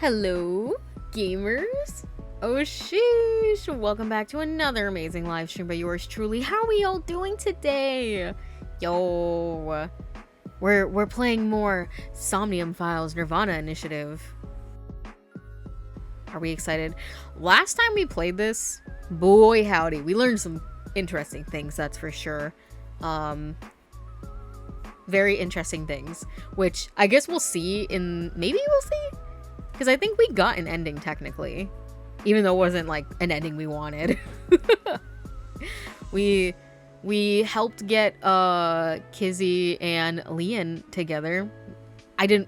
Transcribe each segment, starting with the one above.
Hello, gamers. Oh sheesh, welcome back to another amazing live stream by yours truly. How are we all doing today? Yo, we're playing more SOMNIUM Files nirvanA initiative. Are we excited? Last time we played this, boy howdy, we learned some interesting things, that's for sure. Very interesting things, which I guess we'll see in, maybe we'll see? Because I think we got an ending technically, even though it wasn't like an ending we wanted. we helped get Kizzy and Leon together. I don't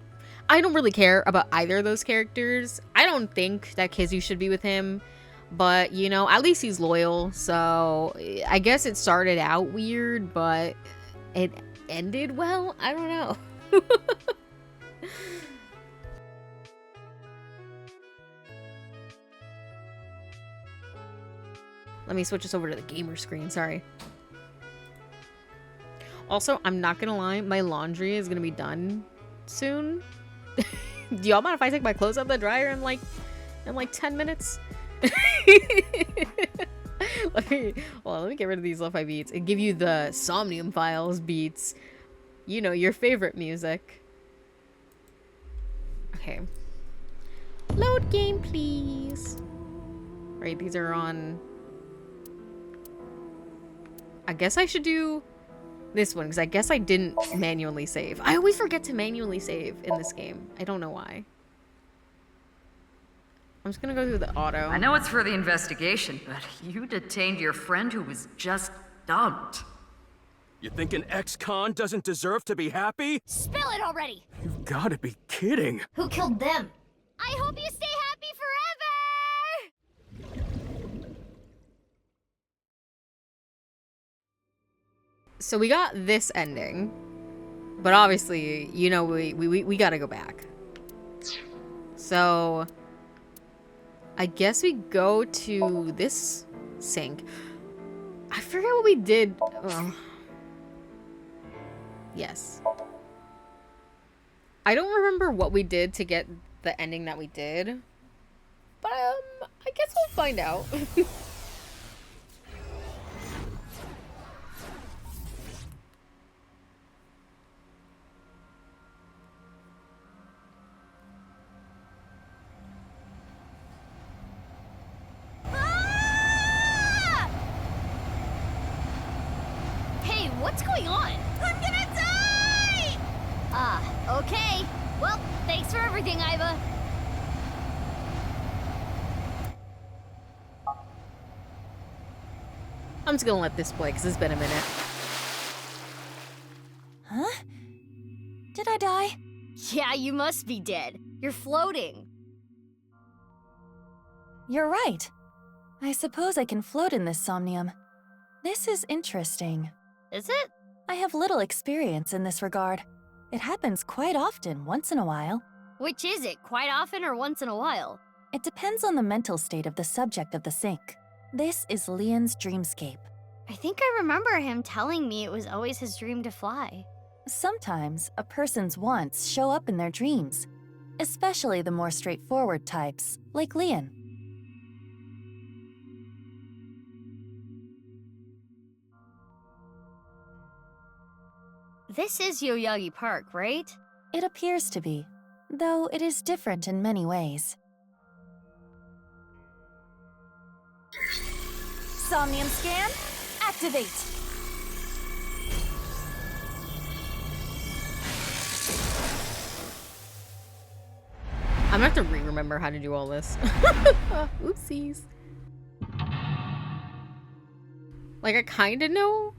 really care about either of those characters. I don't think that Kizzy should be with him, but you know, at least he's loyal. So I guess it started out weird, but it ended well. I don't know. Let me switch this over to the gamer screen, sorry. Also, I'm not gonna lie, my laundry is gonna be done soon. Do y'all mind if I take my clothes out of the dryer in like 10 minutes? let me get rid of these lo-fi beats and give you the SOMNIUM Files beats. You know, your favorite music. Okay. Load game, please. Right, these are on... I guess I should do this one, because I guess I didn't manually save. I always forget to manually save in this game. I don't know why. I'm just gonna go through the auto. I know it's for the investigation, but you detained your friend who was just dumped. You think an ex-con doesn't deserve to be happy? Spill it already! You've gotta be kidding. Who killed them? I hope you stay happy forever! So we got this ending, but obviously, you know, we gotta go back. So I guess we go to this sink. I forget what we did. Yes. I don't remember what we did to get the ending that we did, but I guess we'll find out. What's going on? I'm gonna die! Okay. Well, thanks for everything, Iva. I'm just gonna let this play, because it's been a minute. Huh? Did I die? Yeah, you must be dead. You're floating. You're right. I suppose I can float in this somnium. This is interesting. Is it? I have little experience in this regard. It happens quite often, once in a while. Which is it, quite often or once in a while? It depends on the mental state of the subject of the sync. This is Leon's dreamscape. I think I remember him telling me it was always his dream to fly. Sometimes a person's wants show up in their dreams, especially the more straightforward types, like Leon. This is Yoyagi Park, right? It appears to be, though it is different in many ways. Somnium scan, activate! I'm gonna have to re-remember how to do all this. Oopsies. Like, I kinda know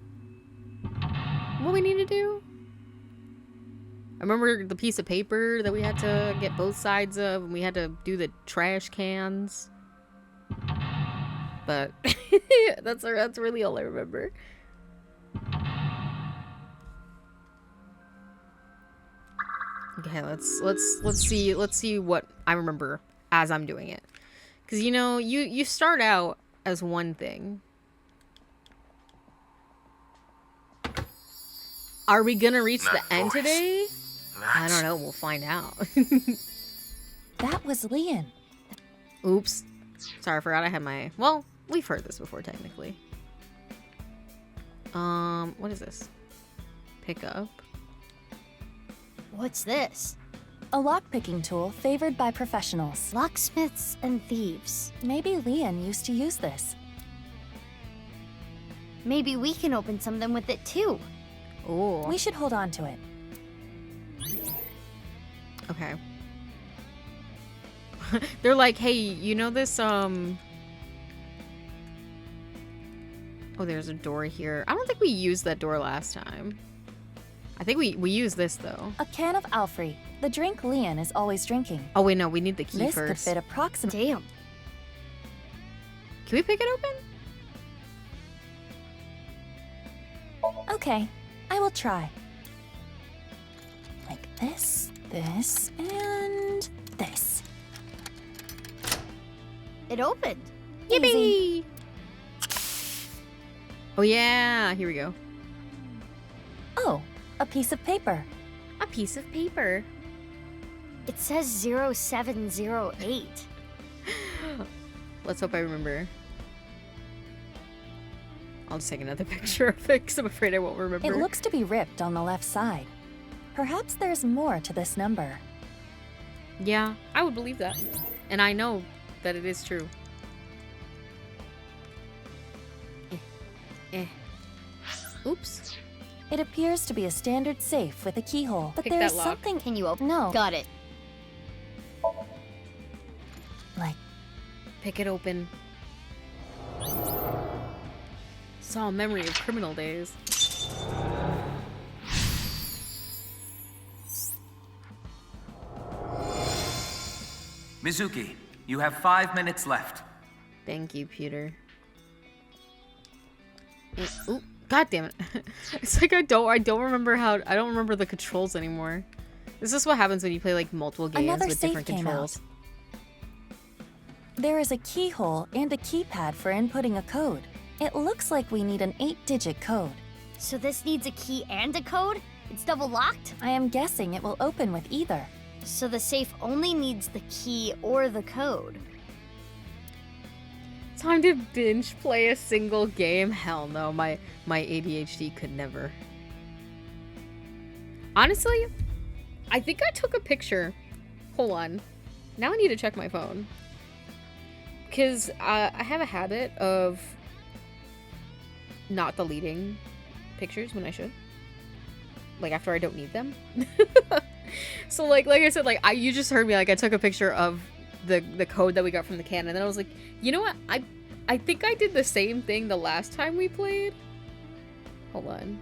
what we need to do. I remember the piece of paper that we had to get both sides of, and we had to do the trash cans. But that's really all I remember. Okay, let's see what I remember as I'm doing it. Cause you know, you start out as one thing. Are we gonna reach the end today? I don't know, we'll find out. That was Leon. Oops. Sorry, I forgot I had my... Well, we've heard this before, technically. What is this? Pick up. What's this? A lockpicking tool favored by professionals. Locksmiths and thieves. Maybe Leon used to use this. Maybe we can open something with it too. Oh. We should hold on to it. Okay. They're like, hey, you know this, Oh, there's a door here. I don't think we used that door last time. I think we used this, though. A can of Alfrey, the drink Leon is always drinking. Oh, wait, no, we need the key This first. could fit approximately. Damn. Can we pick it open? Okay, I will try. Like this, this, and this. It opened. Easy. Oh, yeah, here we go. Oh, a piece of paper. A piece of paper. It says 0708. Let's hope I remember. I'll just take another picture of it because I'm afraid I won't remember. It looks to be ripped on the left side. Perhaps there's more to this number. Yeah, I would believe that. And I know that it is true. Oops. It appears to be a standard safe with a keyhole, but Pick there's that lock. something. Can you open? No. Got it. Like, Pick it open. Saw a memory of criminal days. Mizuki, you have 5 minutes left. Thank you, Peter. Ooh, God damn it. It's like I don't remember the controls anymore. This is what happens when you play like multiple games Another with safe different came controls. there is a keyhole and a keypad for inputting a code. It looks like we need an 8-digit code. So this needs a key and a code? It's double locked? I am guessing it will open with either. So the safe only needs the key or the code. Time to binge play a single game? Hell no, my ADHD could never. Honestly, I think I took a picture. Hold on. Now I need to check my phone. Because I have a habit of not deleting pictures when I should. Like after I don't need them. So like I said, like you just heard me, like I took a picture of the code that we got from the can, and then I was like, you know what? I think I did the same thing the last time we played. Hold on.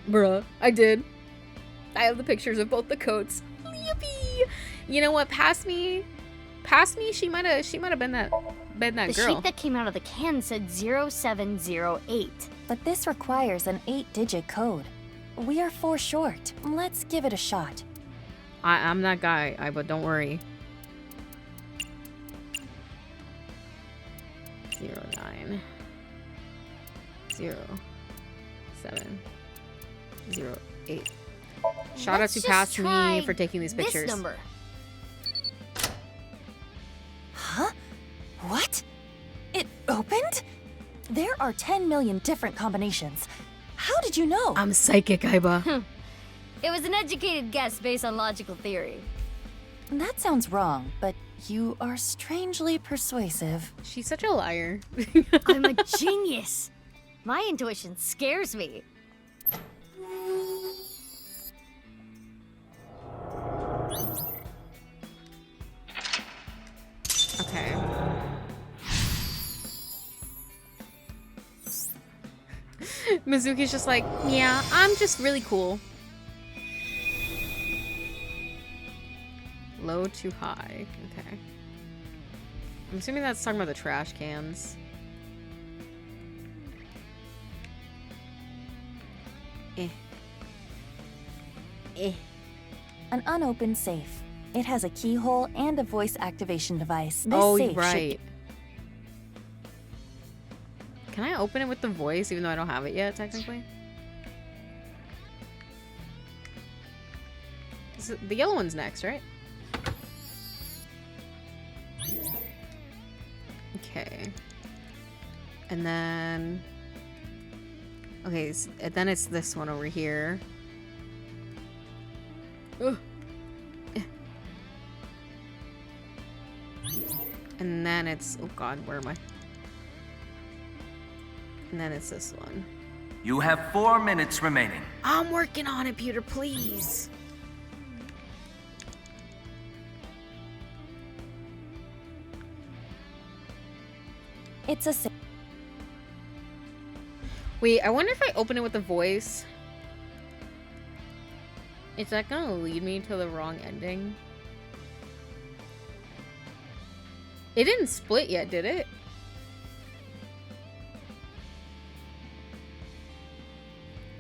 Bruh, I did. I have the pictures of both the codes. Yippee! You know what? Past me, she might have been that The girl. sheet that came out of the can said 0708. But this requires an 8-digit code. We are 4 short. Let's give it a shot. I'm that guy, but don't worry. 09 0708. Shout out Let's to just Past try Me for taking these pictures. This number. Huh? What? It opened? There are 10 million different combinations. How did you know? I'm psychic, Aiba. It was an educated guess based on logical theory. That sounds wrong, but you are strangely persuasive. She's such a liar. I'm a genius. My intuition scares me. Okay. Mizuki's just like, yeah, I'm just really cool. Low to high. Okay. I'm assuming that's talking about the trash cans. An unopened safe. It has a keyhole and a voice activation device. This Oh, safe right. Can I open it with the voice even though I don't have it yet, technically? The yellow one's next, right? Okay. And then... Okay, and then it's this one over here. Ugh. And then it's... Oh god, where am I? And then it's this one. You have 4 minutes remaining. I'm working on it, Peter, please. It's a safe. Wait, I wonder if I open it with the voice. Is that gonna lead me to the wrong ending? It didn't split yet, did it?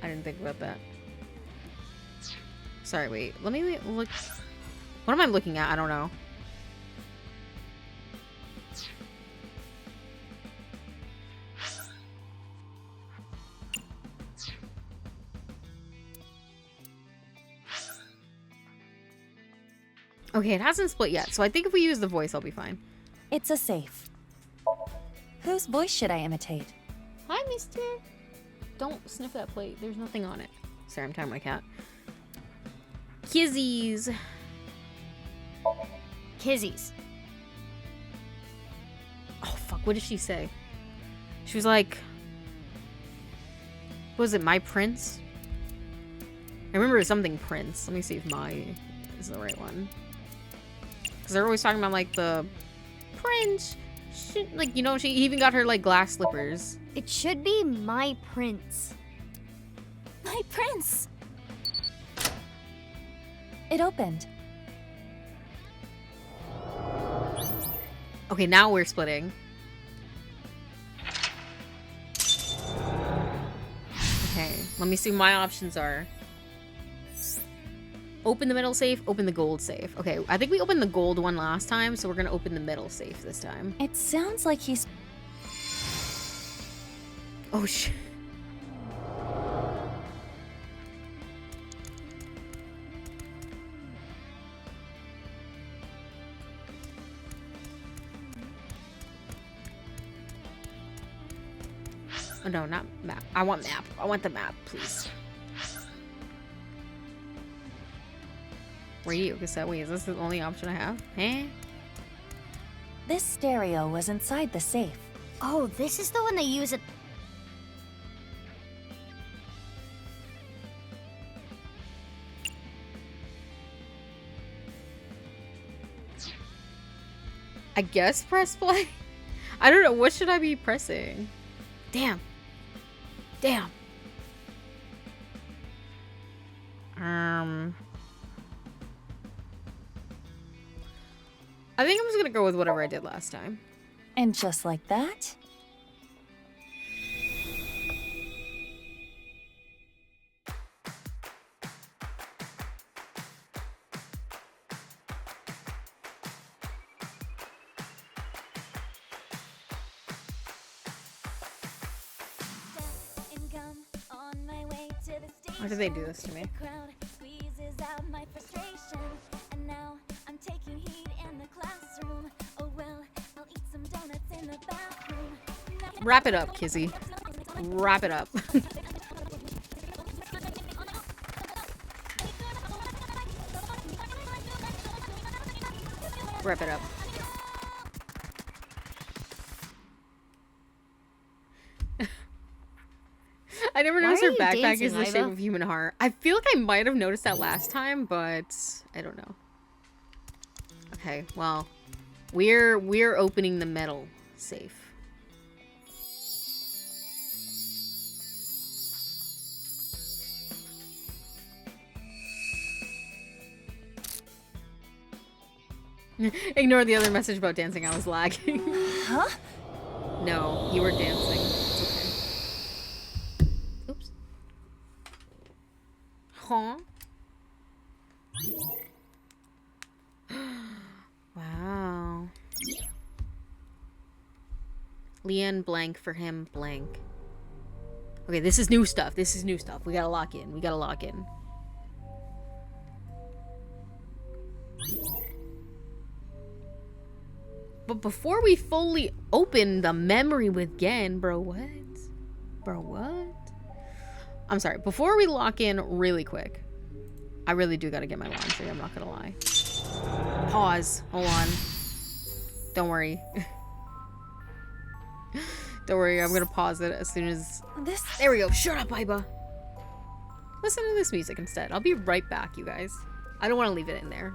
I didn't think about that. Sorry, wait. Let me look. What am I looking at? I don't know. Okay, it hasn't split yet, so I think if we use the voice, I'll be fine. It's a safe. Whose voice should I imitate? Hi, mister. Don't sniff that plate. There's nothing on it. Sorry, I'm tying my cat. Kizzies. Kizzies. Oh, fuck. What did she say? She was like... What was it? My prince? I remember it was something prince. Let me see if my is the right one. Because they're always talking about, like, the prince. Like, you know, she even got her, like, glass slippers. It should be my prince. My prince! It opened. Okay, now we're splitting. Okay, let me see what my options are. Open the middle safe, open the gold safe. Okay, I think we opened the gold one last time, so we're gonna open the middle safe this time. It sounds like he's... Oh, shit. Oh, no, not map. I want map. I want the map, please. Where are you? Because that way, is this the only option I have? Eh? This stereo was inside the safe. Oh, this is the one they use at... I guess press play? I don't know. What should I be pressing? Damn. Damn. I think I'm just gonna go with whatever I did last time. And just like that, Why did they do this to me? Wrap it up, Kizzy. Wrap it up. Wrap it up. I never noticed her backpack is the shape of a human heart. I feel like I might have noticed that last time, but I don't know. Okay, well, we're opening the metal safe. Ignore the other message about dancing. I was lagging. Huh? No, you were dancing. It's okay. Oops. Huh? Wow. Leon blank for him blank. Okay, this is new stuff. This is new stuff. We gotta lock in. We gotta lock in. But before we fully open the memory with Gen, bro, what? Bro, what? I'm sorry. Before we lock in really quick, I really do gotta get my laundry. I'm not gonna lie. Pause. Hold on. Don't worry. Don't worry. I'm gonna pause it as soon as... There we go. Shut up, Iba. Listen to this music instead. I'll be right back, you guys. I don't want to leave it in there.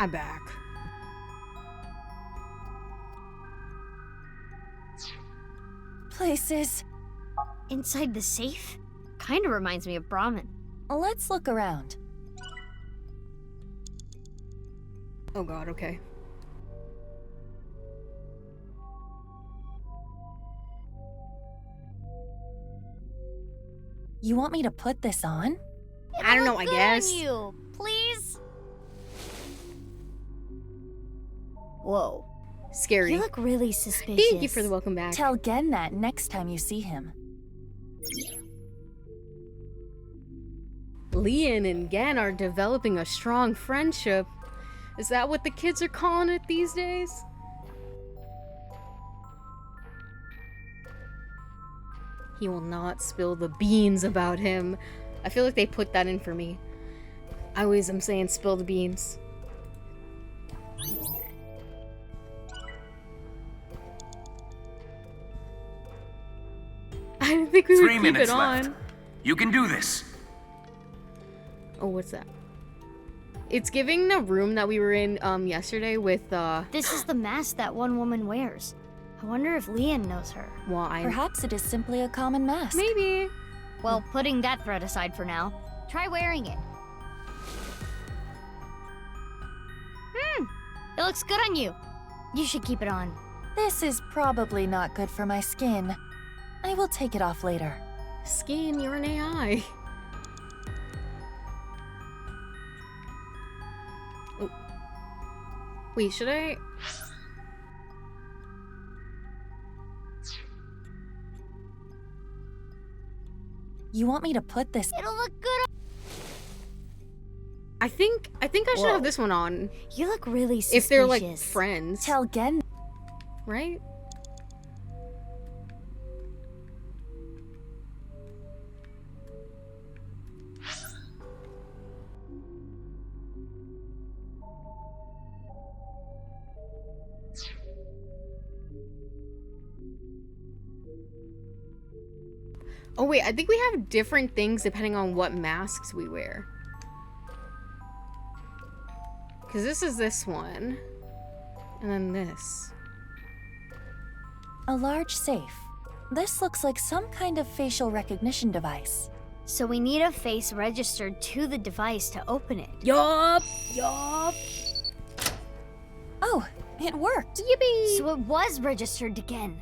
I'm back. Places. Inside the safe? Kinda reminds me of Brahmin. Let's look around. Oh god, okay. You want me to put this on? I don't know, I Good guess. on you, please. Whoa. Scary. You look really suspicious. Thank you for the welcome back. Tell Gen that next time you see him. Leon and Gen are developing a strong friendship. Is that what the kids are calling it these days? He will not spill the beans about him. I feel like they put that in for me. I always am saying spill the beans. I didn't think we would 3 keep minutes it on. left. You can do this. Oh, what's that? It's giving the room that we were in yesterday with This is the mask that one woman wears. I wonder if Leon knows her. wine. Perhaps it is simply a common mask. Maybe. Well, putting that threat aside for now, try wearing it. It looks good on you. You should keep it on. This is probably not good for my skin. I will take it off later. Skin, you're an AI. Oh. Wait, should I? You want me to put this? It'll look good. I think I should Whoa. have this one on. You look really suspicious. If they're like friends, Tell Gen. right? Oh wait, I think we have different things depending on what masks we wear. Because this is this one. And then this. A large safe. This looks like some kind of facial recognition device. So we need a face registered to the device to open it. Yup! Oh, it worked. Yippee! So it was registered again.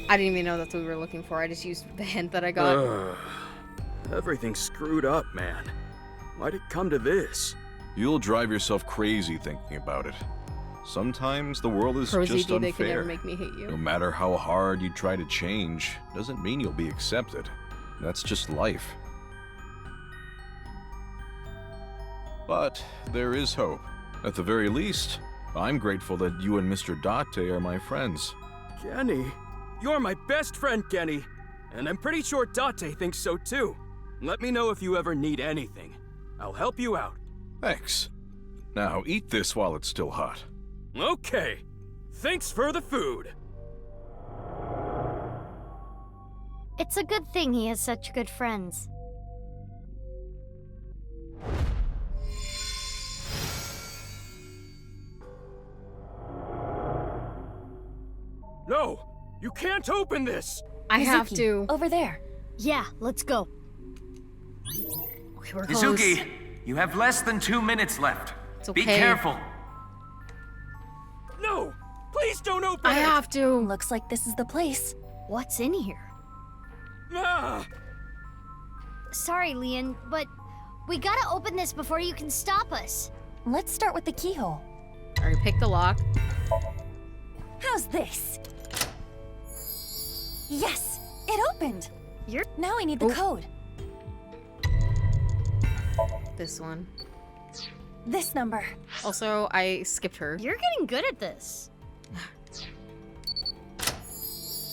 I didn't even know that's what we were looking for. I just used the hint that I got. Everything's screwed up, man. Why'd it come to this? You'll drive yourself crazy thinking about it. Sometimes the world is Prosy just D, they can never unfair. make me hate you. No matter how hard you try to change, doesn't mean you'll be accepted. That's just life. But there is hope. At the very least, I'm grateful that you and Mr. Date are my friends. Genny, you're my best friend, Genny. And I'm pretty sure Date thinks so too. Let me know if you ever need anything. I'll help you out. Thanks. Now eat this while it's still hot. Okay. Thanks for the food. It's a good thing he has such good friends. No, you can't open this. I have Mizuki, to. Over there. Yeah, let's go. Okay, we're close. Mizuki, you have less than 2 minutes left. It's okay. Be careful. No, please don't open I it. have to. Looks like this is the place. What's in here? Ah, Sorry, Leon, but we gotta open this before you can stop us. Let's start with the keyhole. Alright, pick the lock. How's this? Yes, it opened. You're- Now I need the Oh. code. This one. This number. Also, I skipped her. You're getting good at this.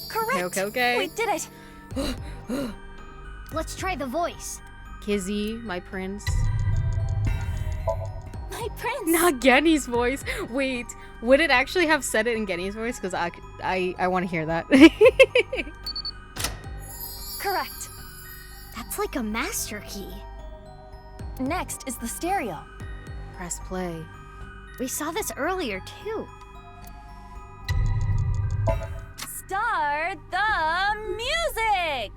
Correct. Okay. We did it. Let's try the voice. Kizzy, my prince. My prince. Not Genny's voice. Wait, would it actually have said it in Genny's voice? Because I want to hear that. Correct. That's like a master key. Next is the stereo. Press play. We saw this earlier, too. Start the music!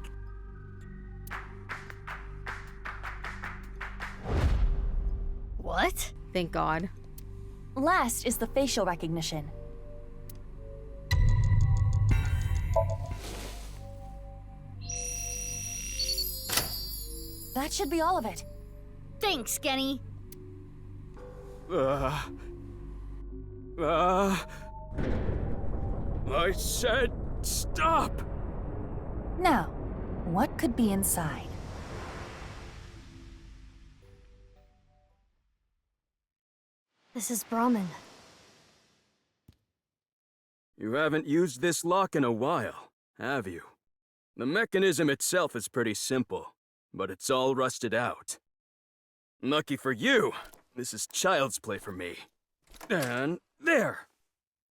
What? Thank God. Last is the facial recognition. That should be all of it. Thanks, Genny. I said stop! Now, what could be inside? This is Brahmin. You haven't used this lock in a while, have you? The mechanism itself is pretty simple, but it's all rusted out. Lucky for you, this is child's play for me. And there!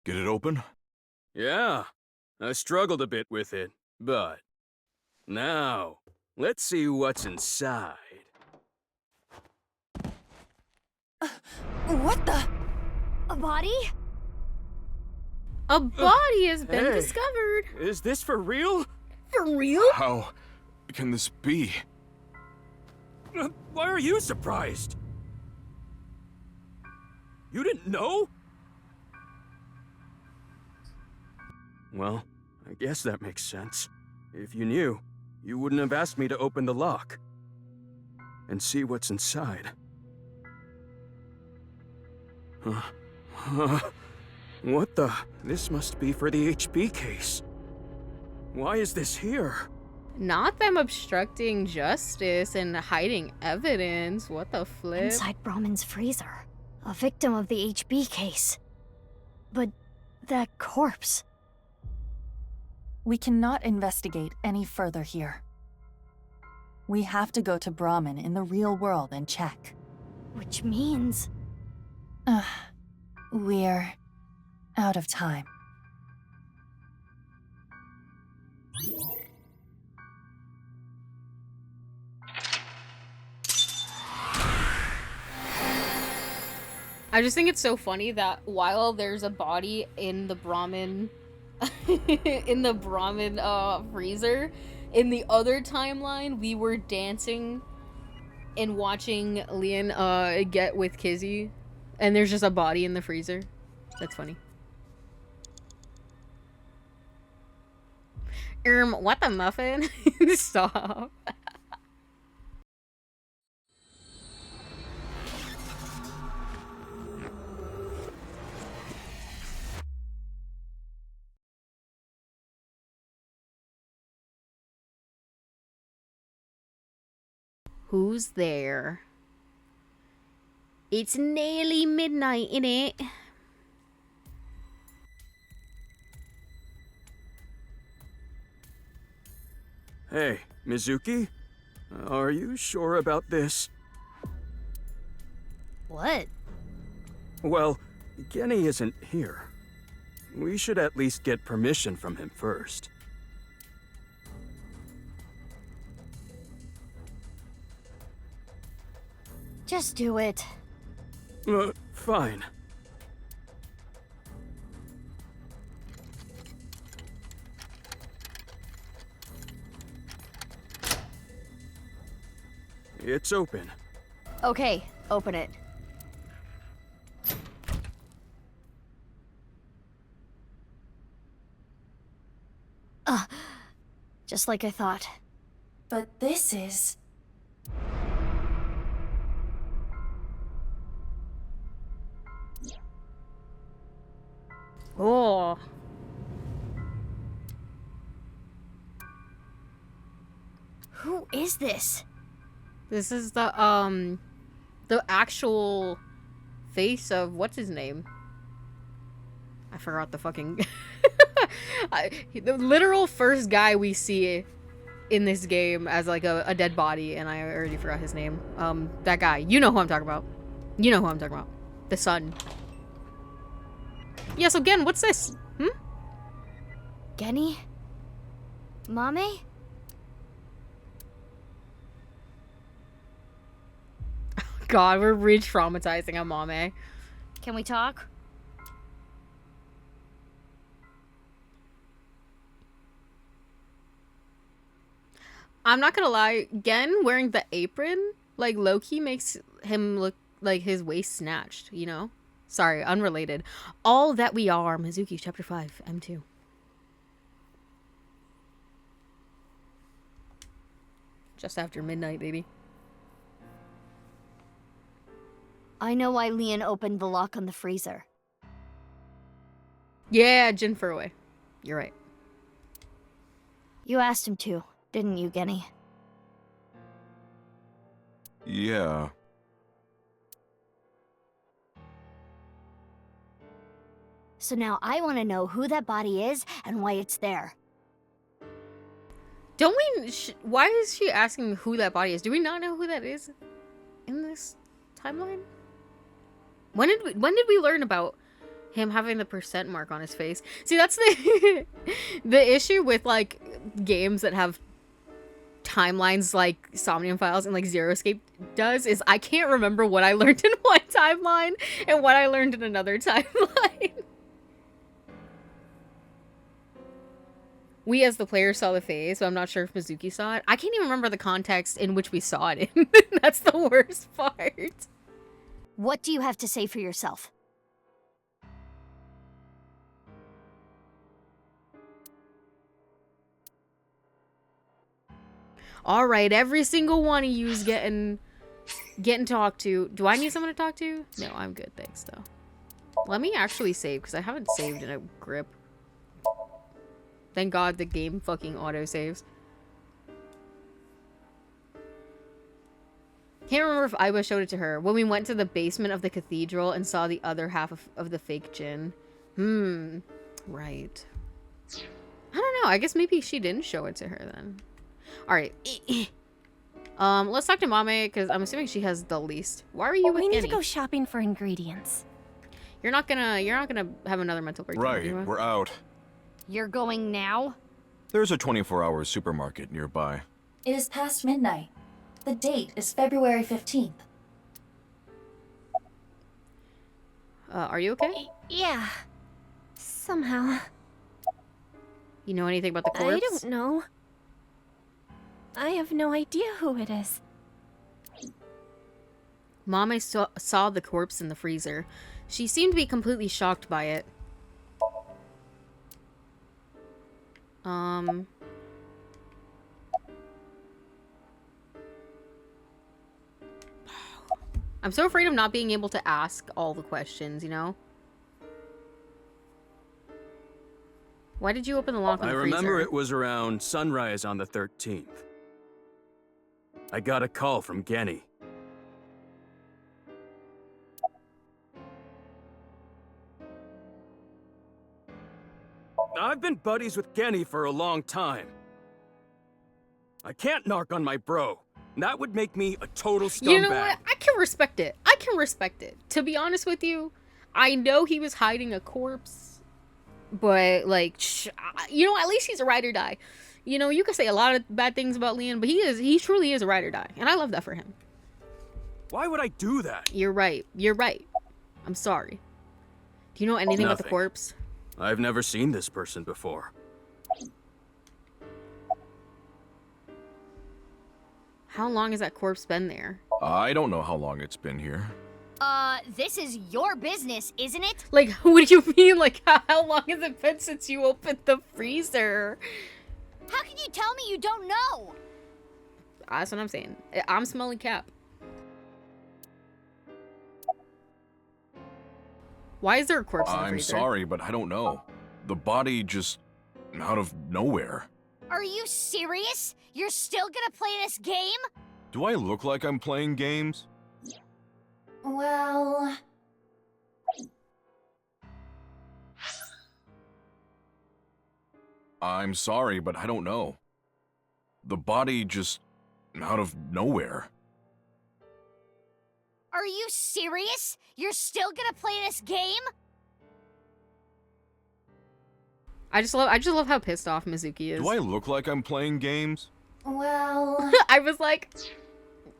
Get it open? Yeah, I struggled a bit with it, but... Now, let's see what's inside. What the? A body? A body has been Hey. discovered. Is this for real? For real? How can this be? Why are you surprised? You didn't know? Well, I guess that makes sense. If you knew, you wouldn't have asked me to open the lock and see what's inside. What the? This must be for the HB case. Why is this here? Not them obstructing justice and hiding evidence. What the flip? Inside Brahmin's freezer. A victim of the HB case. But that corpse. We cannot investigate any further here. We have to go to Brahmin in the real world and check. Which means... We're out of time. I just think it's so funny that while there's a body in the Brahmin in the Brahmin freezer, in the other timeline we were dancing and watching Lian get with Kizzy, and there's just a body in the freezer. That's funny. What the muffin? Stop. Who's there? It's nearly midnight, innit? Hey, Mizuki? Are you sure about this? What? Well, Genny isn't here. We should at least get permission from him first. Just do it. Fine. It's open. Okay, open it. Just like I thought. But this is... Oh. Who is this? This is the actual face of what's his name? I forgot the fucking the literal first guy we see in this game as like a dead body, and I already forgot his name. That guy. You know who I'm talking about. You know who I'm talking about. The son. Yeah, so Gen, what's this? Genny? Mame? God, we're re-traumatizing Amame. Can we talk? I'm not gonna lie, Gen wearing the apron, like, low-key makes him look like his waist snatched, you know? Sorry, unrelated. All that we are, Mizuki, chapter 5, M2. Just after midnight, baby. I know why Leon opened the lock on the freezer. Yeah, Jin Furway. You're right. You asked him to, didn't you, Genny? Yeah. So now I want to know who that body is and why it's there. Don't we... why is she asking who that body is? Do we not know who that is in this timeline? When did we learn about him having the percent mark on his face? See, that's the the issue with, like, games that have timelines like Somnium Files and like Zero Escape does, is I can't remember what I learned in one timeline and what I learned in another timeline. We as the player saw the face, so I'm not sure if Mizuki saw it. I can't even remember the context in which we saw it in. That's the worst part. What do you have to say for yourself? All right, every single one of you is getting talked to. Do I need someone to talk to? No, I'm good, thanks though. Let me actually save because I haven't saved in a grip. Thank God the game fucking auto saves. Can't remember if Aiba showed it to her. When we went to the basement of the cathedral and saw the other half of the fake Jin. Right. I don't know. I guess maybe she didn't show it to her then. Alright. Let's talk to Mame, because I'm assuming she has the least. Why are you with We need Genny? to go shopping for ingredients. You're not gonna have another mental breakdown. Right, are you? we're out. You're going now? There's a 24-hour supermarket nearby. It is past midnight. The date is February 15th. Are you okay? Yeah. Somehow. You know anything about the corpse? I don't know. I have no idea who it is. Mame saw the corpse in the freezer. She seemed to be completely shocked by it. I'm so afraid of not being able to ask all the questions, you know? Why did you open the lock on the freezer? I remember it was around sunrise on the 13th. I got a call from Genny. I've been buddies with Genny for a long time. I can't narc on my bro. That would make me a total scumbag. You know what? I can respect it. I can respect it. To be honest with you, I know he was hiding a corpse, but, like, you know, at least he's a ride or die. You know, you can say a lot of bad things about Leon, but he truly is a ride or die, and I love that for him. Why would I do that? You're right. You're right. I'm sorry. Do you know anything about the Nothing. corpse? I've never seen this person before. How long has that corpse been there? I don't know how long it's been here. This is your business, isn't it? Like, what do you mean? Like, how long has it been since you opened the freezer? How can you tell me you don't know? That's what I'm saying. I'm smelling cap. Why is there a corpse in the I'm freezer? sorry, but I don't know. The body just out of nowhere. Are you serious? You're still gonna play this game? Do I look like I'm playing games? Well... I'm sorry, but I don't know. The body just out of nowhere. Are you serious? You're still gonna play this game? I just love how pissed off Mizuki is. Do I look like I'm playing games? Well... I was like,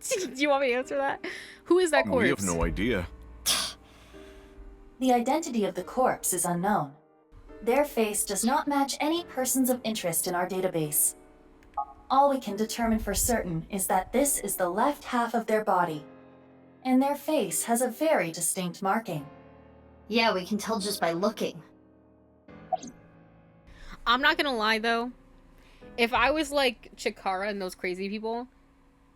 Do you want me to answer that? Who is that corpse? We have no idea. The identity of the corpse is unknown. Their face does not match any persons of interest in our database. All we can determine for certain is that this is the left half of their body, and their face has a very distinct marking. Yeah, we can tell just by looking. I'm not gonna lie though. If I was like Chikara and those crazy people,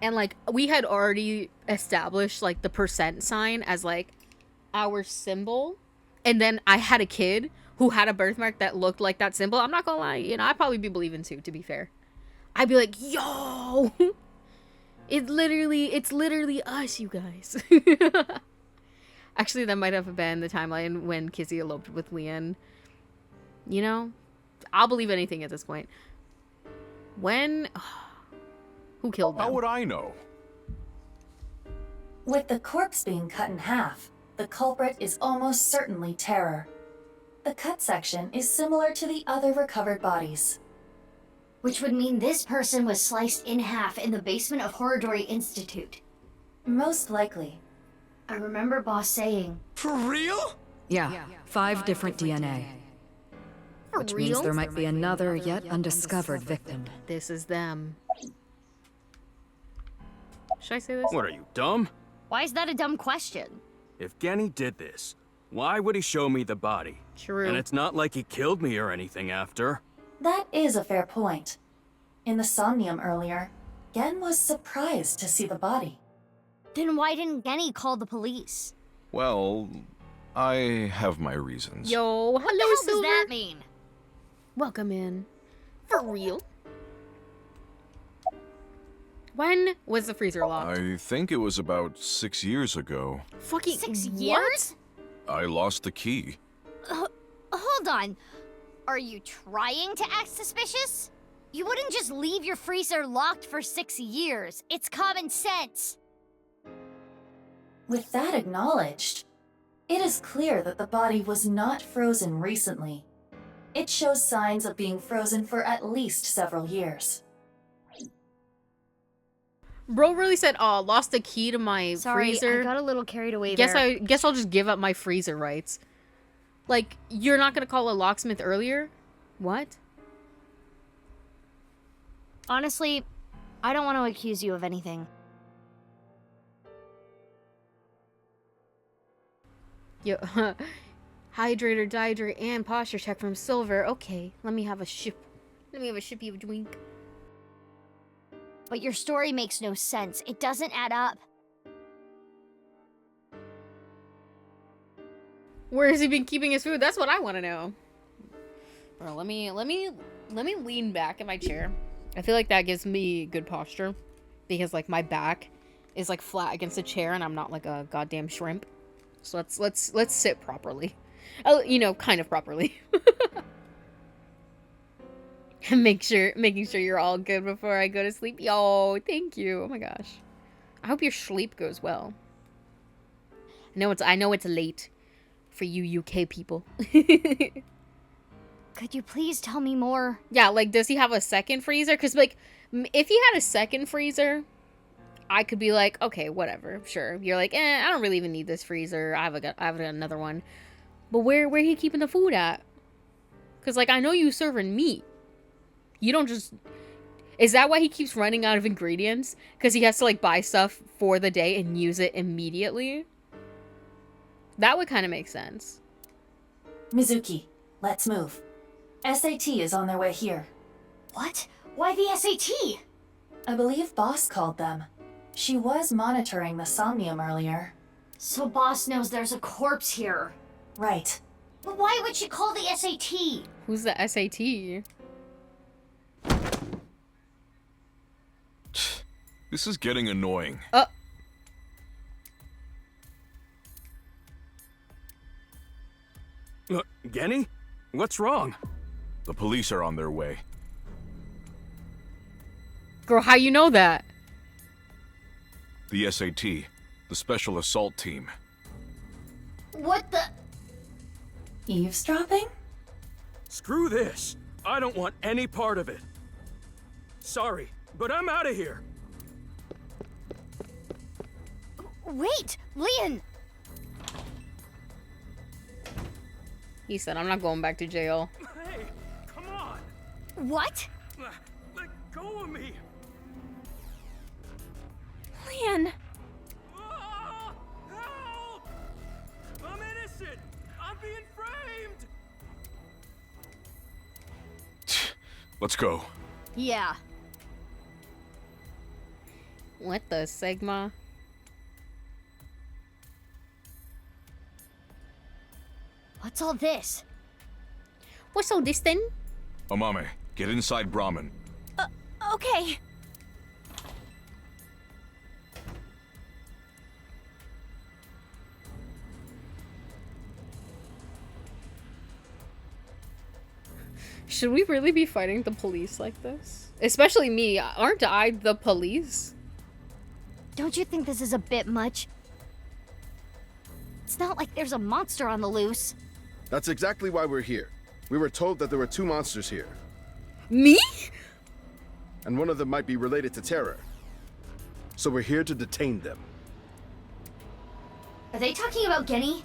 and like we had already established like the percent sign as like our symbol, and then I had a kid who had a birthmark that looked like that symbol, I'm not gonna lie, you know, I'd probably be believing too, to be fair. I'd be like, yo, it's literally us, you guys. Actually, that might have been the timeline when Kizzy eloped with Leon. You know, I'll believe anything at this point. When? Who killed them? How would I know? With the corpse being cut in half, the culprit is almost certainly Terror. The cut section is similar to the other recovered bodies. Which would mean this person was sliced in half in the basement of Horridori Institute. Most likely. I remember Boss saying... For real? Yeah, 5 different DNA. For Which real? means there might be another yet undiscovered victim. This is them. Should I say this? What are you, dumb? Why is that a dumb question? If Genny did this, why would he show me the body? True. And it's not like he killed me or anything after. That is a fair point. In the Somnium earlier, Gen was surprised to see the body. Then why didn't Genny call the police? Well, I have my reasons. Yo, What the hello, hell Silver. does that mean? Welcome in. For real? When was the freezer locked? I think it was about 6 years ago. Fucking 6 what? years? I lost the key. Hold on. Are you trying to act suspicious? You wouldn't just leave your freezer locked for 6 years. It's common sense. With that acknowledged, it is clear that the body was not frozen recently. It shows signs of being frozen for at least several years. Bro really said, "Oh, lost the key to my Sorry, freezer." I got a little carried away guess there. I guess I'll just give up my freezer rights. Like, you're not gonna call a locksmith earlier? What? Honestly, I don't want to accuse you of anything. Yo, hydrator, dehydrate, and posture check from Silver. Okay, let me have a shippy of drink. But your story makes no sense. It doesn't add up. Where has he been keeping his food? That's what I want to know. Bro, let me lean back in my chair. I feel like that gives me good posture because like my back is like flat against the chair and I'm not like a goddamn shrimp. So let's sit properly. Oh, you know, kind of properly. Making sure you're all good before I go to sleep. Yo, thank you. Oh my gosh. I hope your sleep goes well. I know it's late for you UK people. Could you please tell me more? Yeah, like, does he have a second freezer? Because, like, if he had a second freezer, I could be like, okay, whatever, sure. You're like, I don't really even need this freezer. I have another one. But where he keeping the food at? Because, like, I know you serving meat. You don't just... Is that why he keeps running out of ingredients? Because he has to, like, buy stuff for the day and use it immediately? That would kind of make sense. Mizuki, let's move. SAT is on their way here. What? Why the SAT? I believe Boss called them. She was monitoring the Somnium earlier. So Boss knows there's a corpse here. Right. But why would she call the SAT? Who's the SAT? This is getting annoying. Genny? What's wrong? The police are on their way. Girl, how you know that? The SAT, the Special Assault Team. What the... Eavesdropping? Screw this. I don't want any part of it. Sorry, but I'm out of here. Wait, Leon! He said, I'm not going back to jail. Hey, come on! What? Let go of me! Leon! Ah! Help! I'm innocent! I'm being framed! Let's go. Yeah. What the Sigma? What's all this? What's all this then? Amame, get inside Brahmin. Okay. Should we really be fighting the police like this? Especially me. Aren't I the police? Don't you think this is a bit much? It's not like there's a monster on the loose. That's exactly why we're here. We were told that there were 2 monsters here, Me? and one of them might be related to terror. So we're here to detain them. Are they talking about Genny?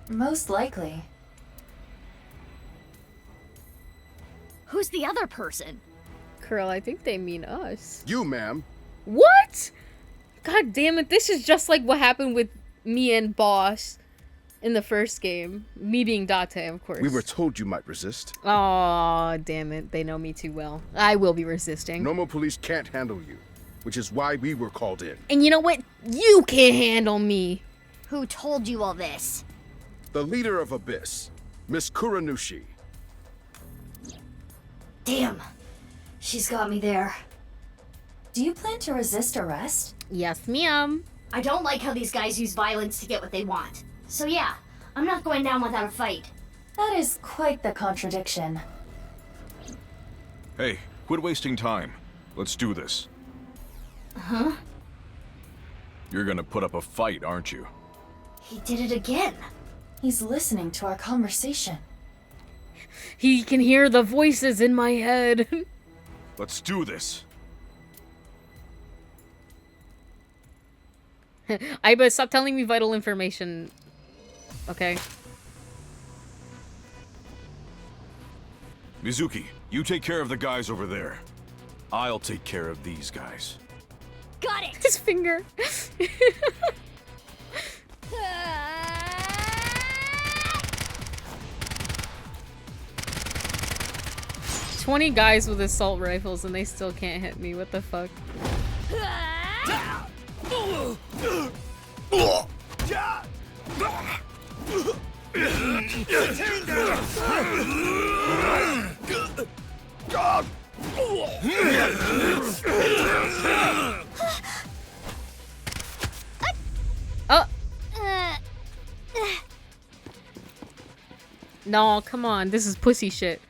Most likely. Who's the other person? Curl, I think they mean us. You, ma'am. What? God damn it, this is just like what happened with me and Boss in the first game. Me being Date, of course. We were told you might resist. Aw, damn it. They know me too well. I will be resisting. Normal police can't handle you, which is why we were called in. And you know what? You can't handle me. Who told you all this? The leader of Abyss, Miss Kuranushi. Damn. She's got me there. Do you plan to resist arrest? Yes, ma'am. I don't like how these guys use violence to get what they want. So yeah, I'm not going down without a fight. That is quite the contradiction. Hey, quit wasting time. Let's do this. Huh? You're gonna put up a fight, aren't you? He did it again. He's listening to our conversation. He can hear the voices in my head. Let's do this. Aiba, stop telling me vital information. Okay. Mizuki, you take care of the guys over there. I'll take care of these guys. Got it! His finger. 20 guys with assault rifles and they still can't hit me. What the fuck? Oh! No, come on. This is pussy shit.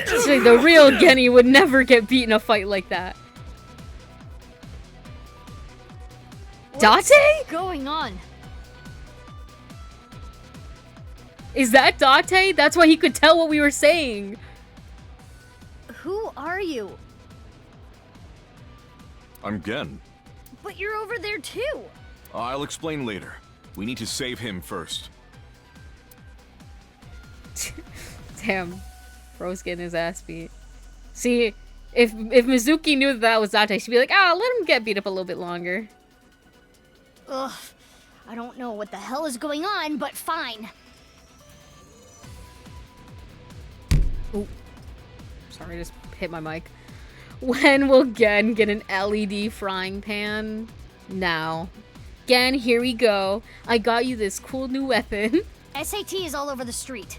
So the real Genny would never get beat in a fight like that. What's Date? going on? Is that Date? That's why he could tell what we were saying. Who are you? I'm Gen. But you're over there too. I'll explain later. We need to save him first. Damn. Bro's getting his ass beat. See, if Mizuki knew that was Date, she'd be like, ah, let him get beat up a little bit longer. Ugh. I don't know what the hell is going on, but fine. Ooh. Sorry, I just hit my mic. When will Gen get an LED frying pan? Now. Gen, here we go. I got you this cool new weapon. SAT is all over the street.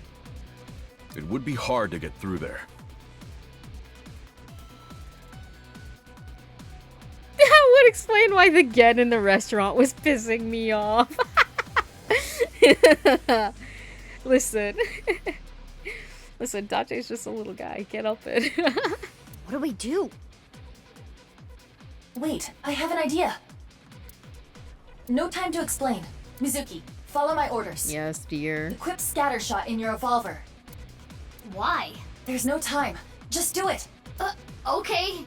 It would be hard to get through there. That would explain why the Gen in the restaurant was pissing me off. Listen. Listen, Date's just a little guy. Get up it. What do we do? Wait, I have an idea. No time to explain. Mizuki, follow my orders. Yes, dear. Equip scattershot in your revolver. Why? There's no time. Just do it. Okay.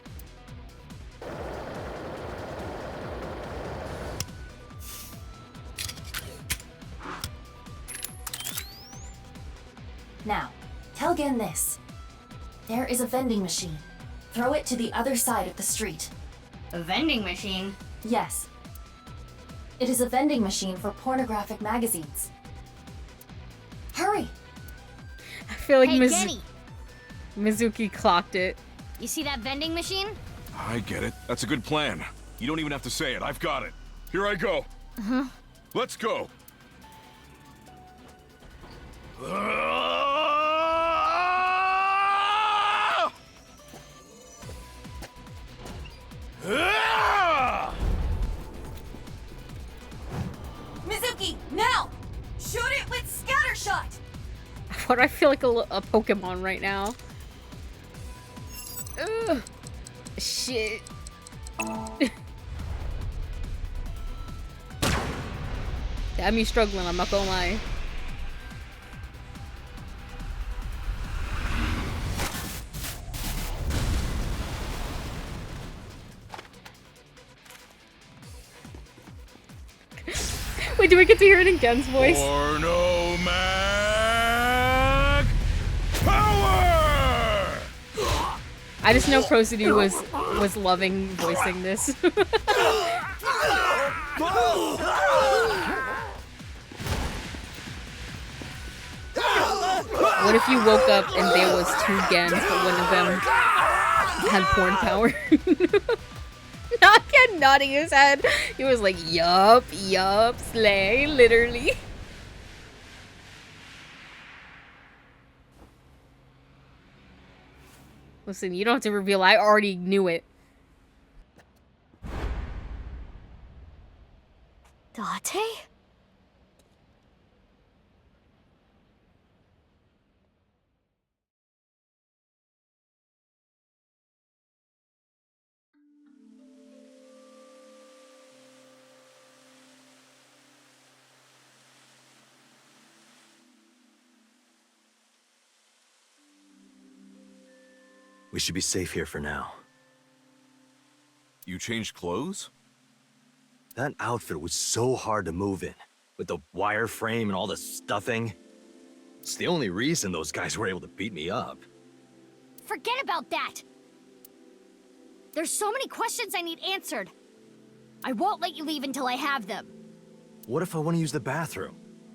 Now, tell Gen this. There is a vending machine. Throw it to the other side of the street. A vending machine? Yes. It is a vending machine for pornographic magazines. Hurry! I feel like Hey, Genny, Mizuki clocked it. you see that vending machine? I get it. That's a good plan. You don't even have to say it. I've got it. Here I go. Let's go. Mizuki, now! Shoot it with scattershot! What do I feel like a Pokemon right now? Ugh. Shit. Got me struggling, I'm not gonna lie. Wait, do we get to hear it in Gen's voice? Porno Mag Power! I just know Prosody was loving voicing this. What if you woke up and there was two Gens, but one of them had porn power? Not Gen nodding his head. He was like, yup, slay, literally. Listen, you don't have to reveal. I already knew it. Date? We should be safe here for now. You changed clothes? That outfit was so hard to move in, with the wireframe and all the stuffing. It's the only reason those guys were able to beat me up. Forget about that! There's so many questions I need answered. I won't let you leave until I have them. What if I want to use the bathroom?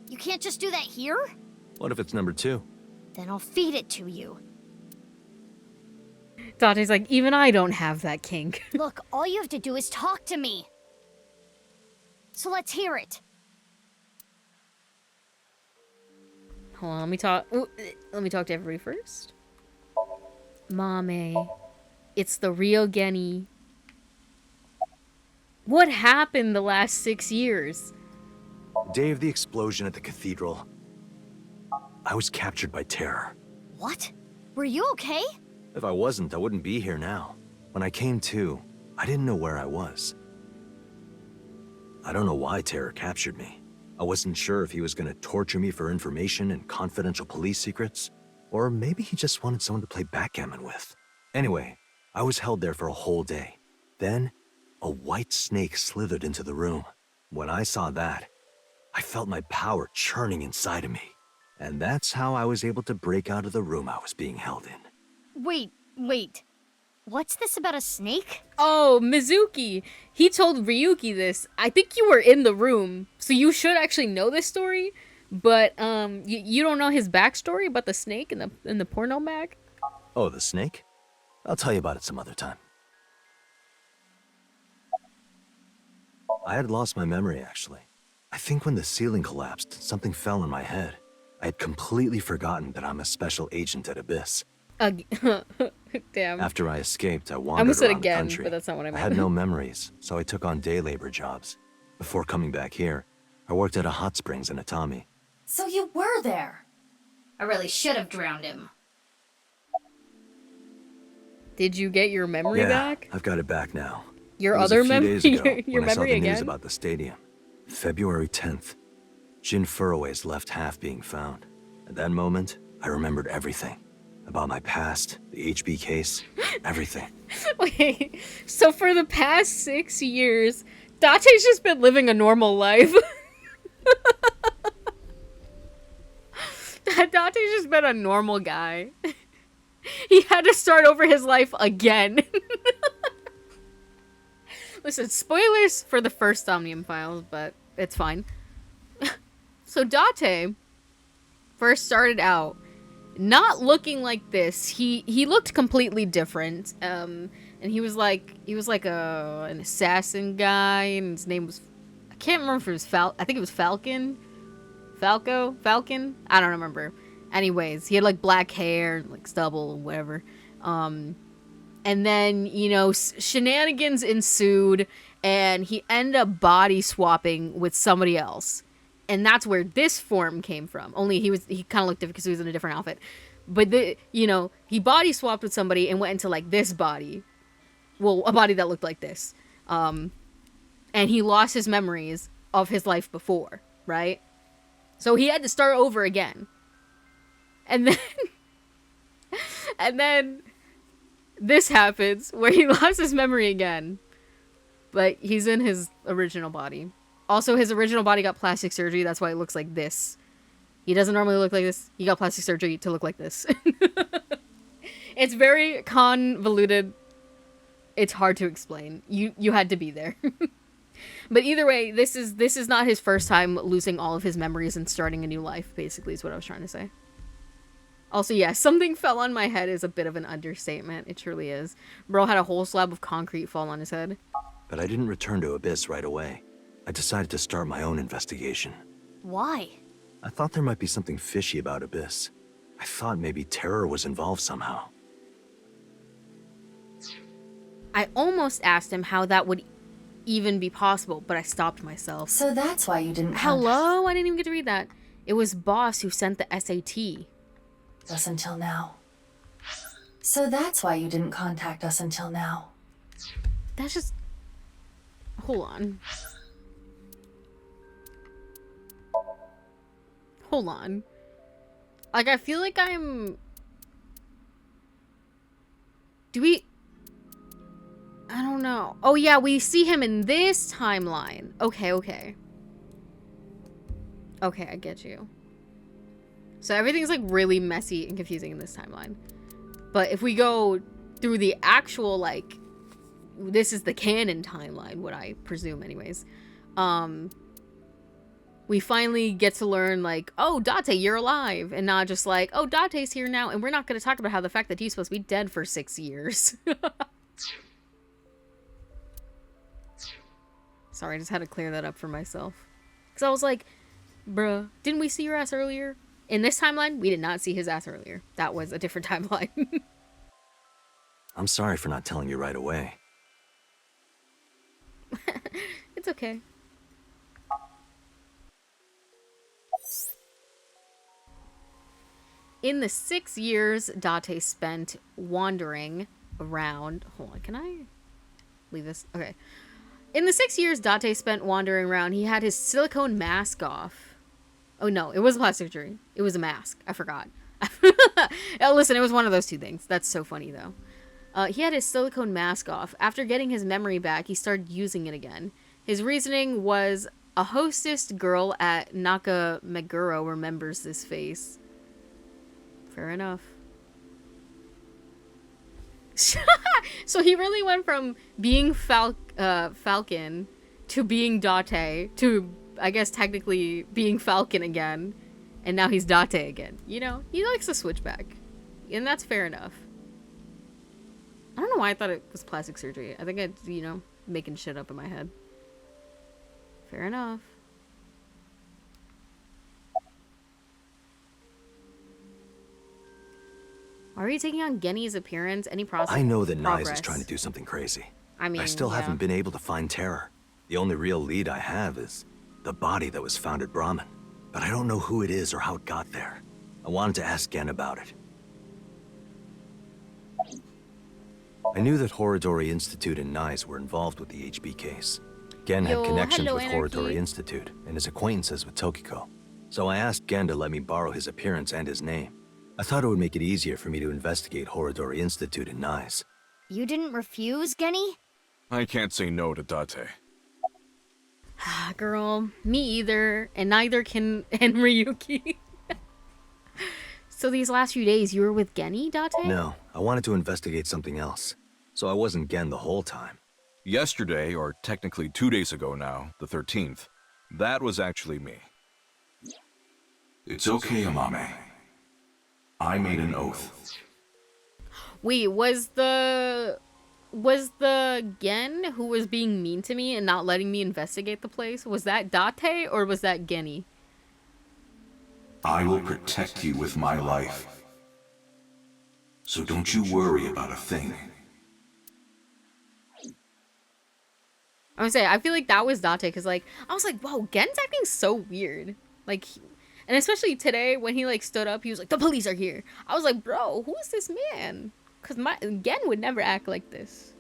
You can't just do that here? What if it's number 2? Then I'll feed it to you. Date's like, even I don't have that kink. Look, all you have to do is talk to me. So let's hear it. Hold on, let me talk. Ooh, let me talk to everybody first. Mame, it's the real Genny. What happened the last 6 years? The day of the explosion at the cathedral, I was captured by terror. What? Were you okay? If I wasn't, I wouldn't be here now. When I came to, I didn't know where I was. I don't know why Terror captured me. I wasn't sure if he was going to torture me for information and confidential police secrets, or maybe he just wanted someone to play backgammon with. Anyway, I was held there for a whole day. Then, a white snake slithered into the room. When I saw that, I felt my power churning inside of me. And that's how I was able to break out of the room I was being held in. Wait. What's this about a snake? Oh, Mizuki. He told Ryuki this. I think you were in the room, so you should actually know this story. But you don't know his backstory about the snake in the porno mag? Oh, the snake? I'll tell you about it some other time. I had lost my memory, actually. I think when the ceiling collapsed, something fell on my head. I had completely forgotten that I'm a special agent at Abyss. Damn. After I escaped, I I wandered almost said around the again, country. but that's not what I meant. I had no memories, so I took on day labor jobs. Before coming back here, I worked at a hot springs in Atami. So you were there. I really should have drowned him. Did you get your memory Yeah, back? I've got it back now. Your It was other a few memory? days ago Your when I saw memory the news again? about the stadium. February 10th. Jin Furroway's left half being found. At that moment, I remembered everything. About my past, the HB case, everything. Wait, so for the past 6 years, Date's just been living a normal life. Date's just been a normal guy. He had to start over his life again. Listen, spoilers for the first Somnium Files, but it's fine. So Date first started out not looking like this. He looked completely different. And he was like an assassin guy, and his name was, I can't remember if it was I think it was Falcon. Falcon? I don't remember. Anyways, he had like black hair, like stubble, and whatever. And then, you know, shenanigans ensued, and he ended up body swapping with somebody else. And that's where this form came from. Only he kind of looked different because he was in a different outfit. But he body swapped with somebody and went into like this body. Well, a body that looked like this. And he lost his memories of his life before, right? So he had to start over again. And then this happens where he lost his memory again. But he's in his original body. Also, his original body got plastic surgery. That's why it looks like this. He doesn't normally look like this. He got plastic surgery to look like this. It's very convoluted. It's hard to explain. You had to be there. But either way, this is not his first time losing all of his memories and starting a new life, basically, is what I was trying to say. Also, yeah, something fell on my head is a bit of an understatement. It truly is. Bro had a whole slab of concrete fall on his head. But I didn't return to Abyss right away. I decided to start my own investigation. Why? I thought there might be something fishy about Abyss. I thought maybe Terror was involved somehow. I almost asked him how that would even be possible, but I stopped myself. So that's why you didn't Hello? I didn't even get to read that. It was Boss who sent the SAT. us until now. So that's why you didn't contact us until now. That's just... Hold on. Hold on. Like, I feel like I'm... Do we... I don't know. Oh, yeah, we see him in this timeline. Okay. Okay, I get you. So everything's, like, really messy and confusing in this timeline. But if we go through the actual, like... This is the canon timeline, what I presume anyways. We finally get to learn, like, oh, Date, you're alive. And not just like, oh, Date's here now. And we're not going to talk about how the fact that he's supposed to be dead for 6 years. Sorry, I just had to clear that up for myself. Because I was like, bruh, didn't we see your ass earlier? In this timeline, we did not see his ass earlier. That was a different timeline. I'm sorry for not telling you right away. It's okay. In the 6 years Date spent wandering around... Hold on, can I leave this? Okay. In the 6 years Date spent wandering around, he had his silicone mask off. Oh no, it was plastic surgery. It was a mask. I forgot. Oh, listen, it was one of those two things. That's so funny, though. He had his silicone mask off. After getting his memory back, he started using it again. His reasoning was, a hostess girl at Nakameguro remembers this face. Fair enough. So he really went from being Falcon to being Date to, I guess, technically being Falcon again. And now he's Date again. You know, he likes to switch back. And that's fair enough. I don't know why I thought it was plastic surgery. I think it's, you know, making shit up in my head. Fair enough. Why are you taking on Genny's appearance? Any process? I know that Nyes is trying to do something crazy. I mean, I still yeah. haven't been able to find Terror. The only real lead I have is the body that was found at Brahmin. But I don't know who it is or how it got there. I wanted to ask Gen about it. I knew that Horodori Institute and Nyes were involved with the HB case. Gen had Yo, connections hello, with Horatory Anarchy. Institute and his acquaintances with Tokiko. So I asked Gen to let me borrow his appearance and his name. I thought it would make it easier for me to investigate Horatory Institute in Nice. You didn't refuse, Genny? I can't say no to Date. Girl, me either, and neither can Ryuki. So these last few days, you were with Genny, Date? No, I wanted to investigate something else. So I wasn't Gen the whole time. Yesterday, or technically 2 days ago now, the 13th, that was actually me. It's okay, Amame. I made an oath. Wait, was the Gen who was being mean to me and not letting me investigate the place, was that Date or was that Genny? I will protect you with my life. So don't you worry about a thing. I would say, I feel like that was Date, because, like, I was like, wow, Gen's acting so weird. Like, and especially today, when he, like, stood up, he was like, the police are here. I was like, bro, who is this man? Because Gen would never act like this.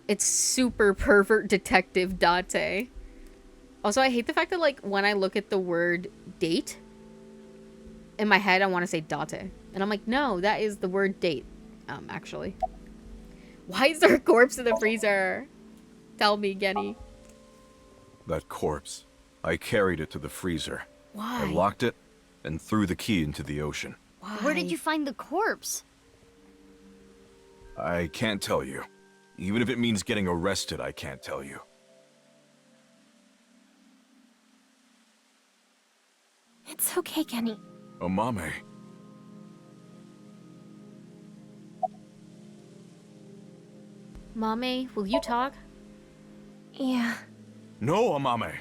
It's super pervert detective Date. Also, I hate the fact that, like, when I look at the word date, in my head, I want to say Date. And I'm like, no, that is the word date, actually. Why is there a corpse in the freezer? Tell me, Genny. That corpse. I carried it to the freezer. Why? I locked it and threw the key into the ocean. Why? Where did you find the corpse? I can't tell you. Even if it means getting arrested, I can't tell you. It's okay, Genny. Amame. Mame, will you talk? Yeah. No, Amame.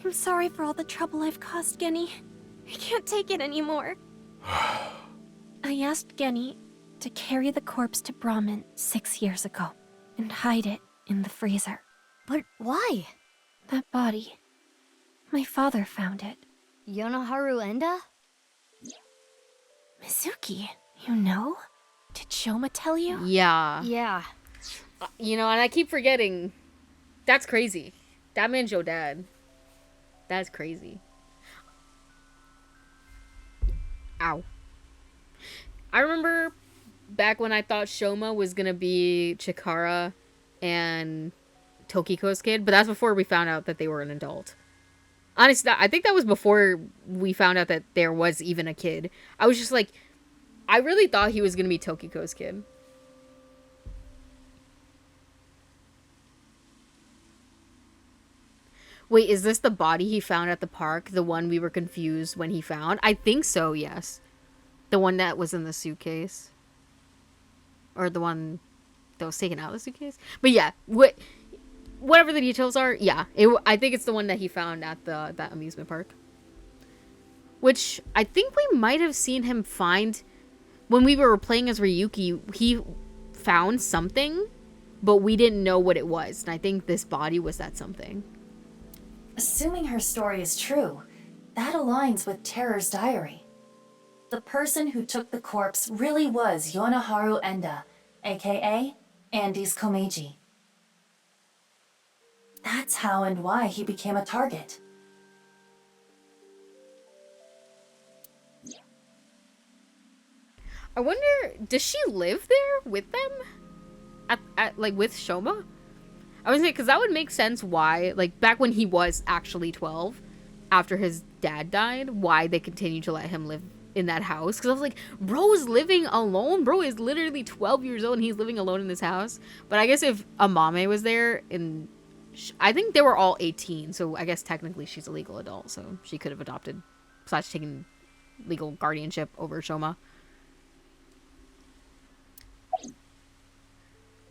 I'm sorry for all the trouble I've caused, Genny. I can't take it anymore. I asked Genny to carry the corpse to Brahmin 6 years ago and hide it in the freezer. But why? That body. My father found it. Yonoharu Enda? Mizuki, you know? Did Shoma tell you? Yeah. Yeah. You know, and I keep forgetting. That's crazy. That man's your dad. That's crazy. Ow. I remember back when I thought Shoma was gonna be Chikara and Tokiko's kid, but that's before we found out that they were an adult. Honestly, I think that was before we found out that there was even a kid. I was just like, I really thought he was gonna be Tokiko's kid. Wait, is this the body he found at the park? The one we were confused when he found? I think so, yes. The one that was in the suitcase. Or the one that was taken out of the suitcase. But yeah, whatever the details are, yeah. I think it's the one that he found at that amusement park. Which I think we might have seen him find when we were playing as Ryuki. He found something, but we didn't know what it was. And I think this body was that something. Assuming her story is true, that aligns with Terror's diary. The person who took the corpse really was Yonoharu Enda, aka Andes Komeiji. That's how and why he became a target. I wonder, does she live there with them? At like, with Shoma? I was saying, because that would make sense why, like, back when he was actually 12, after his dad died, why they continued to let him live in that house. Because I was like, bro is living alone? Bro is literally 12 years old and he's living alone in this house. But I guess if Amame was there, and I think they were all 18, so I guess technically she's a legal adult, so she could have adopted, / taken legal guardianship over Shoma.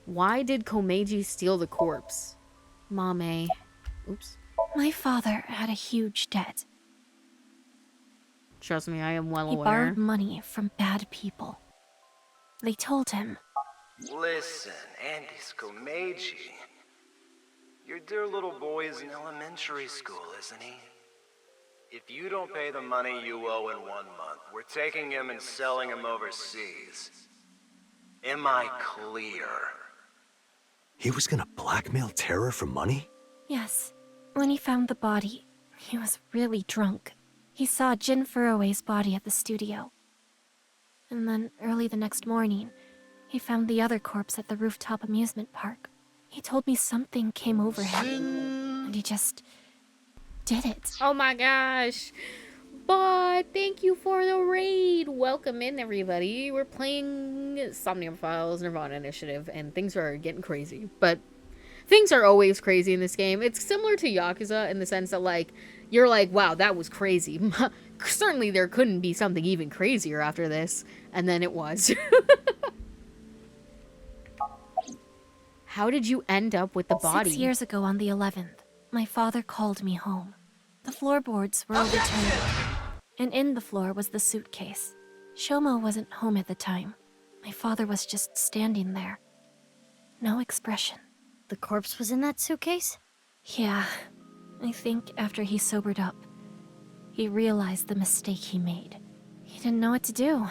Why did Komeiji steal the corpse? Mame. Oops. My father had a huge debt. Trust me, I am well He aware. borrowed money from bad people. They told him, Listen, Andes Komeiji. Your dear little boy is in elementary school, isn't he? If you don't pay the money you owe in 1 month, we're taking him and selling him overseas. Am I clear? He was gonna blackmail Terra for money? Yes. When he found the body, he was really drunk. He saw Jin Furroway's body at the studio. And then, early the next morning, he found the other corpse at the rooftop amusement park. He told me something came over him, and he just did it. Oh my gosh. But thank you for the raid. Welcome in, everybody. We're playing SOMNIUM FILES, nirvanA Initiative, and things are getting crazy. But things are always crazy in this game. It's similar to Yakuza in the sense that, like, you're like, wow, that was crazy. Certainly there couldn't be something even crazier after this. And then it was. How did you end up with the body? 6 years ago on the 11th, my father called me home. The floorboards were overturned, and in the floor was the suitcase. Shomo wasn't home at the time. My father was just standing there. No expression. The corpse was in that suitcase? Yeah. I think after he sobered up, he realized the mistake he made. He didn't know what to do,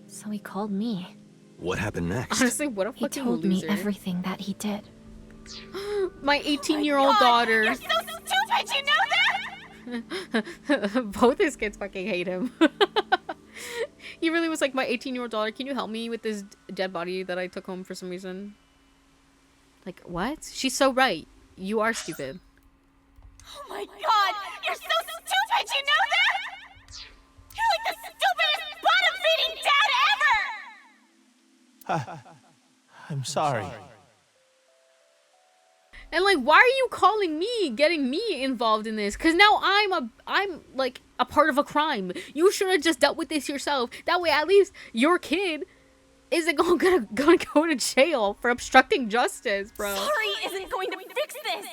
so he called me. What happened next? Honestly, what a fucking He told loser. me everything that he did. My 18-year-old daughter. You're so stupid, you know that? Both his kids fucking hate him. He really was like, my 18-year-old daughter, can you help me with this dead body that I took home for some reason? Like, what? She's so right. You are stupid. Oh my god, you're so stupid, you know that? You're like the stupidest bottom-feeding dad ever! I'm sorry. And like, why are you calling me, getting me involved in this? Because now I'm like a part of a crime. You should have just dealt with this yourself. That way, at least your kid isn't gonna go to jail for obstructing justice, bro. Sorry isn't going to fix this!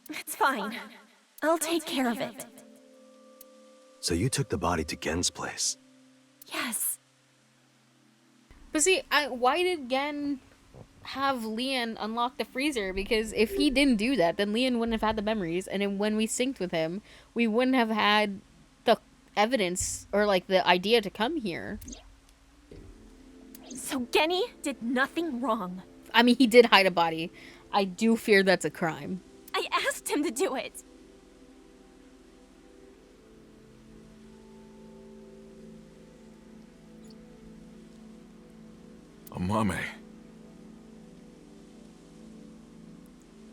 It's fine. I'll take care of it. So you took the body to Gen's place? Yes. But see, why did Gen have Leon unlock the freezer? Because if he didn't do that, then Leon wouldn't have had the memories, and then when we synced with him, we wouldn't have had the evidence or like the idea to come here. So Genny did nothing wrong. I mean, he did hide a body. I do fear that's a crime. I asked him to do it. Mame.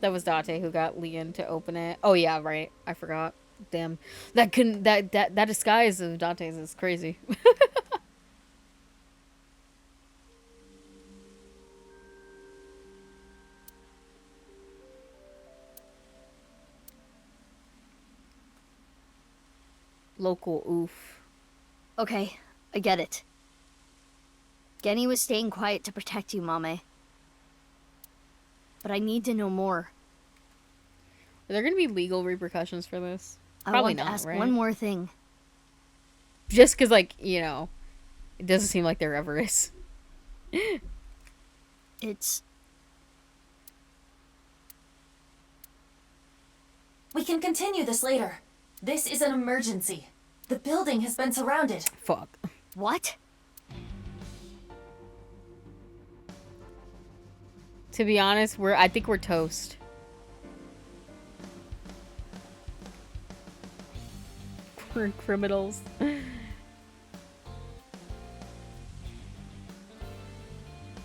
That was Date who got Leon to open it. Oh yeah, right. I forgot. Damn. That couldn't that disguise of Dante's is crazy. Local oof. Okay, I get it. Genny was staying quiet to protect you, Mame. But I need to know more. Are there gonna be legal repercussions for this? I Probably want to not, ask right? one more thing. Just because, like, you know, it doesn't seem like there ever is. It's... We can continue this later. This is an emergency. The building has been surrounded. Fuck. What? To be honest, I think we're toast. We're criminals. I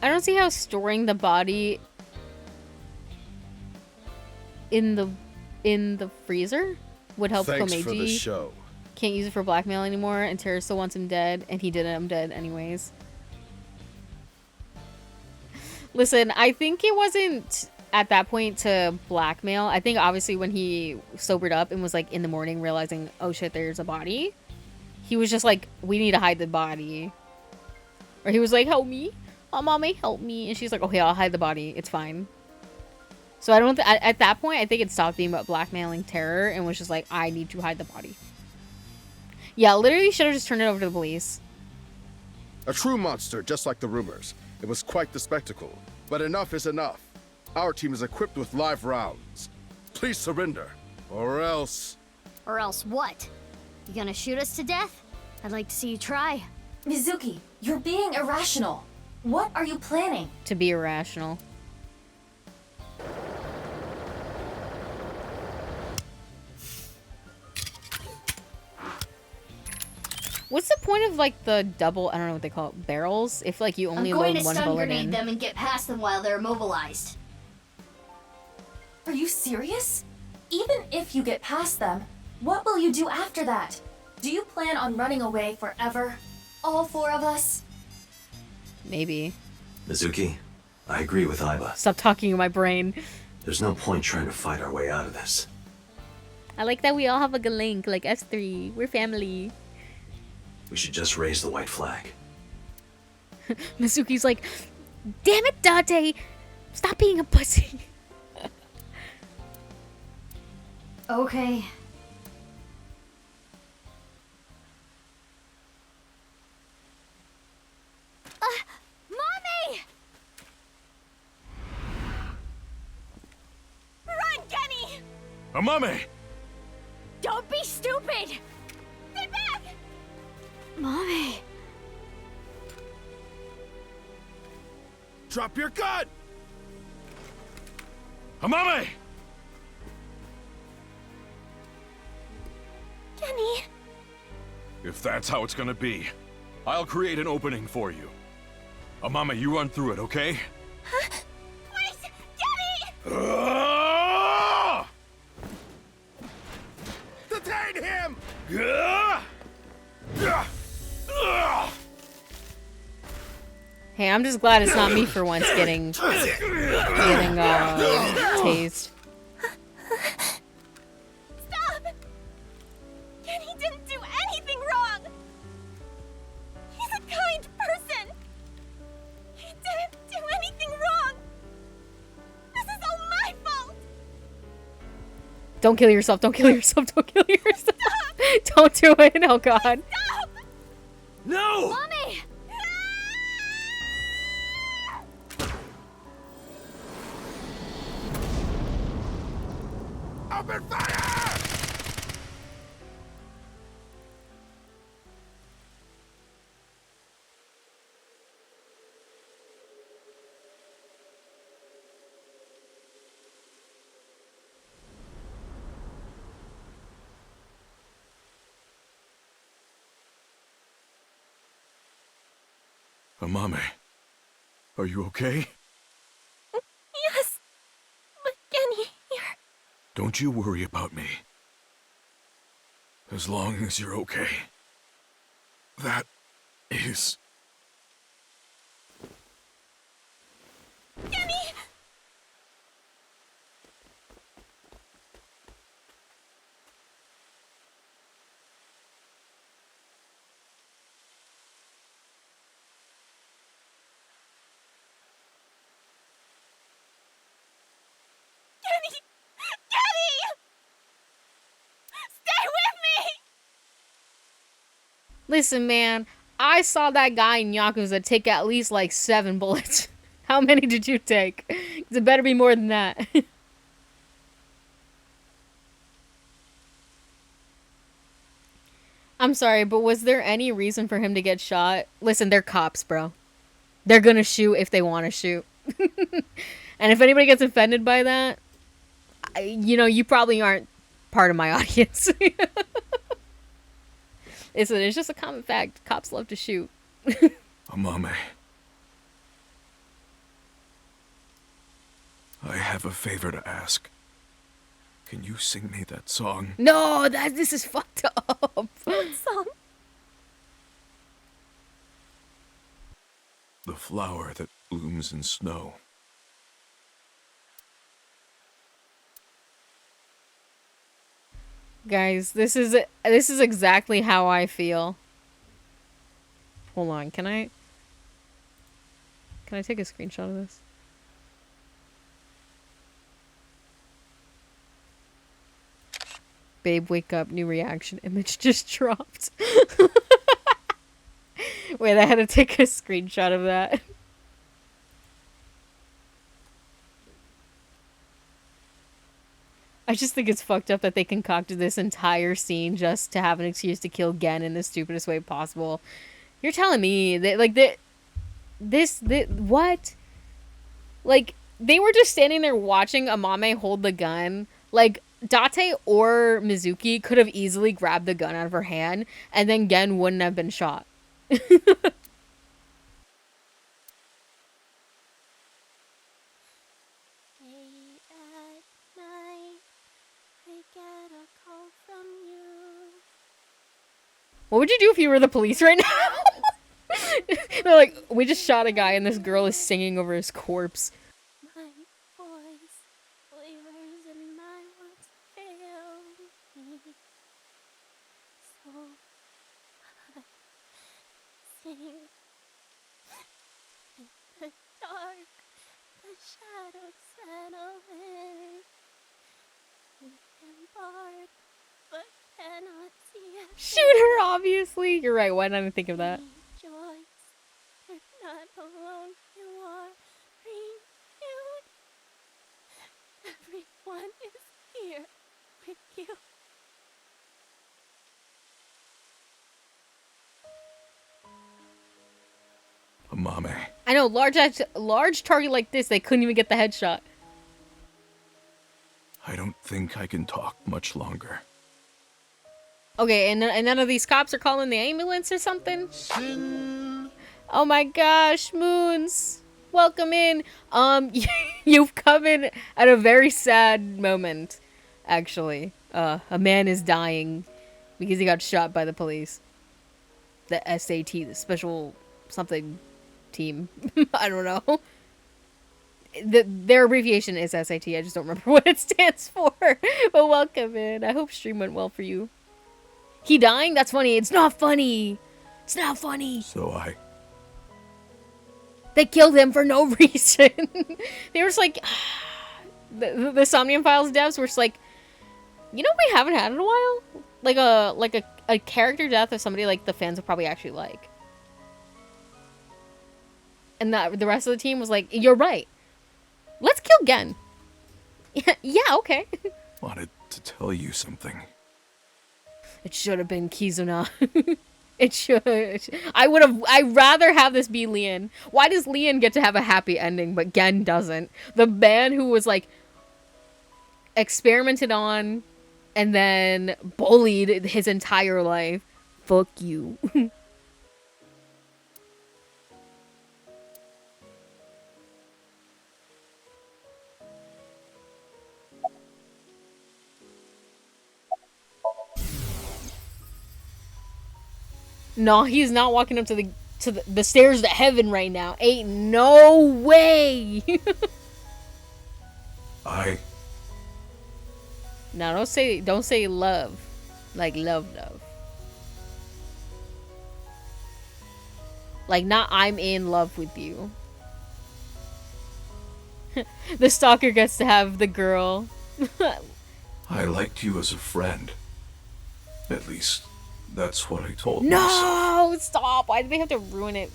don't see how storing the body in the freezer would help Thanks Komeiji. for the show. Can't use it for blackmail anymore, and Terra still wants him dead, and he didn't. I'm dead anyways. Listen, I think it wasn't at that point to blackmail. I think obviously when he sobered up and was like in the morning realizing, oh shit, there's a body, he was just like, we need to hide the body. Or he was like, help me. Oh, mommy, help me. And she's like, okay, I'll hide the body. It's fine. So I don't at that point, I think it stopped being about blackmailing Terror and was just like, I need to hide the body. Yeah, literally should have just turned it over to the police. A true monster, just like the rumors. It was quite the spectacle. But enough is enough. Our team is equipped with live rounds. Please surrender, or else... Or else what? You gonna shoot us to death? I'd like to see you try. Mizuki, you're being irrational. What are you planning? To be irrational. What's the point of like the double, I don't know what they call it, barrels? If like you only I'm going load to one stun bullet grenade in. them and get past them while they're immobilized. Are you serious? Even if you get past them, what will you do after that? Do you plan on running away forever? All four of us? Maybe. Mizuki, I agree with Aiba. Stop talking in my brain. There's no point trying to fight our way out of this. I like that we all have a good link, like S3. We're family. We should just raise the white flag. Mizuki's like, damn it, Date! Stop being a pussy. Okay. Mommy! Run, Genny! Amame! Don't be stupid! Stay back! Mommy! Drop your gun! Amame! Genny! If that's how it's gonna be, I'll create an opening for you. Amame, you run through it, okay? Huh? Wait! Genny! Detain him! Hey, I'm just glad it's not me for once getting tased. Stop! Genny didn't do anything wrong! He's a kind person! He didn't do anything wrong! This is all my fault! Don't kill yourself, don't kill yourself, don't kill yourself. Don't do it, oh god. Stop! No! Mommy! Open fire! Amame, are you okay? Yes! But Genny, you're... Don't you worry about me. As long as you're okay. That is... Genny! Genny! Genny! Stay with me! Listen, man, I saw that guy in Yakuza take at least like 7 bullets. How many did you take? 'Cause it better be more than that. I'm sorry, but was there any reason for him to get shot? Listen, they're cops, bro. They're gonna shoot if they want to shoot. And if anybody gets offended by that, you know, you probably aren't part of my audience. It's just a common fact. Cops love to shoot. Amame. I have a favor to ask. Can you sing me that song? No, this is fucked up. What song? The flower that blooms in snow. Guys, this is exactly how I feel. Hold on, can I take a screenshot of this? Babe, wake up, new reaction image just dropped. Wait, I had to take a screenshot of that. I just think it's fucked up that they concocted this entire scene just to have an excuse to kill Gen in the stupidest way possible. You're telling me that, like, what? Like, they were just standing there watching Amame hold the gun. Like, Date or Mizuki could have easily grabbed the gun out of her hand, and then Gen wouldn't have been shot. What would you do if you were the police right now? They're like, we just shot a guy and this girl is singing over his corpse. My boys, flavors in my words fail me. So I sing in the dark, the shadows settle in. We can bark, but cannot see it. Shoot her, obviously. You're right, why didn't I think of that? Rejoice, you're not alone, you are renewed. Everyone is here with you. Mame. I know, large target like this, they couldn't even get the headshot. I don't think I can talk much longer. Okay, and none of these cops are calling the ambulance or something? Oh my gosh, Moons. Welcome in. You've come in at a very sad moment, actually. A man is dying because he got shot by the police. The SAT, the special something team. I don't know. Their abbreviation is SAT. I just don't remember what it stands for. But welcome in. I hope stream went well for you. He dying? That's funny. It's not funny. It's not funny. So They killed him for no reason. They were just like... the Somnium Files devs were just like... You know we haven't had in a while? Like a character death of somebody like the fans would probably actually like. And the rest of the team was like, you're right. Let's kill Gen. Yeah, okay. wanted to tell you something. It should have been Kizuna. It should. I'd rather have this be Lian. Why does Lian get to have a happy ending, but Gen doesn't? The man who was, like, experimented on and then bullied his entire life. Fuck you. No, he's not walking up to the stairs to heaven right now. Ain't no way. No, don't say love. Like love. Like not I'm in love with you. The stalker gets to have the girl. I liked you as a friend. At least, that's what I told myself. No, stop. Why did they have to ruin it?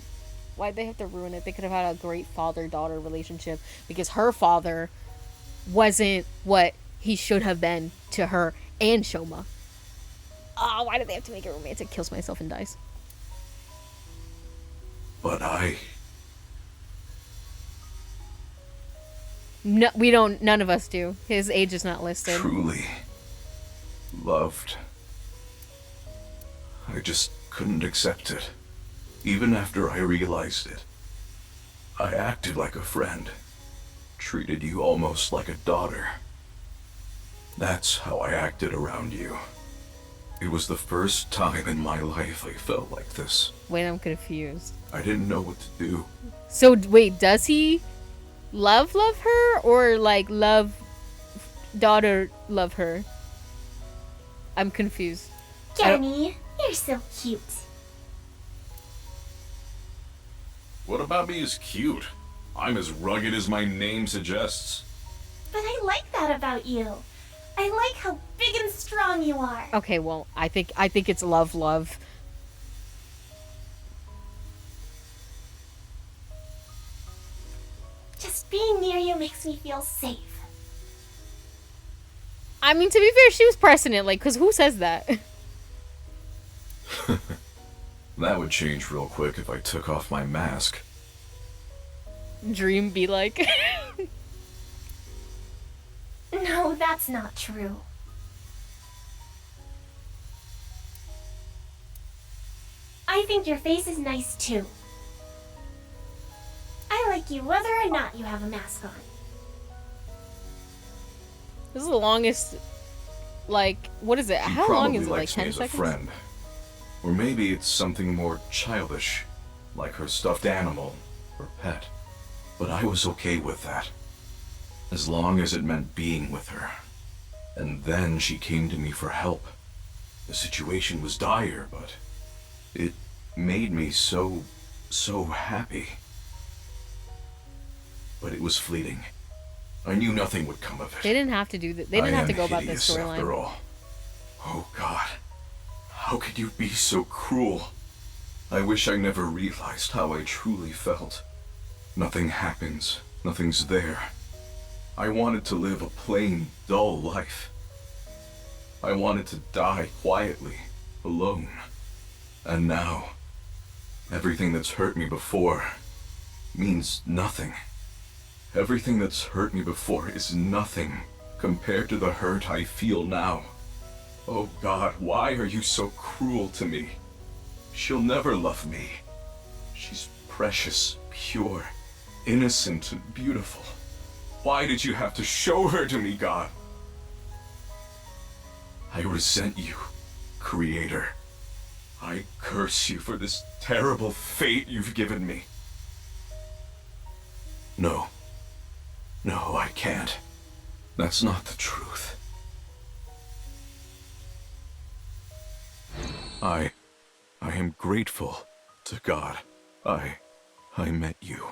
Why'd they have to ruin it? They could have had a great father-daughter relationship because her father wasn't what he should have been to her and Shoma. Oh, why did they have to make it romantic? Kills myself and dies. But No, we don't. None of us do. His age is not listed. Truly loved. I just couldn't accept it. Even after I realized it. I acted like a friend. Treated you almost like a daughter. That's how I acted around you. It was the first time in my life I felt like this. Wait, I'm confused. I didn't know what to do. So, wait, does he love her? Or, like, daughter love her? I'm confused. Genny, you're so cute. What about me is cute? I'm as rugged as my name suggests. But I like that about you. I like how big and strong you are. Okay, well, I think it's love. Just being near you makes me feel safe. I mean, to be fair, she was pressing it, like, because who says that? That would change real quick if I took off my mask. Dream be like. No, that's not true. I think your face is nice too. I like you whether or not you have a mask on. This is the longest, like, what is it? He How long is probably it? Like likes me 10 as a seconds? friend. Or maybe it's something more childish, like her stuffed animal or pet. But I was okay with that, as long as it meant being with her. And then she came to me for help. The situation was dire, but it made me so happy. But it was fleeting. I knew nothing would come of it. They didn't have to do that. They didn't have to go about this hideous after storyline. all. Oh God, how could you be so cruel? I wish I never realized how I truly felt. Nothing happens, nothing's there. I wanted to live a plain, dull life. I wanted to die quietly, alone. And now, everything that's hurt me before means nothing. Everything that's hurt me before is nothing compared to the hurt I feel now. Oh God, why are you so cruel to me? She'll never love me. She's precious, pure, innocent, and beautiful. Why did you have to show her to me, God? I resent you, Creator. I curse you for this terrible fate you've given me. No. No, I can't. That's not the truth. I am grateful to God. I met you.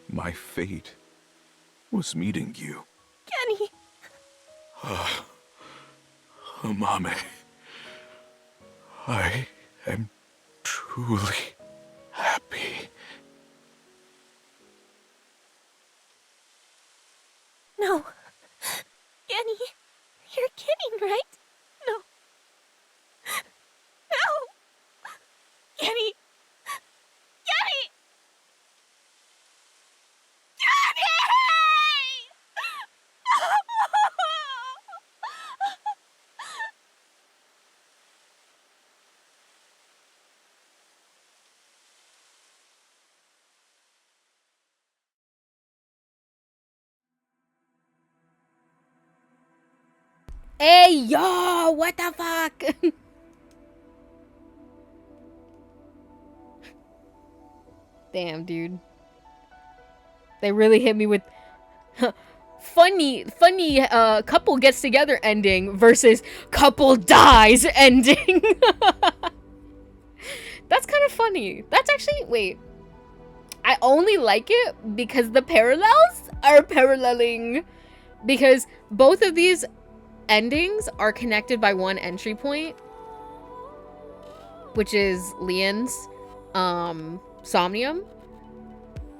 My fate was meeting you. Genny! Mame. I am truly happy. No. Genny, you're kidding, right? No. No! Genny! Genny! Hey, yo, what the fuck? Damn, dude. They really hit me with funny couple gets together ending versus couple dies ending. That's kind of funny. That's actually, wait. I only like it because the parallels are paralleling. Because both of these endings are connected by one entry point, which is Leon's Somnium.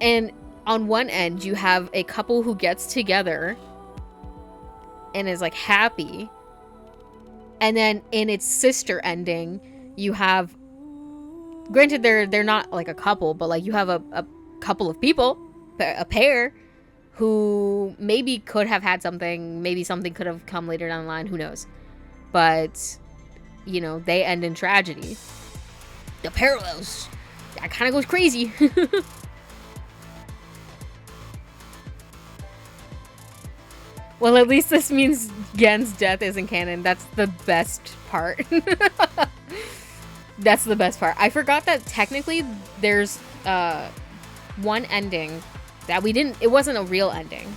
And on one end you have a couple who gets together and is like happy, and then in its sister ending you have, granted they're not like a couple, but like you have a couple of people, a pair, who maybe could have had something, maybe something could have come later down the line, who knows. But, you know, they end in tragedy. The parallels, that kind of goes crazy. Well, at least this means Gen's death isn't canon. That's the best part. That's the best part. I forgot that technically there's one ending that we didn't, it wasn't a real ending,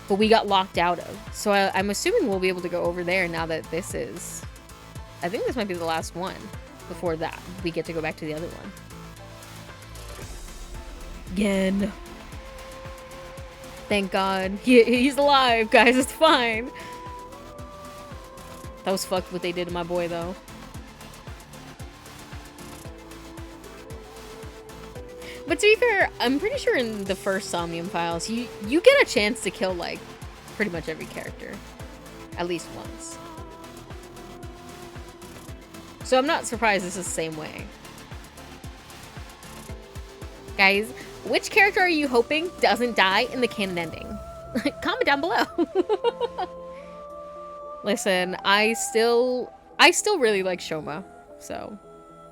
but we got locked out of. So I'm assuming we'll be able to go over there now that this is, I think this might be the last one. Before that, we get to go back to the other one. Gen. Thank God. He's alive, guys. It's fine. That was fucked what they did to my boy, though. But to be fair, I'm pretty sure in the first Somnium Files, you get a chance to kill, like, pretty much every character. At least once. So I'm not surprised this is the same way. Guys, which character are you hoping doesn't die in the canon ending? Comment down below. Listen, I still really like Shoma, so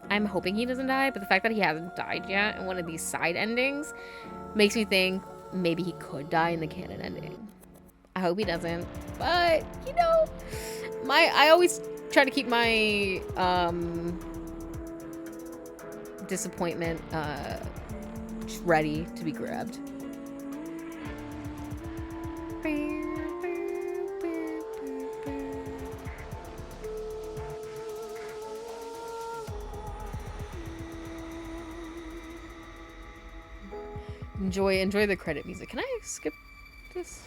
I'm hoping he doesn't die, but the fact that he hasn't died yet in one of these side endings makes me think maybe he could die in the canon ending. I hope he doesn't, but you know, I always try to keep my disappointment just ready to be grabbed. Enjoy the credit music. Can I skip this?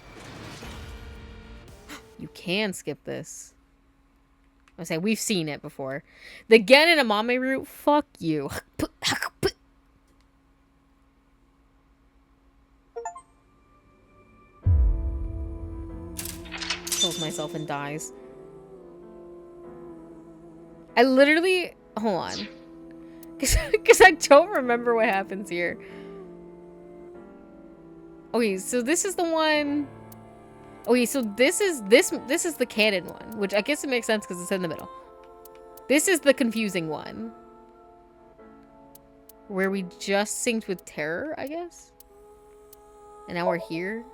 You can skip this. I say we've seen it before. The Gen and Amame route. Fuck you. Kills myself and dies. I literally hold on, because I don't remember what happens here. Okay, so this is the one. Okay, so this is the canon one, which I guess it makes sense because it's in the middle. This is the confusing one, where we just synced with Terror, I guess. And now we're here.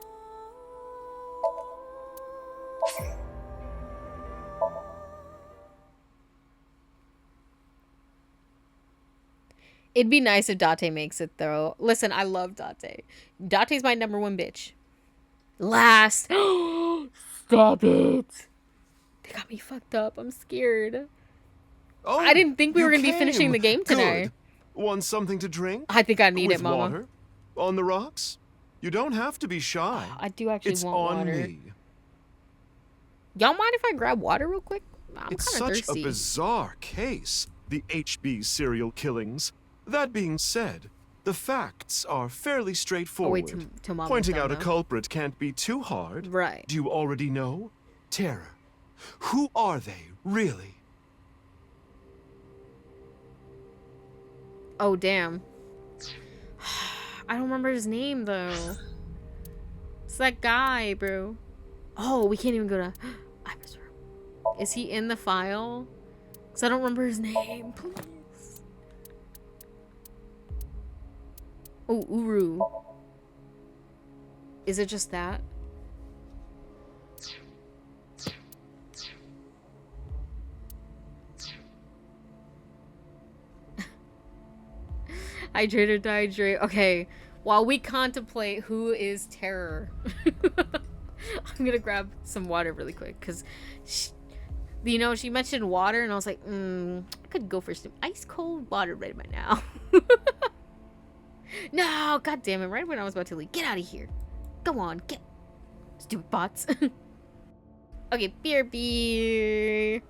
It'd be nice if Date makes it, though. Listen, I love Date. Date's my #1 bitch. Last. Stop it. They got me fucked up. I'm scared. Oh, I didn't think we were going to be came. finishing the game today. Good. Want something to drink? I think I need With it, Mama. Water? On the rocks? You don't have to be shy. I do actually it's want on water. Me. Y'all mind if I grab water real quick? I'm It's kind of such thirsty. a bizarre case, the HB serial killings. That being said, the facts are fairly straightforward. to Mama's Pointing down out a now. culprit can't be too hard. Right. Do you already know? Terror. Who are they, really? Oh, damn. I don't remember his name, though. It's that guy, bro. Oh, we can't even go to Ivor's room. Is he in the file? Because I don't remember his name. Please. Oh, Uru. Is it just that? Hydrate or dehydrate. Okay, while we contemplate who is Terror, I'm gonna grab some water really quick because, you know, she mentioned water and I was like, I could go for some ice cold water right about now. No, god damn it! Right when I was about to leave, get out of here. Go on, get stupid bots. Okay, beer.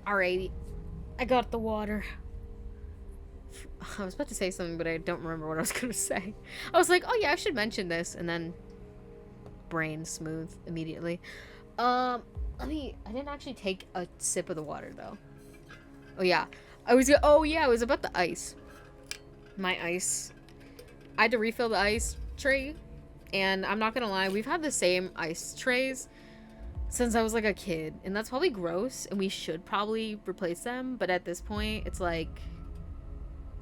Alrighty. I got the water. I was about to say something, but I don't remember what I was gonna say. I was like, oh yeah, I should mention this, and then brain smooth immediately. I didn't actually take a sip of the water though. Oh yeah. I was about the ice. My ice. I had to refill the ice tray, and I'm not gonna lie, we've had the same ice trays since I was like a kid, and that's probably gross, and we should probably replace them, but at this point, it's like,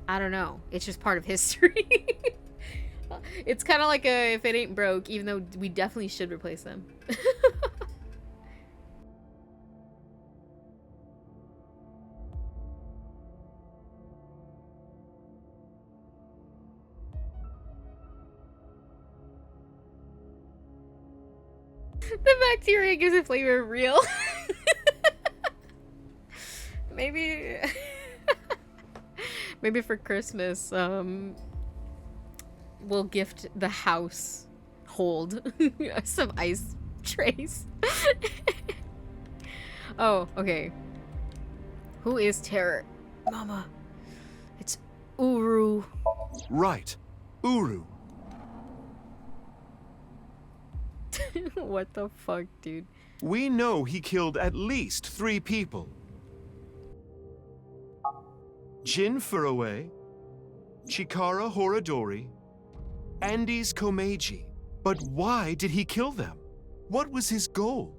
I don't know. It's just part of history. It's kind of like a if it ain't broke, even though we definitely should replace them. The bacteria gives it flavor real. Maybe maybe for Christmas, we'll gift the house hold some ice trays. Oh, okay. Who is Terror? Mama. It's Uru. Right. Uru. What the fuck, dude? We know he killed at least 3 people. Jin Furue, Chikara Horadori, Andes Komeiji. But why did he kill them? What was his goal?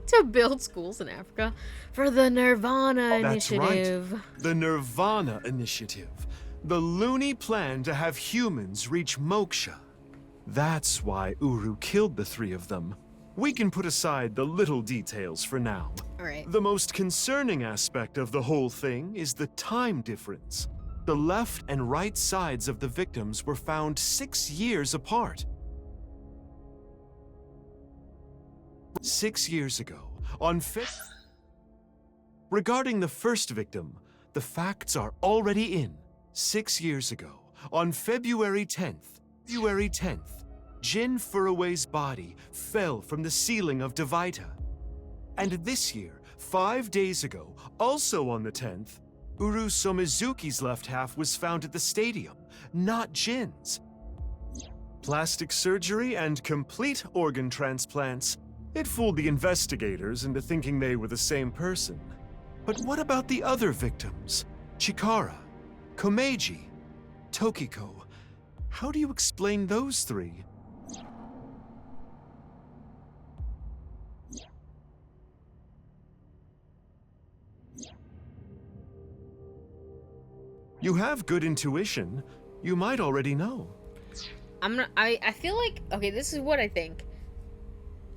To build schools in Africa for the nirvanA That's initiative. right. The nirvanA initiative. The loony plan to have humans reach moksha. That's why Uru killed the 3 of them. We can put aside the little details for now. Alright. The most concerning aspect of the whole thing is the time difference. The left and right sides of the victims were found 6 years apart. 6 years ago, on Regarding the first victim, the facts are already in. 6 years ago, on February 10th, Jin Furue's body fell from the ceiling of Devaita. And this year, 5 days ago, also on the 10th, Uru Somizuki's left half was found at the stadium, not Jin's. Plastic surgery and complete organ transplants. It fooled the investigators into thinking they were the same person. But what about the other victims? Chikara, Komeiji, Tokiko. How do you explain those 3? You have good intuition. You might already know. I feel like, okay, this is what I think.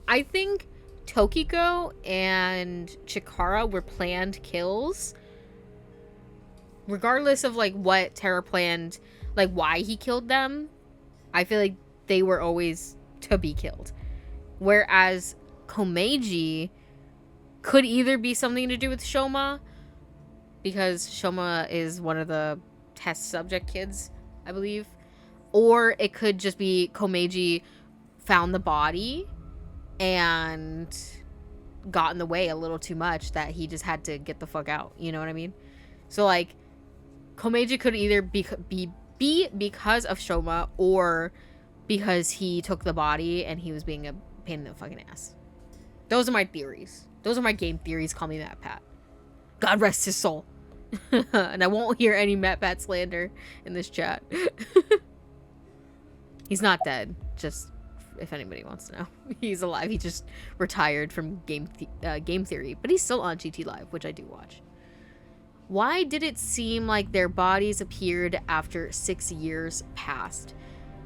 I think Tokiko and Chikara were planned kills. Regardless of like what Terra planned, like why he killed them, I feel like they were always to be killed. Whereas Komeiji could either be something to do with Shoma, because Shoma is one of the test subject kids, I believe. Or it could just be Komeiji found the body and got in the way a little too much that he just had to get the fuck out. You know what I mean? So like, Komeiji could either be because of Shoma or because he took the body and he was being a pain in the fucking ass. Those are my theories. Those are my game theories. Call me Matt Pat. God rest his soul. And I won't hear any Matt Pat slander in this chat. He's not dead. Just if anybody wants to know. He's alive. He just retired from game theory. But he's still on GT Live, which I do watch. Why did it seem like their bodies appeared after 6 years passed?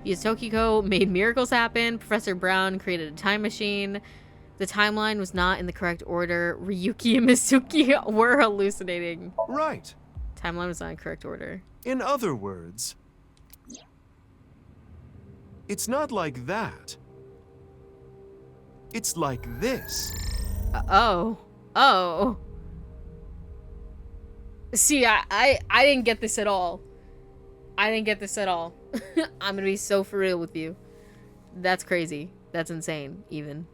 Because Tokiko made miracles happen. Professor Brown created a time machine. The timeline was not in the correct order. Ryuki and Mizuki were hallucinating. Right. Timeline was not in correct order. In other words, it's not like that. It's like this. Oh. See, I didn't get this at all. I'm gonna be so for real with you. That's crazy. That's insane, even.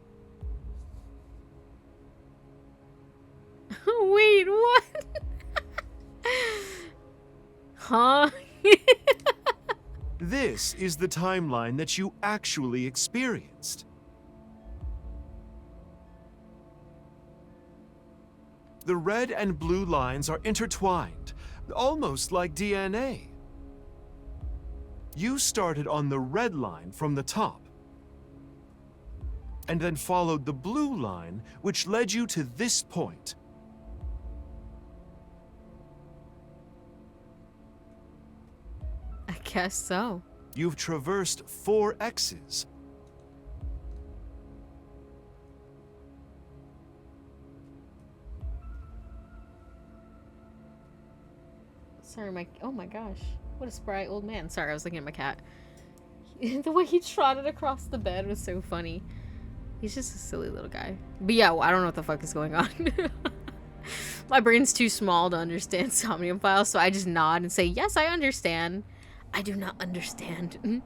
Huh? This is the timeline that you actually experienced. The red and blue lines are intertwined, almost like DNA. You started on the red line from the top, and then followed the blue line, which led you to this point. I guess so. You've traversed 4 X's. Sorry, oh my gosh. What a spry old man. Sorry, I was looking at my cat. The way he trotted across the bed was so funny. He's just a silly little guy. But yeah, well, I don't know what the fuck is going on. My brain's too small to understand Somnium Files, so I just nod and say, yes, I understand. I do not understand.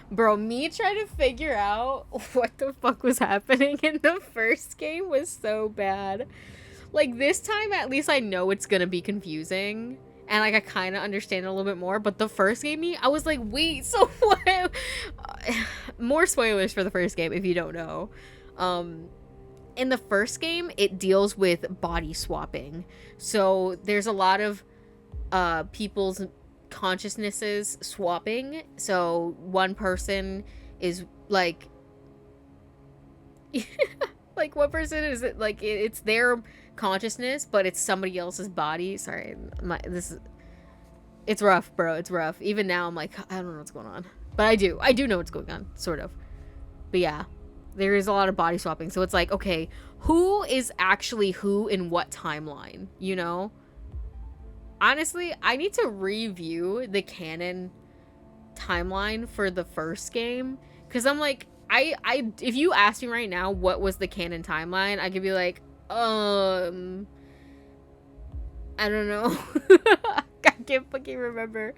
Bro, me trying to figure out what the fuck was happening in the first game was so bad. Like, this time, at least I know it's gonna be confusing. And, like, I kind of understand it a little bit more. But the first game, I was like, wait, so what? More spoilers for the first game, if you don't know. In the first game, it deals with body swapping. So, there's a lot of people's consciousnesses swapping. So, one person is, like... like, one person is, like, it's their consciousness, but it's somebody else's body. Sorry, it's rough, bro. It's rough. Even now, I'm like, I don't know what's going on, but I do know what's going on, sort of. But yeah, there is a lot of body swapping, so it's like, okay, who is actually who in what timeline, you know? Honestly, I need to review the canon timeline for the first game, because I'm like, if you ask me right now what was the canon timeline, I could be like, I don't know. I can't fucking remember.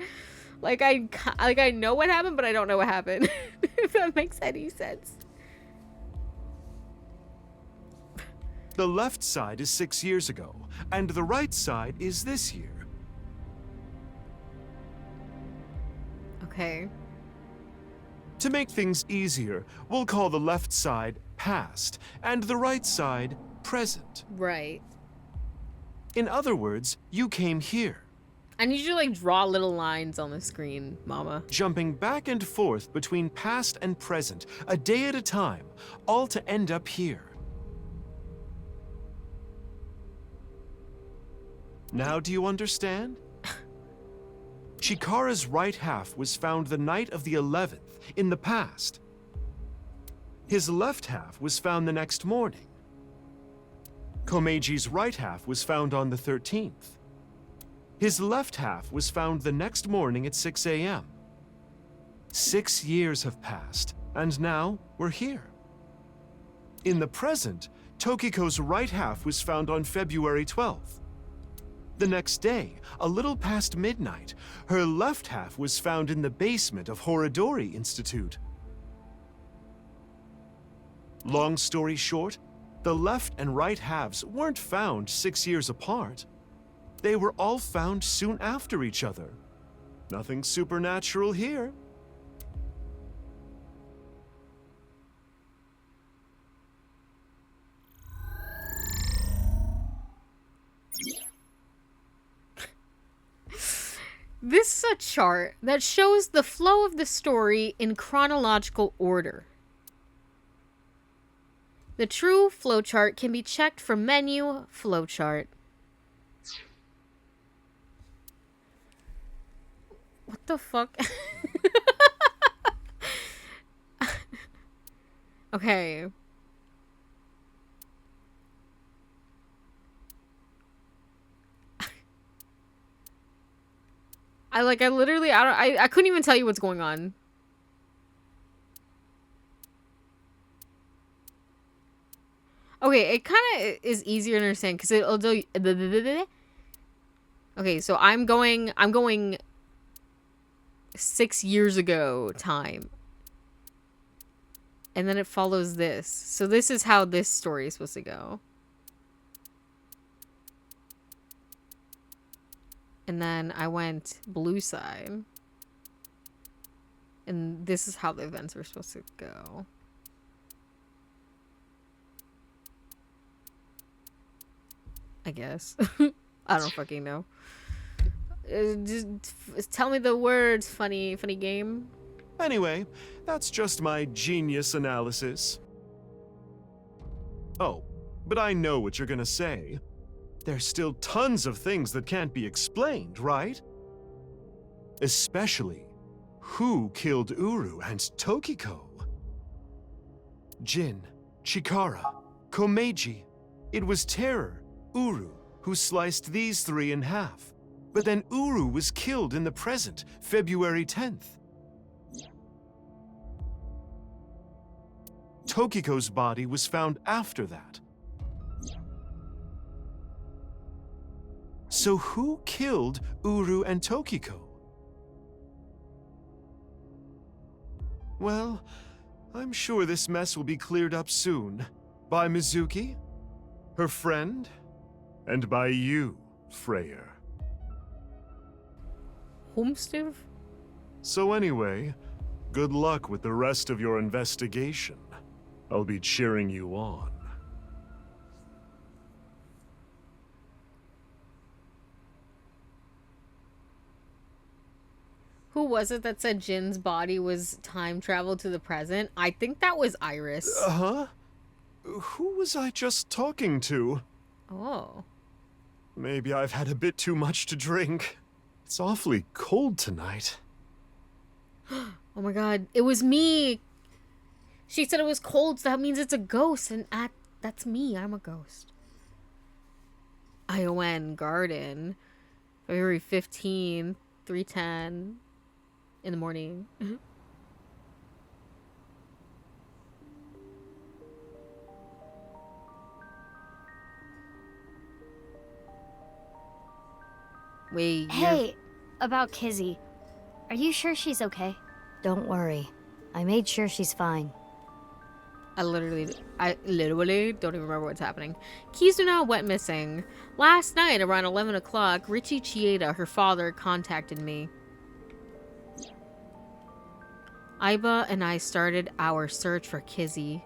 Like I know what happened, but I don't know what happened. If that makes any sense. The left side is 6 years ago, and the right side is this year. Okay. To make things easier, we'll call the left side past, and the right side present. Right. In other words, you came here. I need you to, like, draw little lines on the screen, mama. Jumping back and forth between past and present, a day at a time, all to end up here. Now do you understand? Chikara's right half was found the night of the 11th, in the past. His left half was found the next morning. Komeji's right half was found on the 13th. His left half was found the next morning at 6 a.m. 6 years have passed, and now we're here. In the present, Tokiko's right half was found on February 12th. The next day, a little past midnight, her left half was found in the basement of Horodori Institute. Long story short, the left and right halves weren't found 6 years apart. They were all found soon after each other. Nothing supernatural here. This is a chart that shows the flow of the story in chronological order. The true flowchart can be checked from menu flowchart. What the fuck? Okay. I couldn't even tell you what's going on. Okay, it kind of is easier to understand because it'll do. Okay, so I'm going 6 years ago time. And then it follows this. So this is how this story is supposed to go. And then I went blue side. And this is how the events were supposed to go. I guess. I don't fucking know. Just tell me the words, funny game. Anyway, that's just my genius analysis. Oh, but I know what you're gonna say. There's still tons of things that can't be explained, right? Especially, who killed Uru and Tokiko? Jin, Chikara, Komeiji. It was Terror, Uru, who sliced these three in half. But then Uru was killed in the present, February 10th. Tokiko's body was found after that. So who killed Uru and Tokiko? Well, I'm sure this mess will be cleared up soon. By Mizuki, her friend, and by you, Freyr. Homestead? So anyway, good luck with the rest of your investigation. I'll be cheering you on. Who was it that said Jin's body was time travel to the present? I think that was Iris. Uh-huh? Who was I just talking to? Oh. Maybe I've had a bit too much to drink. It's awfully cold tonight. Oh my god, it was me! She said it was cold, so that means it's a ghost, and that's me, I'm a ghost. ION Garden, February 15th, 3:10 in the morning. Wait, Hey, about Kizzy. Are you sure she's okay? Don't worry. I made sure she's fine. I literally don't even remember what's happening. Kizuna went missing. Last night around 11 o'clock, Richie Chieda, her father, contacted me. Aiba and I started our search for Kizzy.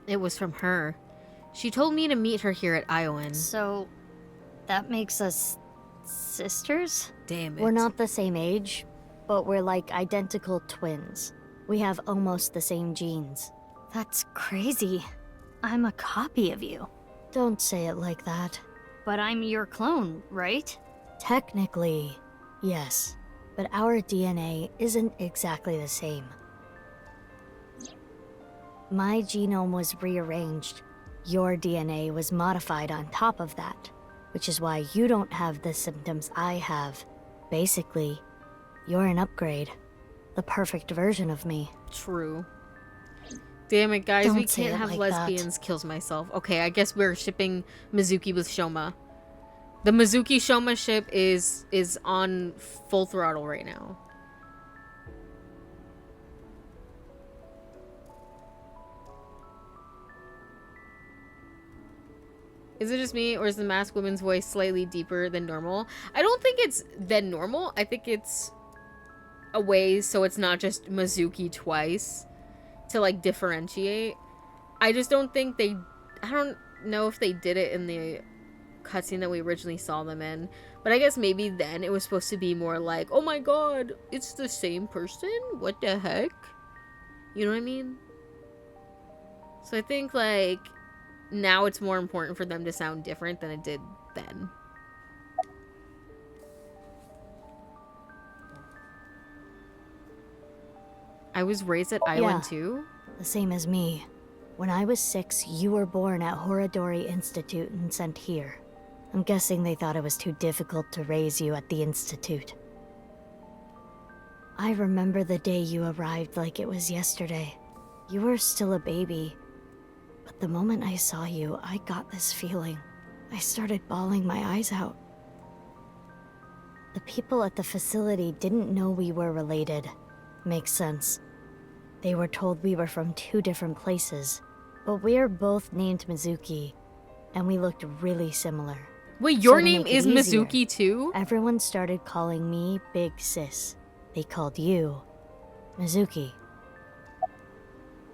It was from her. She told me to meet her here at ION. So, that makes us sisters? Damn it. We're not the same age, but we're like identical twins. We have almost the same genes. That's crazy. I'm a copy of you. Don't say it like that. But I'm your clone, right? Technically, yes. But our DNA isn't exactly the same. My genome was rearranged. Your DNA was modified on top of that, which is why you don't have the symptoms I have. Basically, you're an upgrade. The perfect version of me. True. Damn it, guys. Don't We say can't it have like lesbians. Kills myself. Okay, I guess we're shipping Mizuki with Shoma. The Mizuki Shoma ship is on full throttle right now. Is it just me, or is the masked woman's voice slightly deeper than normal? I don't think it's than normal. I think it's a way so it's not just Mizuki twice to like differentiate. I just don't think they... I don't know if they did it in the cutscene that we originally saw them in. But I guess maybe then it was supposed to be more like, oh my god, it's the same person? What the heck? You know what I mean? So I think like... now it's more important for them to sound different than it did then. I was raised at Island too? The same as me. When I was 6, you were born at Horadori Institute and sent here. I'm guessing they thought it was too difficult to raise you at the Institute. I remember the day you arrived like it was yesterday. You were still a baby. But the moment I saw you, I got this feeling. I started bawling my eyes out. The people at the facility didn't know we were related. Makes sense. They were told we were from 2 different places, but we're both named Mizuki, and we looked really similar. Wait, your So to name make it is easier, Mizuki too? everyone started calling me Big Sis. They called you Mizuki.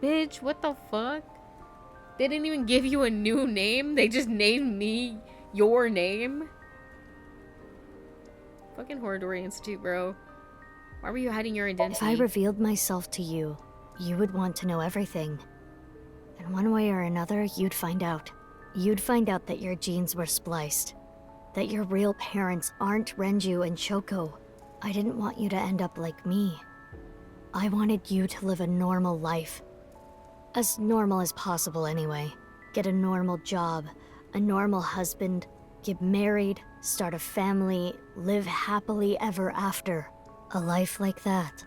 Bitch, what the fuck? They didn't even give you a new name. They just named me your name. Fucking Horadori Institute, bro. Why were you hiding your identity? If I revealed myself to you, you would want to know everything. And one way or another, you'd find out. You'd find out that your genes were spliced. That your real parents aren't Renju and Shoko. I didn't want you to end up like me. I wanted you to live a normal life. As normal as possible, anyway. Get a normal job, a normal husband, get married, start a family, live happily ever after. A life like that.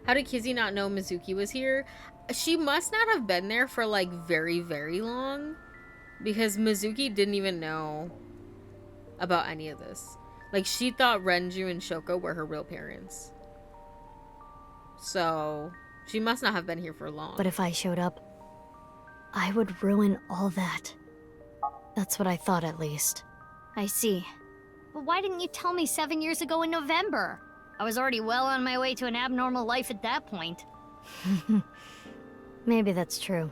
How did Kizzy not know Mizuki was here? She must not have been there for like very, very long. Because Mizuki didn't even know about any of this. Like, she thought Renju and Shoko were her real parents. So, she must not have been here for long. But if I showed up, I would ruin all that. That's what I thought, at least. I see. But why didn't you tell me 7 years ago in November? I was already well on my way to an abnormal life at that point. Maybe that's true.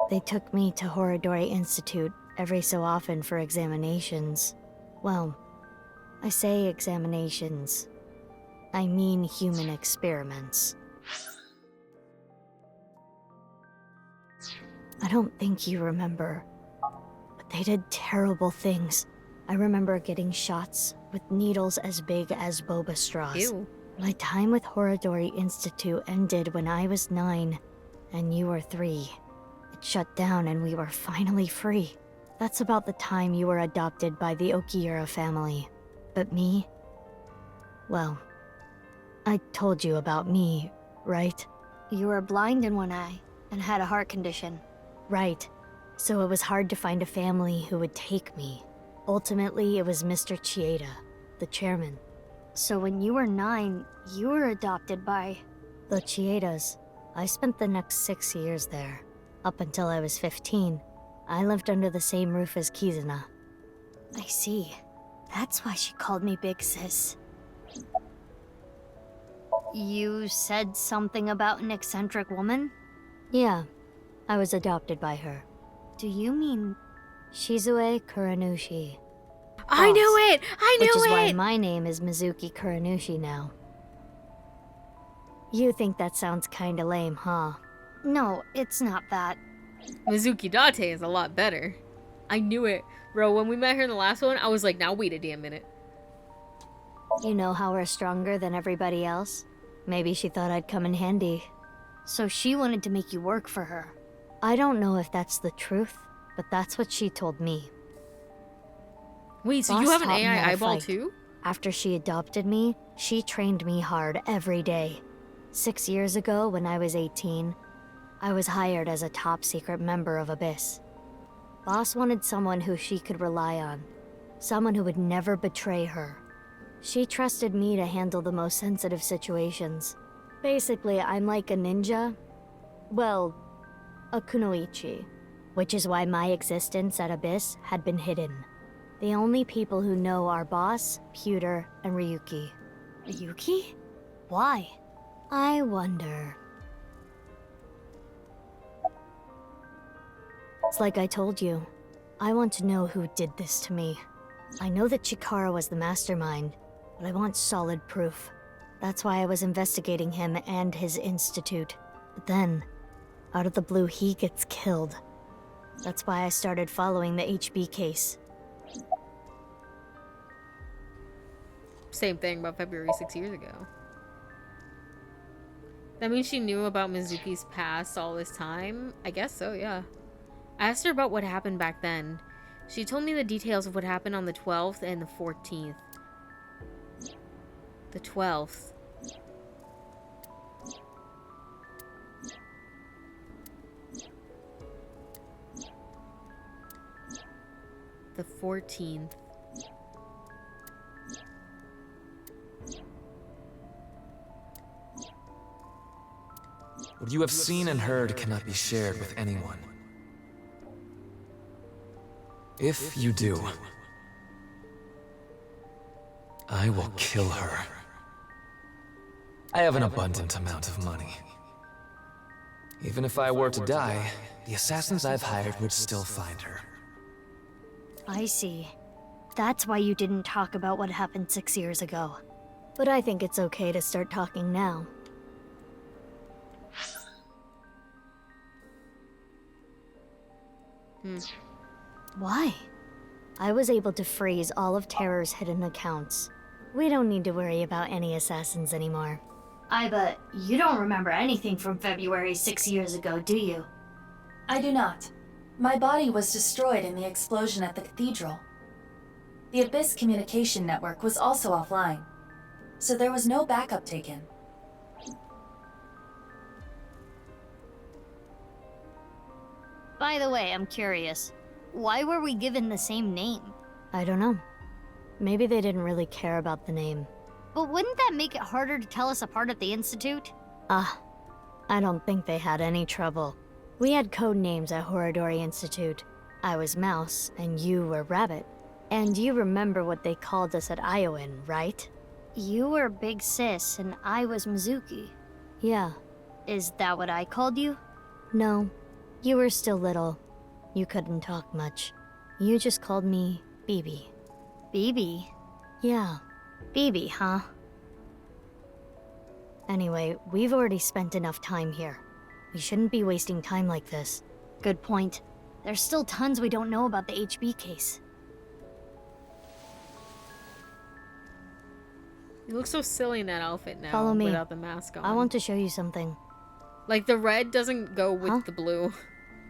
They took me to Horadori Institute every so often for examinations. Well, I say examinations. I mean human experiments. I don't think you remember, but they did terrible things. I remember getting shots with needles as big as boba straws. Ew. My time with Horadori Institute ended when I was 9, and you were 3. It shut down and we were finally free. That's about the time you were adopted by the Okiura family. But me? Well, I told you about me, right? You were blind in one eye and had a heart condition. Right. So it was hard to find a family who would take me. Ultimately, it was Mr. Chieda, the chairman. So when you were 9, you were adopted by... The Chiedas. I spent the next 6 years there. Up until I was 15, I lived under the same roof as Kizuna. I see. That's why she called me Big Sis. You said something about an eccentric woman? Yeah, I was adopted by her. Do you mean... Shizue Kuranushi. I knew it! I knew it! Which is why my name is Mizuki Kuranushi now. You think that sounds kinda lame, huh? No, it's not that. Mizuki Date is a lot better. I knew it. Bro, when we met her in the last one, I was like, now wait a damn minute. You know how we're stronger than everybody else? Maybe she thought I'd come in handy. So she wanted to make you work for her. I don't know if that's the truth, but that's what she told me. Wait, so Boss you have an taught me how AI to eyeball fight. too? After she adopted me, she trained me hard every day. 6 years ago, when I was 18, I was hired as a top-secret member of Abyss. Boss wanted someone who she could rely on. Someone who would never betray her. She trusted me to handle the most sensitive situations. Basically, I'm like a ninja. Well, a kunoichi. Which is why my existence at Abyss had been hidden. The only people who know are Boss, Pewter, and Ryuki. Ryuki? Why? I wonder. It's like I told you. I want to know who did this to me. I know that Chikara was the mastermind, but I want solid proof. That's why I was investigating him and his institute. But then, out of the blue, he gets killed. That's why I started following the HB case. Same thing about February 6 years ago. That means she knew about Mizuki's past all this time? I guess so, yeah. I asked her about what happened back then. She told me the details of what happened on the 12th and the 14th. The 12th. The 14th. What you have seen and heard cannot be shared with anyone. If you do, I will kill her. I have an abundant amount of money. Even if I were to die, the assassins I've hired would still find her. I see. That's why you didn't talk about what happened 6 years ago. But I think it's okay to start talking now. Why? I was able to freeze all of Terror's hidden accounts. We don't need to worry about any assassins anymore. I bet you don't remember anything from February 6 years ago, do you? I do not. My body was destroyed in the explosion at the cathedral. The Abyss communication network was also offline, so there was no backup taken. By the way, I'm curious. Why were we given the same name? I don't know. Maybe they didn't really care about the name. But wouldn't that make it harder to tell us apart at the Institute? I don't think they had any trouble. We had code names at Horadori Institute. I was Mouse, and you were Rabbit. And you remember what they called us at Iowan, right? You were Big Sis, and I was Mizuki. Yeah. Is that what I called you? No. You were still little. You couldn't talk much. You just called me BB. BB? Yeah. BB, huh? Anyway, we've already spent enough time here. We shouldn't be wasting time like this. Good point. There's still tons we don't know about the HB case. You look so silly in that outfit now. Follow me. Without the mask on. I want to show you something. Like, the red doesn't go with the blue.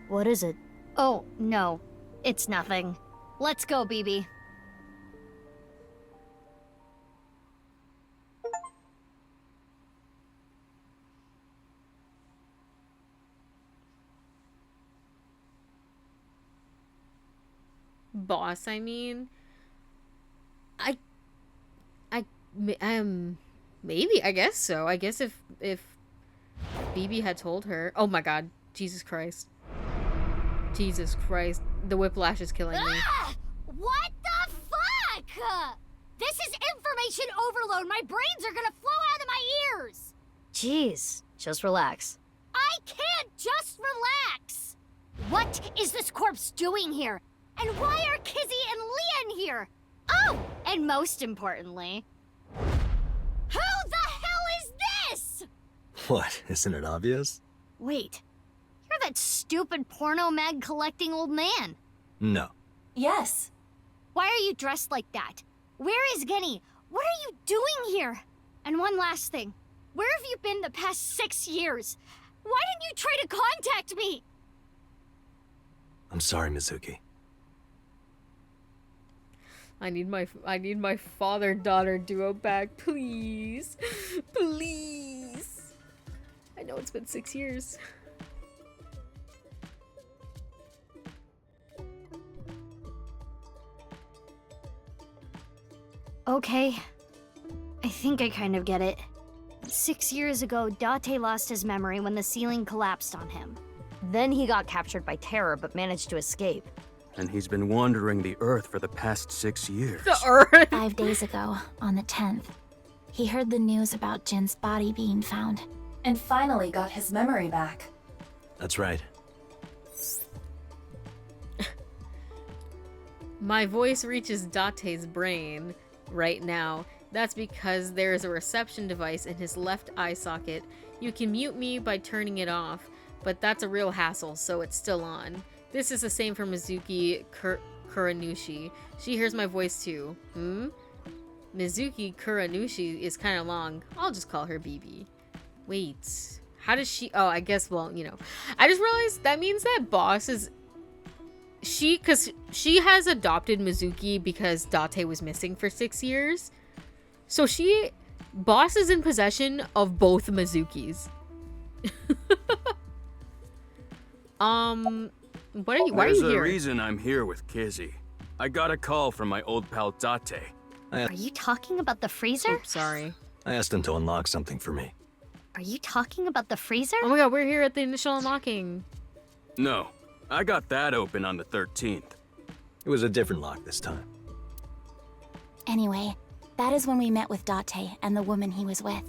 What is it? Oh, no. It's nothing. Let's go, BB. Boss, I mean. Maybe, I guess so. I guess if BB had told her. Oh my god. Jesus Christ. Jesus Christ. The whiplash is killing me. What the fuck? This is information overload. My brains are gonna flow out of my ears. Jeez, just relax. I can't just relax. What is this corpse doing here? And why are Kizzy and Leon here? Oh, and most importantly, who the hell is this? What, isn't it obvious? Wait, you're that stupid porno mag collecting old man. No. Yes. Why are you dressed like that? Where is Genny? What are you doing here? And one last thing. Where have you been the past 6 years? Why didn't you try to contact me? I'm sorry, Mizuki. I need my father-daughter duo back, please. Please. I know it's been 6 years. Okay. I think I kind of get it. 6 years ago, Date lost his memory when the ceiling collapsed on him. Then he got captured by Terror but managed to escape. And he's been wandering the Earth for the past 6 years. The Earth? 5 days ago, on the 10th, he heard the news about Jin's body being found. And finally got his memory back. That's right. My voice reaches Date's brain right now. That's because there is a reception device in his left eye socket. You can mute me by turning it off, but that's a real hassle, so it's still on. This is the same for Mizuki Kuranushi. She hears my voice too. Mizuki Kuranushi is kind of long. I'll just call her BB. Wait, how does she... Oh, I guess, well, you know. I just realized that means that Boss is... Because she has adopted Mizuki because Date was missing for 6 years. So Boss is in possession of both Mizukis. Why are you There's here? a reason I'm here with Kizzy. I got a call from my old pal Date. Are you talking about the freezer? Oops, sorry. I asked him to unlock something for me. Are you talking about the freezer? Oh my god, we're here at the initial unlocking. No, I got that open on the 13th. It was a different lock this time. Anyway, that is when we met with Date and the woman he was with.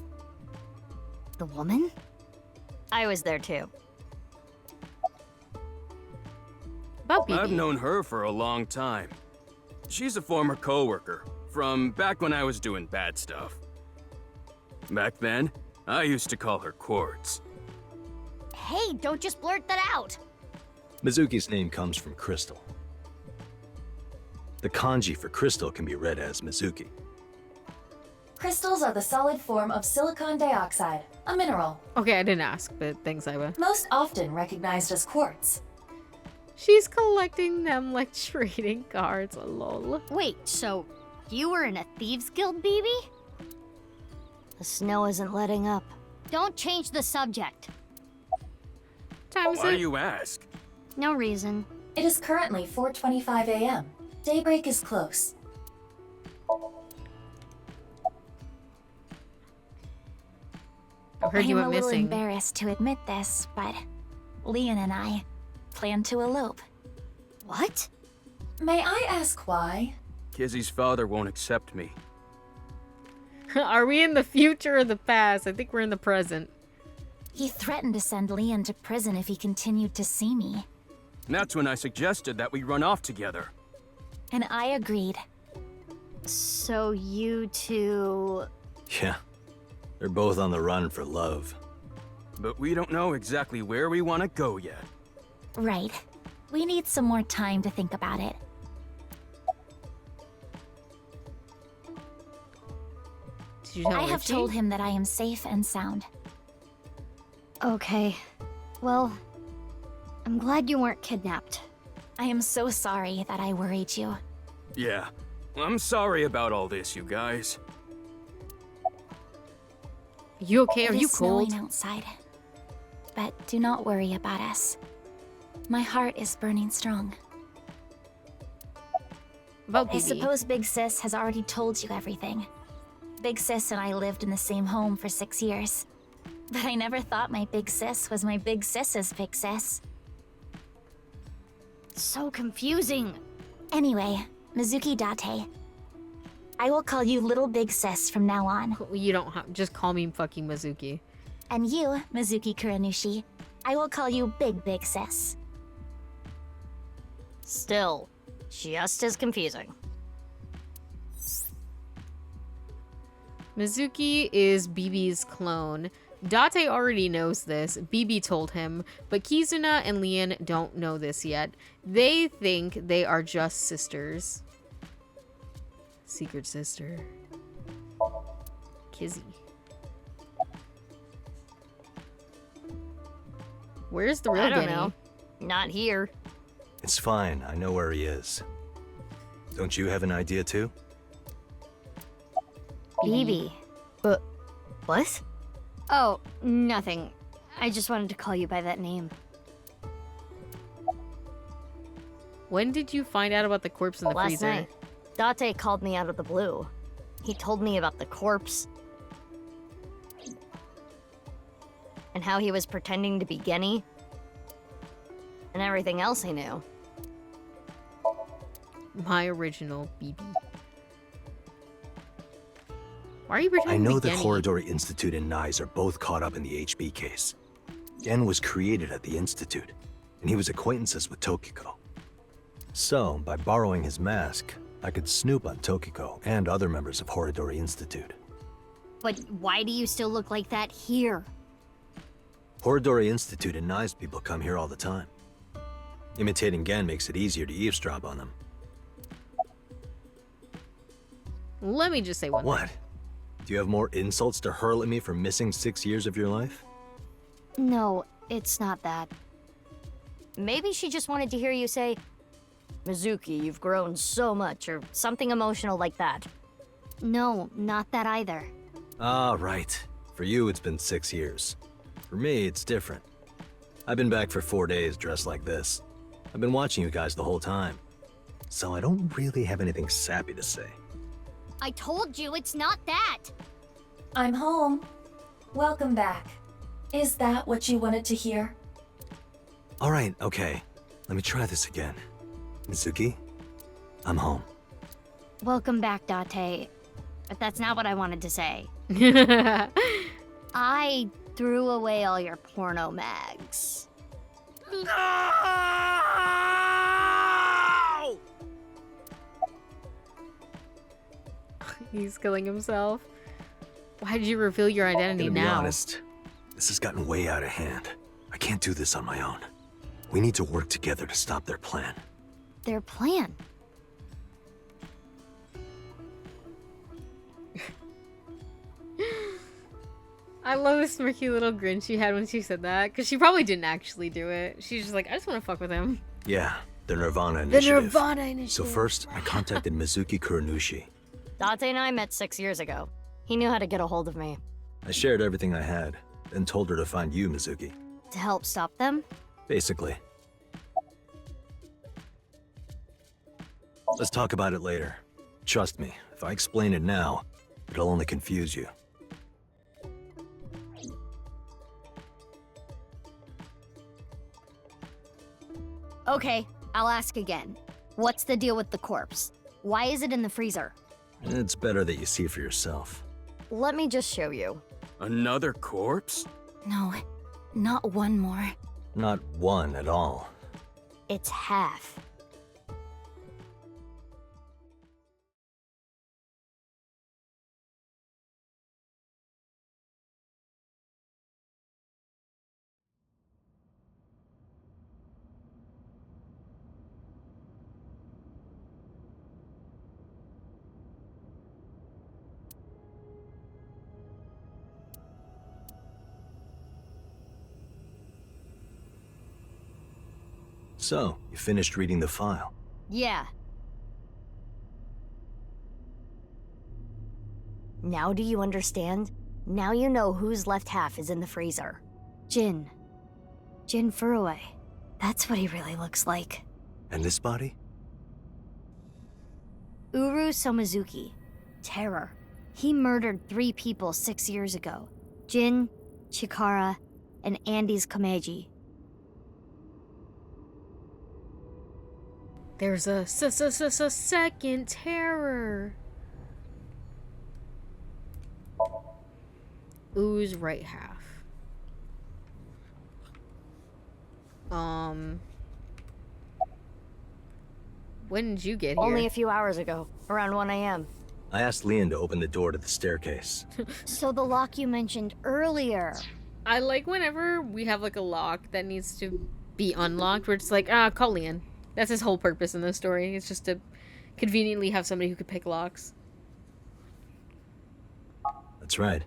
The woman? I was there too. About BB. I've known her for a long time. She's a former coworker from back when I was doing bad stuff. Back then, I used to call her Quartz. Hey, don't just blurt that out. Mizuki's name comes from crystal. The kanji for crystal can be read as Mizuki. Crystals are the solid form of silicon dioxide, a mineral, Okay, I didn't ask, but thanks, Iva. most often recognized as quartz. She's collecting them like trading cards, lol. Wait, so you were in a thieves guild, BB? The snow isn't letting up. Don't change the subject. Time Why do you ask? No reason. It is currently 4:25 a.m. Daybreak is close. I heard you I went am a little missing. embarrassed to admit this, but Leon and I plan to elope. What? May I ask why? Kizzy's father won't accept me. Are we in the future or the past? I think we're in the present. He threatened to send Leon to prison if he continued to see me, That's when I suggested that we run off together. and I agreed. So you two... Yeah, they're both on the run for love. But we don't know exactly where we want to go yet. Right. We need some more time to think about it. Did you tell I have Richie? told him that I am safe and sound. Okay. Well, I'm glad you weren't kidnapped. I am so sorry that I worried you. Yeah, I'm sorry about all this, you guys. You okay? Are It you is snowing cold? outside. But do not worry about us. My heart is burning strong. About I BB. suppose Big Sis has already told you everything. Big Sis and I lived in the same home for 6 years. But I never thought my Big Sis was my Big Sis's Big Sis. So confusing. Anyway, Mizuki Date. I will call you Little Big Sis from now on. You don't have, just call me fucking Mizuki. And you, Mizuki Kuranushi, I will call you Big Sis. Still, just as confusing. Mizuki is BB's clone. Date already knows this, BB told him, but Kizuna and Leon don't know this yet. They think they are just sisters. Secret sister. Kizzy. Where's the real I don't Genny? know. Not here. It's fine, I know where he is. Don't you have an idea too? BB. What? Oh, nothing. I just wanted to call you by that name. When did you find out about the corpse in the Last freezer? night, Date called me out of the blue. He told me about the corpse. And how he was pretending to be Genny. And everything else he knew. My original BB. Why are you I pretending know to the be Genny? Horidori Institute and Nyes are both caught up in the HB case. Gen was created at the Institute, and he was acquaintances with Tokiko. So, by borrowing his mask, I could snoop on Tokiko and other members of Horidori Institute. But why do you still look like that here? Horidori Institute and Nyes people come here all the time. Imitating Gen makes it easier to eavesdrop on them. Let me just say one What? thing. Do you have more insults to hurl at me for missing 6 years of your life? No, it's not that. Maybe she just wanted to hear you say, Mizuki, you've grown so much, or something emotional like that. No, not that either. Ah, right. For you, it's been 6 years. For me, it's different. I've been back for 4 days dressed like this. I've been watching you guys the whole time. So I don't really have anything sappy to say. I told you it's not that. I'm home. Welcome back. Is that what you wanted to hear? Alright, okay. Let me try this again. Mizuki, I'm home. Welcome back, Date. But that's not what I wanted to say. I threw away all your porno mags. No! He's killing himself. Why did you reveal your identity To be now? honest, this has gotten way out of hand. I can't do this on my own. We need to work together to stop their plan. Their plan? I love the smirky little grin she had when she said that, because she probably didn't actually do it. She's just like, I just want to fuck with him. Yeah, the nirvanA The initiative. nirvanA initiative. So first, I contacted Mizuki Kuranushi. Date and I met 6 years ago. He knew how to get a hold of me. I shared everything I had, then told her to find you, Mizuki. To help stop them? Basically. Let's talk about it later. Trust me, if I explain it now, it'll only confuse you. Okay, I'll ask again. What's the deal with the corpse? Why is it in the freezer? It's better that you see for yourself. Let me just show you. Another corpse? No, not one more. Not one at all. It's half. So, you finished reading the file. Yeah. Now do you understand? Now you know whose left half is in the freezer. Jin Furue. That's what he really looks like. And this body? Uru Somizuki. Terror. He murdered 3 people 6 years ago. Jin, Chikara, and Andy's Komeiji. There's a second terror. Ooze right half. When did you get here? Only a few hours ago, around 1 a.m. I asked Leon to open the door to the staircase. So the lock you mentioned earlier. I like whenever we have like a lock that needs to be unlocked, where it's like, call Leon. That's his whole purpose in this story. It's just to conveniently have somebody who could pick locks. That's right.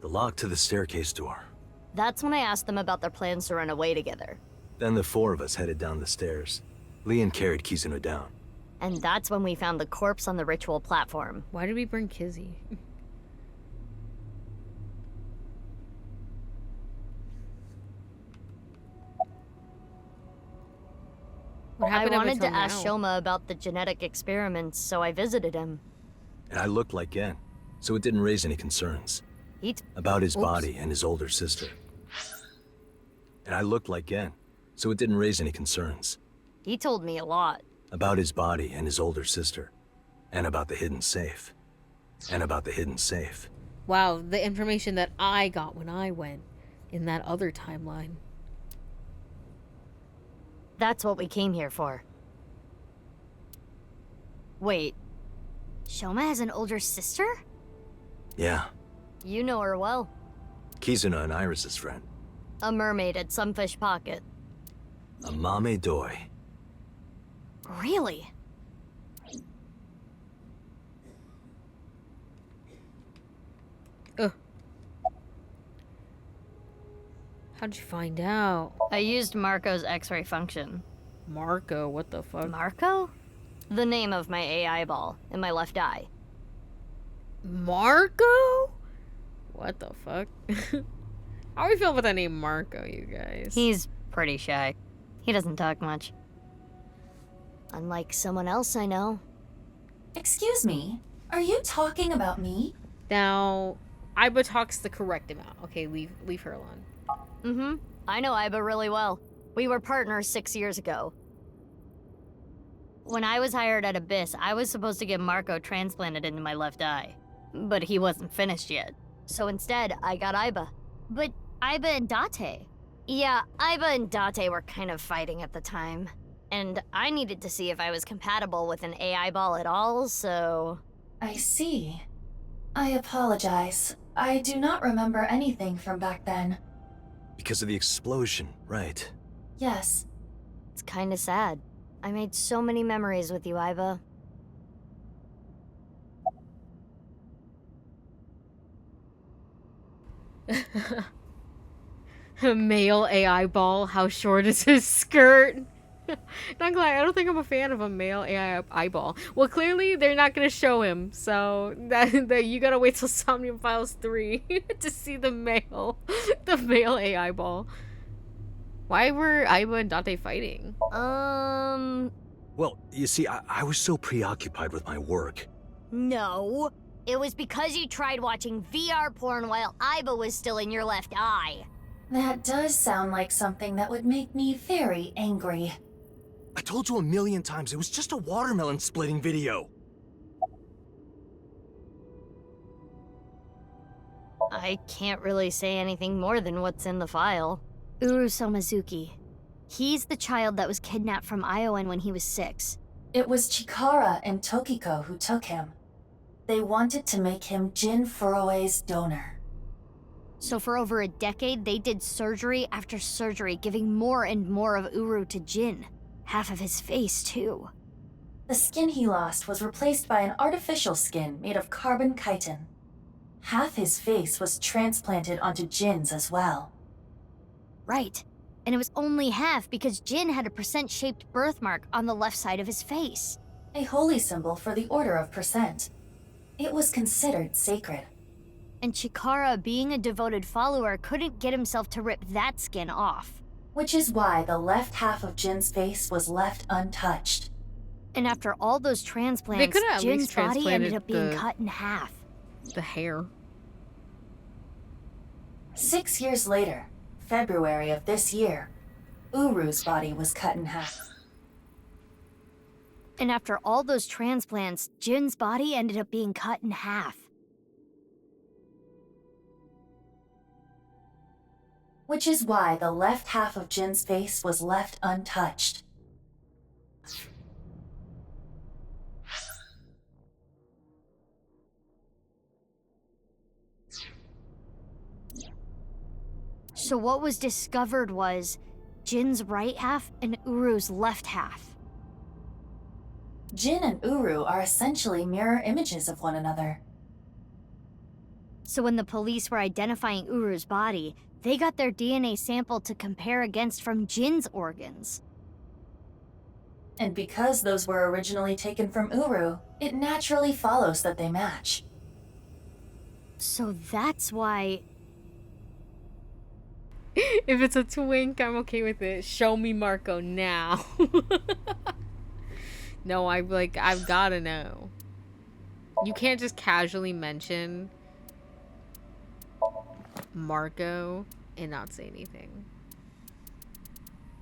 The lock to the staircase door. That's when I asked them about their plans to run away together. Then the 4 of us headed down the stairs. Leon carried Kizuno down. And that's when we found the corpse on the ritual platform. Why did we bring Kizzy? What I happened up wanted to until ask now? Shoma about the genetic experiments, so I visited him. And I looked like Gen, so it didn't raise any concerns. About his body and his older sister. And I looked like Gen, so it didn't raise any concerns. He told me a lot. About his body and his older sister. And about the hidden safe. And about the hidden safe. Wow, the information that I got when I went in that other timeline. That's what we came here for. Wait, Shoma has an older sister? Yeah, you know her well. Kizuno and Iris's friend. A mermaid at Sunfish Pocket. A mame doi. Really? Ugh. How'd you find out? I used Marco's X-ray function. Marco, what the fuck? Marco? The name of my AI ball in my left eye. Marco? What the fuck? How do we feel about that name Marco, you guys? He's pretty shy. He doesn't talk much. Unlike someone else I know. Excuse me, are you talking about me? Now, Iba talks the correct amount. Okay, leave her alone. Mm-hmm. I know Iba really well. We were partners 6 years ago. When I was hired at Abyss, I was supposed to get Marco transplanted into my left eye. But he wasn't finished yet. So instead, I got Aiba. But Aiba and Date? Yeah, Aiba and Date were kind of fighting at the time. And I needed to see if I was compatible with an AI ball at all, so... I see. I apologize. I do not remember anything from back then. Because of the explosion, right? Yes. It's kinda sad. I made so many memories with you, Aiba. A male AI ball. How short is his skirt? Not gonna lie, I don't think I'm a fan of a male AI eyeball. Well, clearly they're not gonna show him, so that you gotta wait till Somnium Files 3 to see the male AI ball. Why were Aiba and Date fighting? Well, you see, I was so preoccupied with my work. No. It was because you tried watching VR porn while Aiba was still in your left eye. That does sound like something that would make me very angry. I told you a million times, it was just a watermelon splitting video. I can't really say anything more than what's in the file. Uru Somazuki. He's the child that was kidnapped from Iowan when he was 6. It was Chikara and Tokiko who took him. They wanted to make him Jin Furue's donor. So for over a decade, they did surgery after surgery, giving more and more of Uru to Jin. Half of his face, too. The skin he lost was replaced by an artificial skin made of carbon chitin. Half his face was transplanted onto Jin's as well. Right. And it was only half because Jin had a percent-shaped birthmark on the left side of his face. A holy symbol for the Order of Percent. It was considered sacred. And Chikara, being a devoted follower, couldn't get himself to rip that skin off. Which is why the left half of Jin's face was left untouched. And after all those transplants, Jin's body ended up being cut in half. The hair. 6 years later, February of this year, Uru's body was cut in half. And after all those transplants, Jin's body ended up being cut in half. Which is why the left half of Jin's face was left untouched. So what was discovered was Jin's right half and Uru's left half. Jin and Uru are essentially mirror images of one another. So when the police were identifying Uru's body, they got their DNA sample to compare against from Jin's organs. And because those were originally taken from Uru, it naturally follows that they match. So that's why... If it's a twink, I'm okay with it. Show me Marco now. No, I've gotta know. You can't just casually mention Marco and not say anything.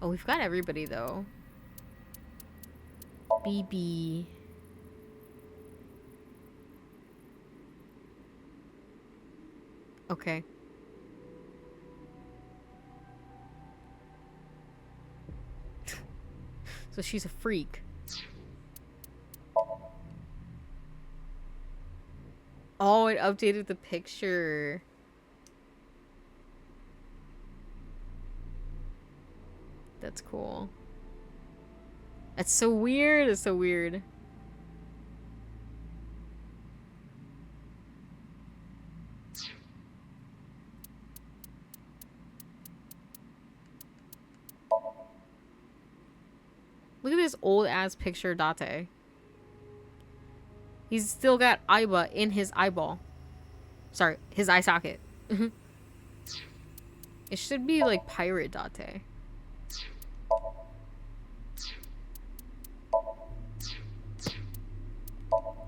Oh, we've got everybody though. BB. Okay. So she's a freak. Oh, it updated the picture. That's cool. That's so weird. It's so weird. Look at this old ass picture of Date. He's still got Aiba in his eyeball. Sorry, his eye socket. It should be like Pirate Date.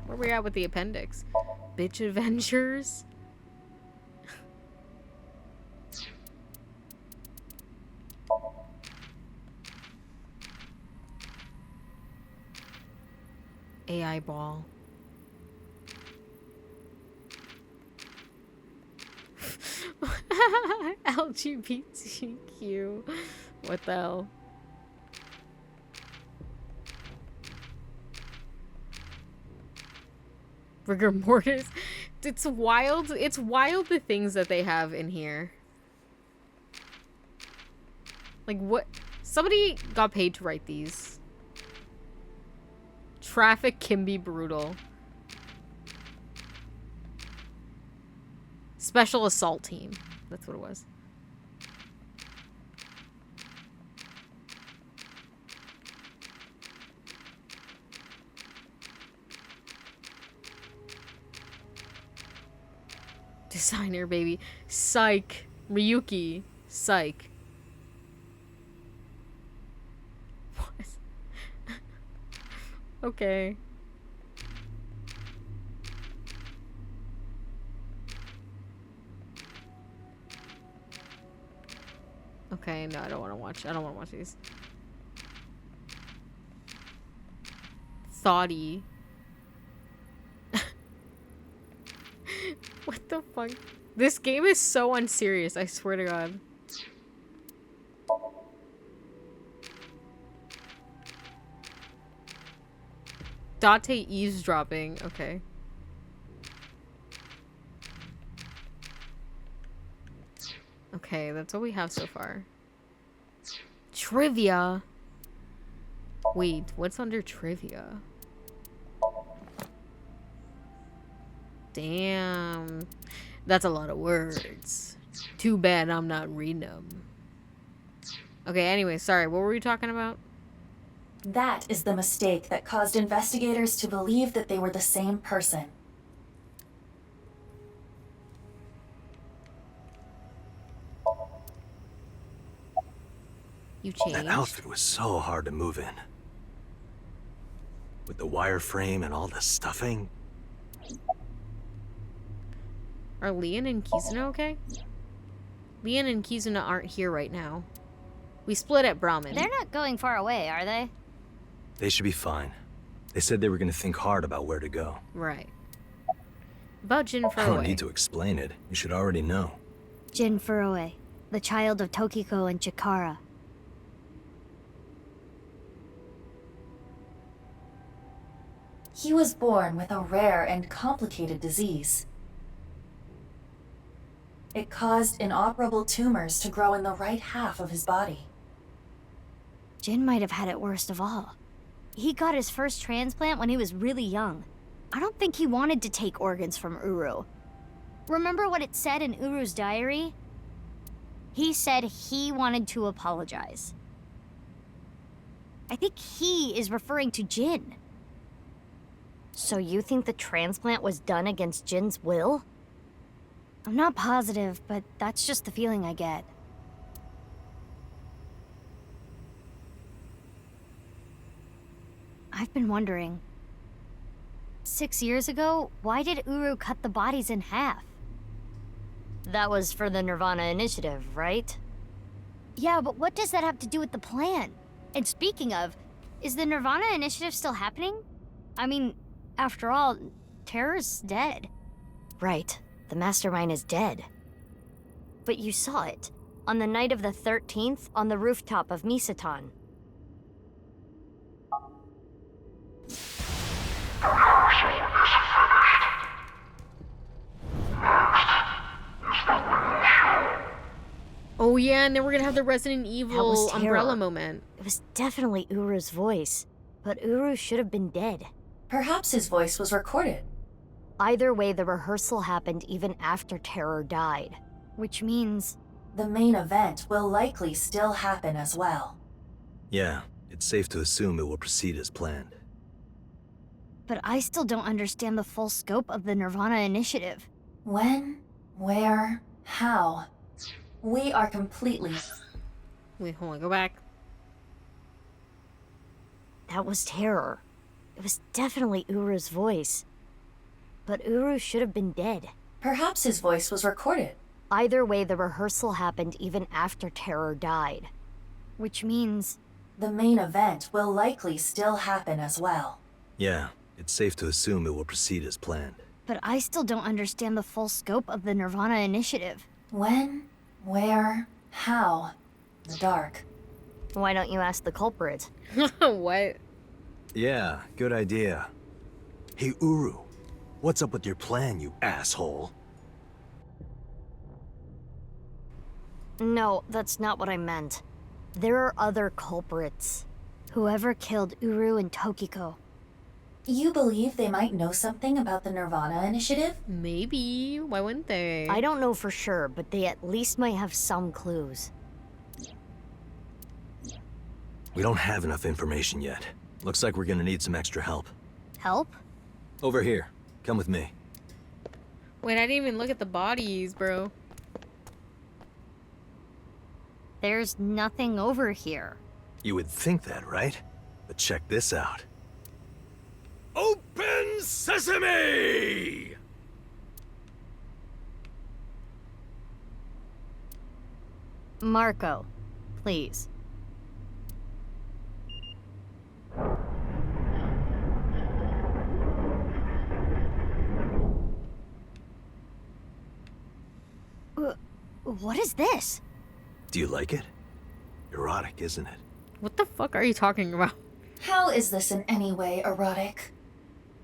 Where we at with the appendix? Bitch Adventures? AI ball. LGBTQ. What the hell? Rigor mortis. It's wild. It's wild the things that they have in here. Like what? Somebody got paid to write these. Traffic can be brutal. Special assault team. That's what it was. Designer baby. Psych. Ryuki. Psych. What? Okay. Okay, no, I don't want to watch. I don't want to watch these. Thoughty. What the fuck? This game is so unserious, I swear to God. Date eavesdropping, okay. Okay, that's what we have so far. Trivia. Wait, what's under trivia? Damn. That's a lot of words. Too bad I'm not reading them. Okay, anyway, sorry, what were we talking about? That is the mistake that caused investigators to believe that they were the same person. You changed. That outfit was so hard to move in. With the wireframe and all the stuffing. Are Leon and Kizuna okay? Leon and Kizuna aren't here right now. We split at Brahmin. They're not going far away, are they? They should be fine. They said they were going to think hard about where to go. Right. About Jin I don't Furue. need to explain it. You should already know. Jin Furue, the child of Tokiko and Chikara. He was born with a rare and complicated disease. It caused inoperable tumors to grow in the right half of his body. Jin might have had it worst of all. He got his first transplant when he was really young. I don't think he wanted to take organs from Uru. Remember what it said in Uru's diary? He said he wanted to apologize. I think he is referring to Jin. So you think the transplant was done against Jin's will? I'm not positive, but that's just the feeling I get. I've been wondering. 6 years ago, why did Uru cut the bodies in half? That was for the nirvanA initiative, right? Yeah, but what does that have to do with the plan? And speaking of, is the nirvanA initiative still happening? I mean, after all, Terror's dead. Right. The mastermind is dead. But you saw it. On the night of the 13th, on the rooftop of Misatan. Oh yeah, and then we're gonna have the Resident Evil umbrella moment. It was definitely Uru's voice. But Uru should have been dead. Perhaps his voice was recorded. Either way, the rehearsal happened even after Terror died. Which means... the main event will likely still happen as well. Yeah, it's safe to assume it will proceed as planned. But I still don't understand the full scope of the nirvanA initiative. When? Where? How? We are completely... Wait, hold on, go back. That was Terror. It was definitely Uru's voice. But Uru should have been dead. Perhaps his voice was recorded. Either way, the rehearsal happened even after Terror died. Which means... the main event will likely still happen as well. Yeah, It's safe to assume it will proceed as planned. But I still don't understand the full scope of the nirvanA initiative. When? Where? How? The dark. Why don't you ask the culprit? What? Yeah, good idea. Hey, Uru, what's up with your plan, you asshole? No, that's not what I meant. There are other culprits. Whoever killed Uru and Tokiko. You believe they might know something about the nirvanA initiative? Maybe. Why wouldn't they? I don't know for sure, but they at least might have some clues. We don't have enough information yet. Looks like we're gonna need some extra help. Help? Over here. Come with me. Wait, I didn't even look at the bodies, bro. There's nothing over here. You would think that, right? But check this out. Open sesame! Marco, please. What is this? Do you like it? Erotic, isn't it? What the fuck are you talking about? How is this in any way erotic?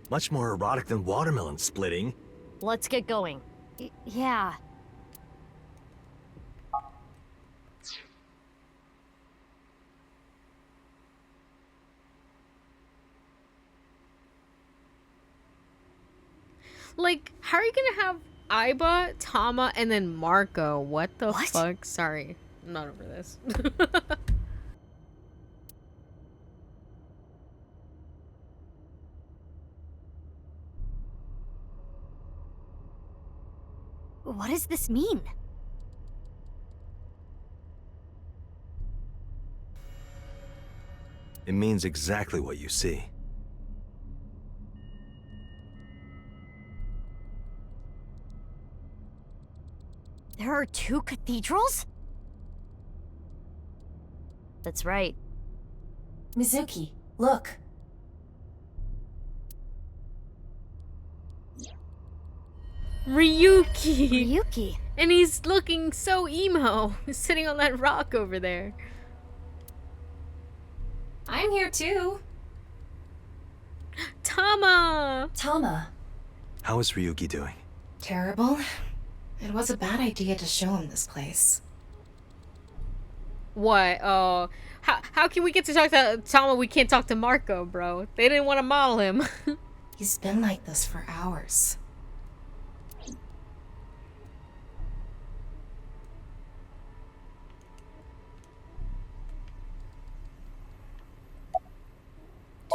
Much more erotic than watermelon splitting. Let's get going. Yeah. Like, how are you gonna have Aiba, Tama, and then Marco? What the fuck? Sorry. I'm not over this. What does this mean? It means exactly what you see. There are two cathedrals? That's right. Mizuki, look. Ryuki! And he's looking so emo. He's sitting on that rock over there. I'm here too. Tama! Tama. How is Ryuki doing? Terrible. It was a bad idea to show him this place. What? Oh, how can we get to talk to Tama? We can't talk to Marco, bro. They didn't want to model him. He's been like this for hours.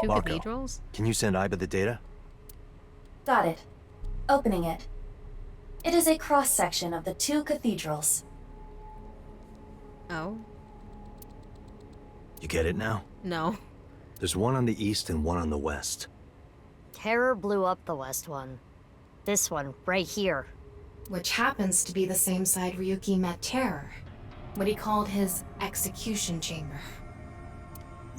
Two Marco, cathedrals? can you send Aiba the data? Got it. Opening it. It is a cross-section of the two cathedrals. Oh? You get it now? No. There's one on the east and one on the west. Terror blew up the west one. This one, right here. Which happens to be the same side Ryuki met Terror. What he called his execution chamber.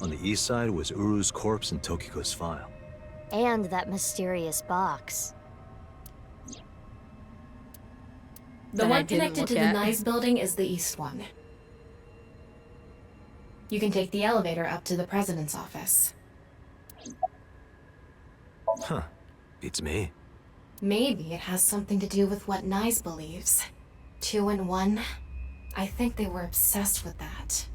On the east side was Uru's corpse and Tokiko's file. And that mysterious box. The one connected to the Nice building is the east one. You can take the elevator up to the president's office. Huh. Beats me. Maybe it has something to do with what Nice believes. 2 in 1. I think they were obsessed with that.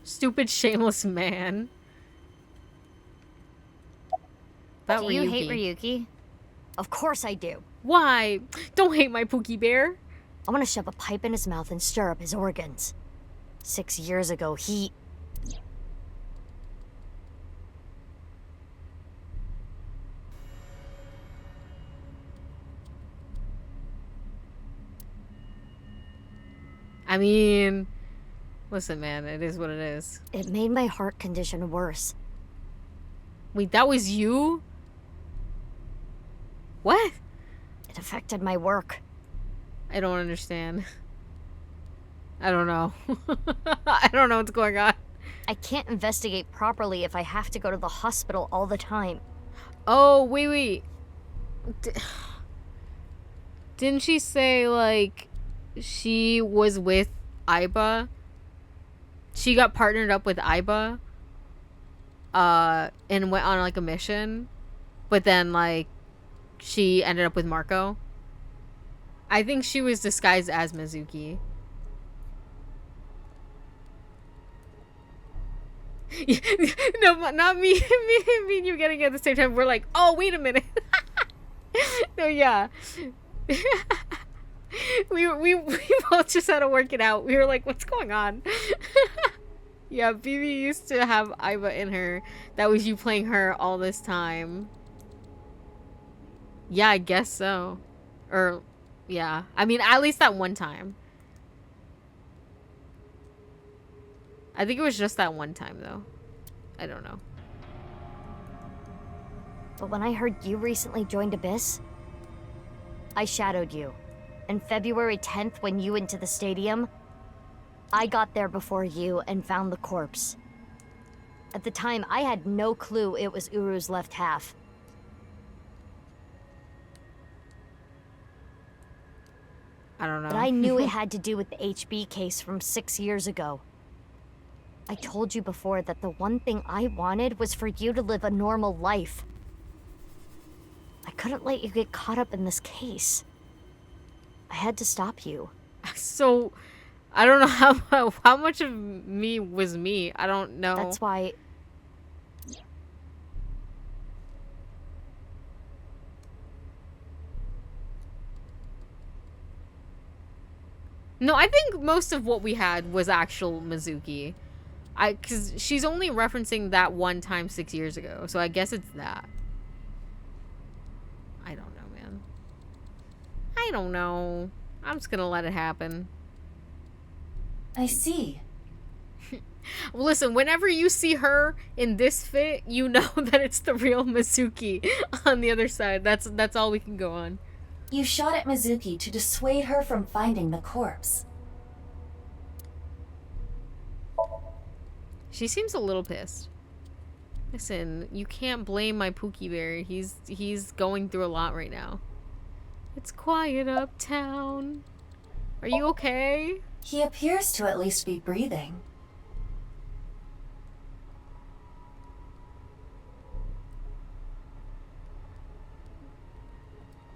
Stupid, shameless man. That Do you hate Ryuki? Of course I do. Why? Don't hate my Pookie Bear. I want to shove a pipe in his mouth and stir up his organs. 6 years ago, he... I mean, listen, man, it is what it is. It made my heart condition worse. Wait, that was you? What? It affected my work. I don't understand. I don't know. I don't know what's going on. I can't investigate properly if I have to go to the hospital all the time. Oh, wait. Didn't she say, like, she was with Aiba? She got partnered up with Aiba, and went on, like, a mission, but then, like, she ended up with Marco. I think she was disguised as Mizuki. No, not me. Me and you getting it at the same time. We're like, oh, wait a minute. No, yeah. we both just had to work it out. We were like, what's going on? Yeah, Bibi used to have Aiba in her. That was you playing her all this time. Yeah, I guess so. Or, yeah. I mean, at least that one time. I think it was just that one time, though. I don't know. But when I heard you recently joined Abyss, I shadowed you. And February 10th, when you went to the stadium, I got there before you and found the corpse. At the time, I had no clue it was Uru's left half. I don't know. But I knew it had to do with the HB case from 6 years ago. I told you before that the one thing I wanted was for you to live a normal life. I couldn't let you get caught up in this case. I had to stop you. So, I don't know how much of me was me. I don't know. That's why... No, I think most of what we had was actual Mizuki. Because she's only referencing that one time 6 years ago. So I guess it's that. I don't know, man. I don't know. I'm just gonna let it happen. I see. Well, listen, whenever you see her in this fit, you know that it's the real Mizuki on the other side. That's all we can go on. You shot at Mizuki to dissuade her from finding the corpse. She seems a little pissed. Listen, you can't blame my Pookie Bear. He's going through a lot right now. It's quiet uptown. Are you okay? He appears to at least be breathing.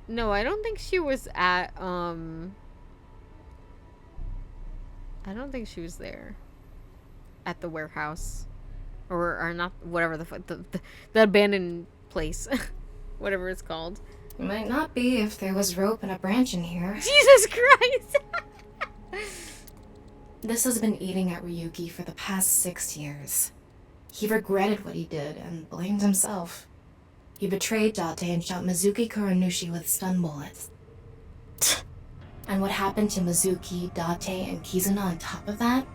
No, I don't think she was at, I don't think she was there. At the warehouse. Or not, whatever the abandoned place. Whatever it's called. It might not be if there was rope and a branch in here. Jesus Christ! This has been eating at Ryuki for the past 6 years. He regretted what he did and blamed himself. He betrayed Date and shot Mizuki Kuranushi with stun bullets. And what happened to Mizuki, Date, and Kizuna on top of that?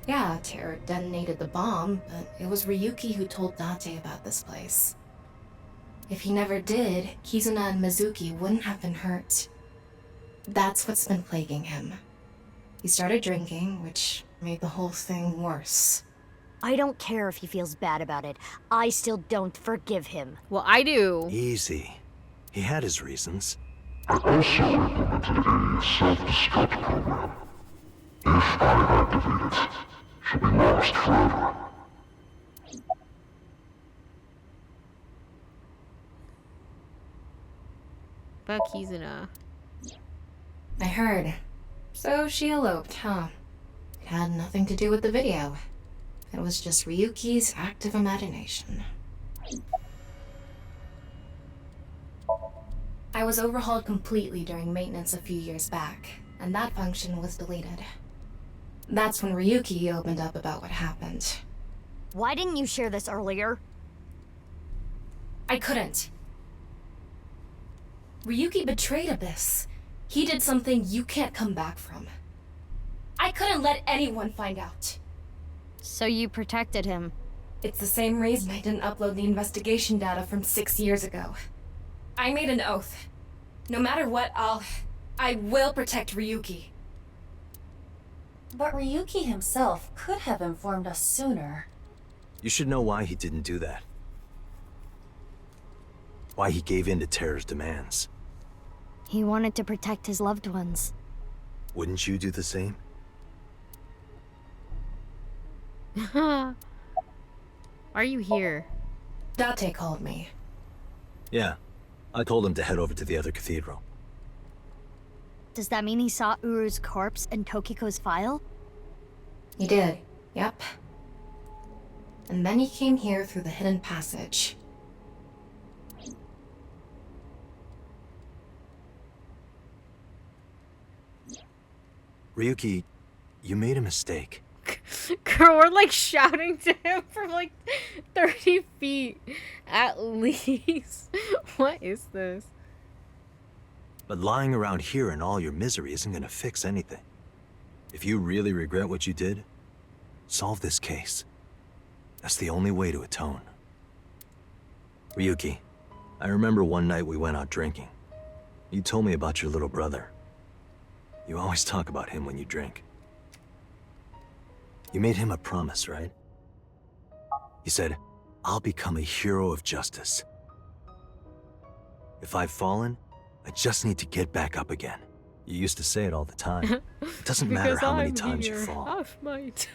Yeah, Terror detonated the bomb, but it was Ryuki who told Date about this place. If he never did, Kizuna and Mizuki wouldn't have been hurt. That's what's been plaguing him. He started drinking, which made the whole thing worse. I don't care if he feels bad about it. I still don't forgive him. Well, I do. Easy. He had his reasons. I also implemented a self-destruct program. If I activate it, she'll be lost forever. About Kizuna. I heard. So she eloped, huh? It had nothing to do with the video. It was just Ryuki's active imagination. I was overhauled completely during maintenance a few years back, and that function was deleted. That's when Ryuki opened up about what happened. Why didn't you share this earlier? I couldn't. Ryuki betrayed Abyss. He did something you can't come back from. I couldn't let anyone find out. So you protected him? It's the same reason I didn't upload the investigation data from 6 years ago. I made an oath. No matter what, I will protect Ryuki. But Ryuki himself could have informed us sooner. You should know why he didn't do that. Why he gave in to Terra's demands. He wanted to protect his loved ones. Wouldn't you do the same? Are you here? Date called me. Yeah. I told him to head over to the other cathedral. Does that mean he saw Uru's corpse and Tokiko's file? He did, yep. And then he came here through the hidden passage. Ryuki, you made a mistake. Girl, we're like shouting to him from like 30 feet at least. What is this? But lying around here in all your misery isn't gonna fix anything. If you really regret what you did, solve this case. That's the only way to atone. Ryuki, I remember one night we went out drinking. You told me about your little brother. You always talk about him when you drink. You made him a promise, right? You said, I'll become a hero of justice. If I've fallen, I just need to get back up again. You used to say it all the time. It doesn't matter how many times you fall. Half-might.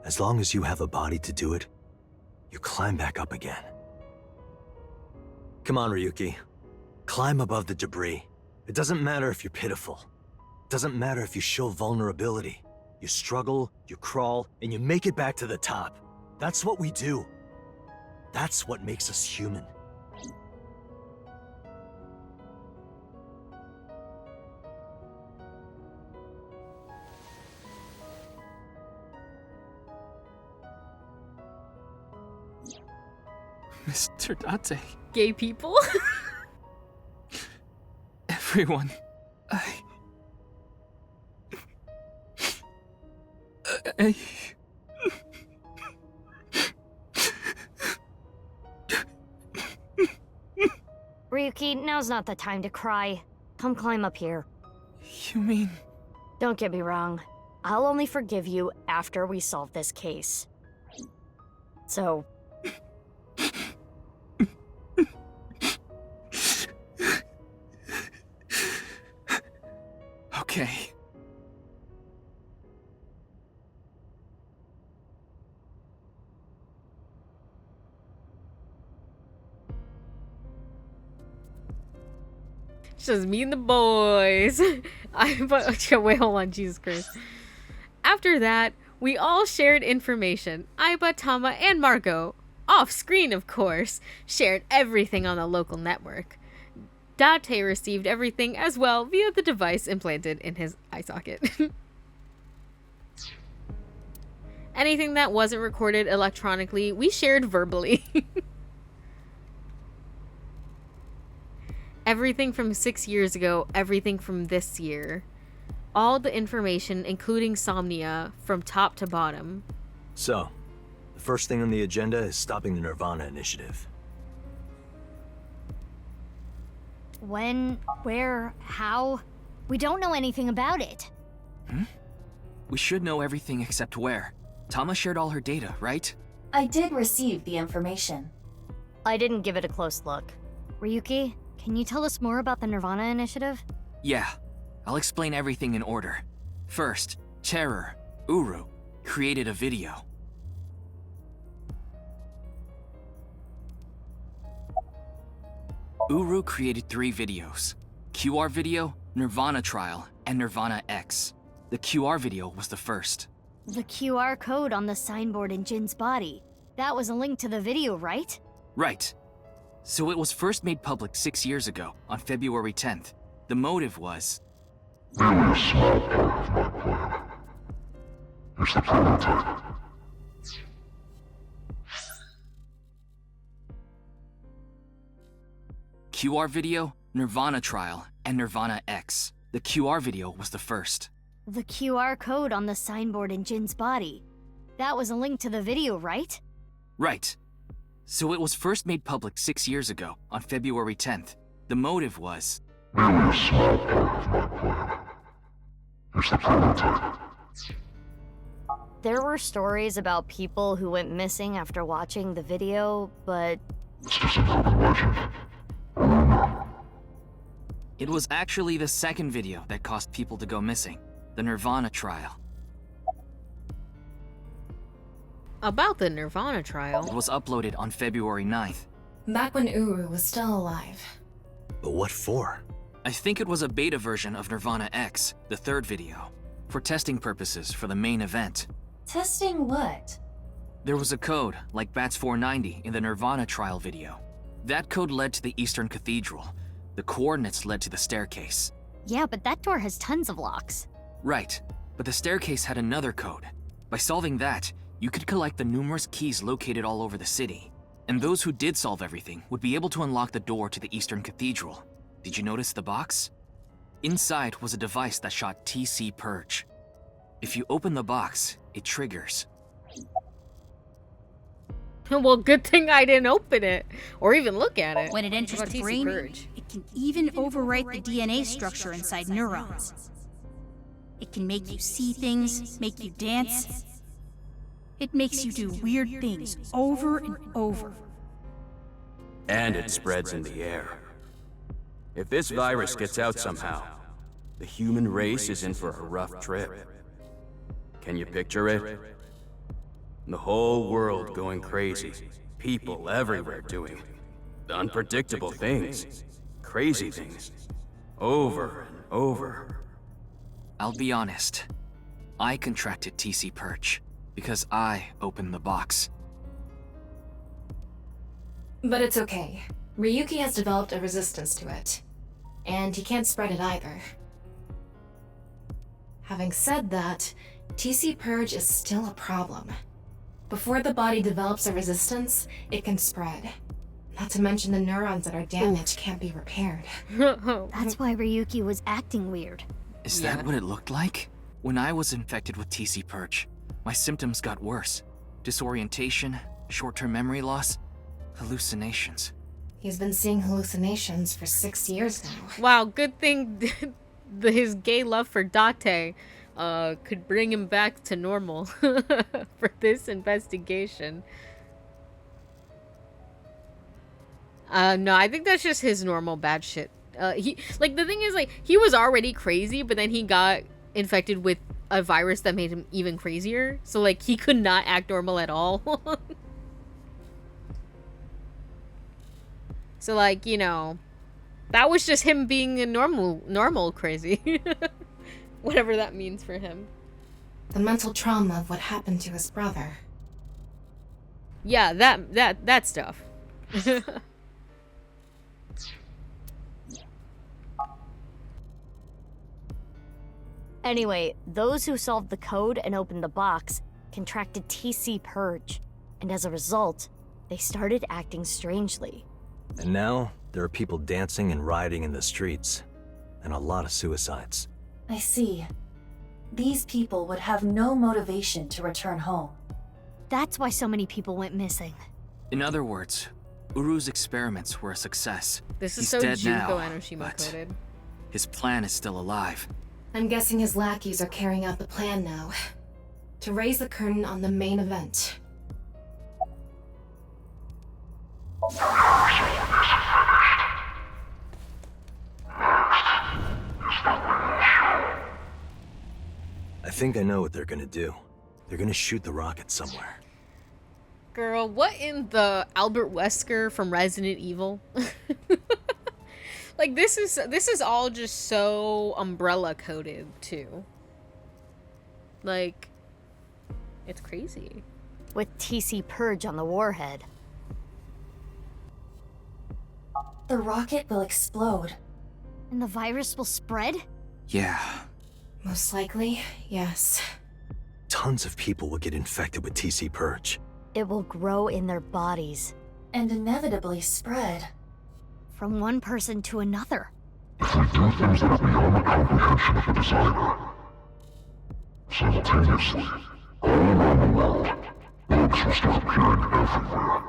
As long as you have a body to do it, you climb back up again. Come on, Ryuki. Climb above the debris. It doesn't matter if you're pitiful. It doesn't matter if you show vulnerability. You struggle, you crawl, and you make it back to the top. That's what we do. That's what makes us human. Mr. Date. Gay people? Everyone. Ryuki, now's not the time to cry. Come climb up here. You mean... Don't get me wrong. I'll only forgive you after we solve this case. So... Okay. It's just me and the boys. Wait, hold on, Jesus Christ. After that, we all shared information. Aiba, Tama, and Marco, off screen of course, shared everything on the local network. Date received everything as well via the device implanted in his eye socket. Anything that wasn't recorded electronically, we shared verbally. Everything from 6 years ago, everything from this year. All the information, including Somnia, from top to bottom. So, the first thing on the agenda is stopping the nirvanA initiative. When, where, how? We don't know anything about it. We should know everything except where. Tama shared all her data, right? I did receive the information. I didn't give it a close look. Ryuki, can you tell us more about the nirvanA initiative? Yeah. I'll explain everything in order. First, Terror, Uru, created a video. Uru created 3 videos. QR video, nirvanA trial, and nirvanA X. The QR video was the first. The QR code on the signboard in Jin's body. That was a link to the video, right? Right. So it was first made public 6 years ago, on February 10th. The motive was... Merely a small part of my plan. It's the prototype. QR video, nirvanA trial, and nirvanA X. The QR video was the first. The QR code on the signboard in Jin's body. That was a link to the video, right? Right. So it was first made public 6 years ago, on February 10th. The motive was... Merely a small part of my plan. It's the prototype. There were stories about people who went missing after watching the video, but... It's just an urban legend. It was actually the second video that caused people to go missing, the nirvanA trial. About the nirvanA trial? It was uploaded on February 9th. Back when Uru was still alive. But what for? I think it was a beta version of nirvanA X, the third video, for testing purposes for the main event. Testing what? There was a code, like BATS 490 in the nirvanA trial video. That code led to the Eastern Cathedral. The coordinates led to the staircase. Yeah, but that door has tons of locks. Right, but the staircase had another code. By solving that, you could collect the numerous keys located all over the city. And those who did solve everything would be able to unlock the door to the Eastern Cathedral. Did you notice the box? Inside was a device that shot TC Purge. If you open the box, it triggers. Well, good thing I didn't open it, or even look at it. When it enters the brain, it can even overwrite the DNA structure inside neurons. It can make you see things, make you dance. It makes you do weird things over and over. And it spreads in the air. If this virus gets out somehow, the human race is in for a rough trip. Can you picture it? The whole world going crazy. People everywhere doing unpredictable things. Crazy things. Over and over. I'll be honest. I contracted TC Purge because I opened the box. But it's okay. Ryuki has developed a resistance to it. And he can't spread it either. Having said that, TC Purge is still a problem. Before the body develops a resistance, it can spread. Not to mention the neurons that are damaged can't be repaired. That's why Ryuki was acting weird. Is that what it looked like? When I was infected with TC Purge, my symptoms got worse. Disorientation, short-term memory loss, hallucinations. He's been seeing hallucinations for 6 years now. Wow, good thing his gay love for Date could bring him back to normal for this investigation. No, I think that's just his normal bad shit. The thing is, like, he was already crazy, but then he got infected with a virus that made him even crazier. So, like, he could not act normal at all. So, like, you know, that was just him being a normal crazy. Whatever that means for him. The mental trauma of what happened to his brother. Yeah, that stuff. Anyway, those who solved the code and opened the box contracted TC Purge, and as a result, they started acting strangely. And now, there are people dancing and rioting in the streets, and a lot of suicides. I see. These people would have no motivation to return home. That's why so many people went missing. In other words, Uru's experiments were a success. This is He's so dead now, Junko Enoshima but coded. his plan is still alive. I'm guessing his lackeys are carrying out the plan now. To raise the curtain on the main event. I think I know what they're gonna do. They're gonna shoot the rocket somewhere. Girl, what in the Albert Wesker from Resident Evil? Like, this is all just so umbrella coded too. Like, it's crazy. With TC Purge on the warhead. The rocket will explode. And the virus will spread? Yeah. Most likely, yes. Tons of people will get infected with TC Purge. It will grow in their bodies. And inevitably spread. From one person to another. If we do things that are beyond the comprehension of a designer, simultaneously, all around the world, bugs will start appearing everywhere.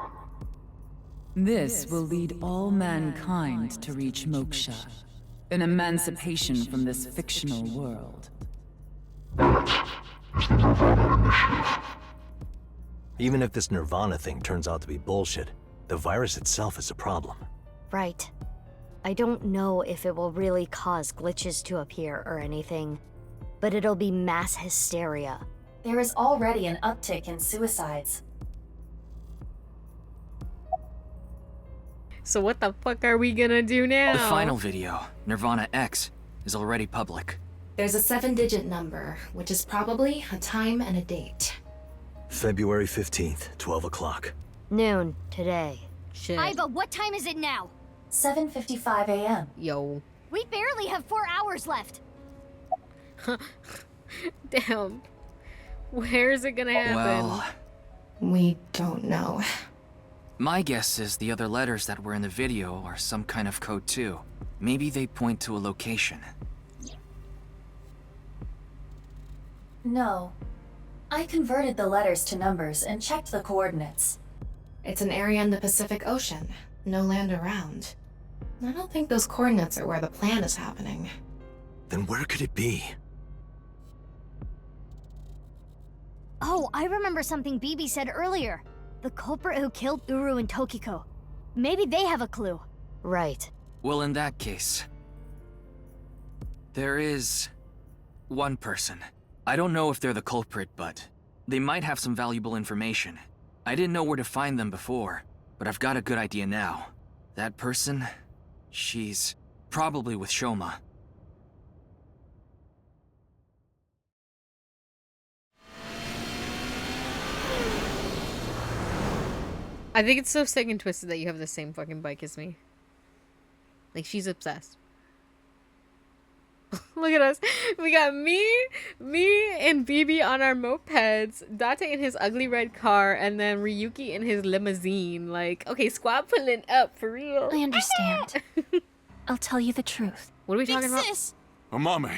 This will lead all mankind to reach moksha, an emancipation from this fictional world. That is the nirvanA Initiative. Even if this nirvanA thing turns out to be bullshit, the virus itself is a problem. Right. I don't know if it will really cause glitches to appear or anything, but it'll be mass hysteria. There is already an uptick in suicides. So what the fuck are we gonna do now? The final video, nirvanA X, is already public. There's a 7-digit number, which is probably a time and a date. February 15th, 12 o'clock. Noon, today. Shit. Iva, what time is it now? 7:55 a.m. Yo. We barely have 4 hours left. Damn. Where's it gonna happen? Well, We don't know. my guess is the other letters that were in the video are some kind of code too. Maybe they point to a location. No. I converted the letters to numbers and checked the coordinates. It's an area in the Pacific Ocean. No land around. I don't think those coordinates are where the plan is happening. Then where could it be? Oh, I remember something BB said earlier. The culprit who killed Uru and Tokiko. Maybe they have a clue. Right. Well, in that case, there is one person. I don't know if they're the culprit, but they might have some valuable information. I didn't know where to find them before, but I've got a good idea now. That person, she's probably with Shoma. I think it's so sick and twisted that you have the same fucking bike as me. Like, she's obsessed. Look at us. We got me and BB on our mopeds, Date in his ugly red car, and then Ryuki in his limousine. Like, okay, squad pulling up, for real. I understand. I'll tell you the truth. What are we talking about? Amame.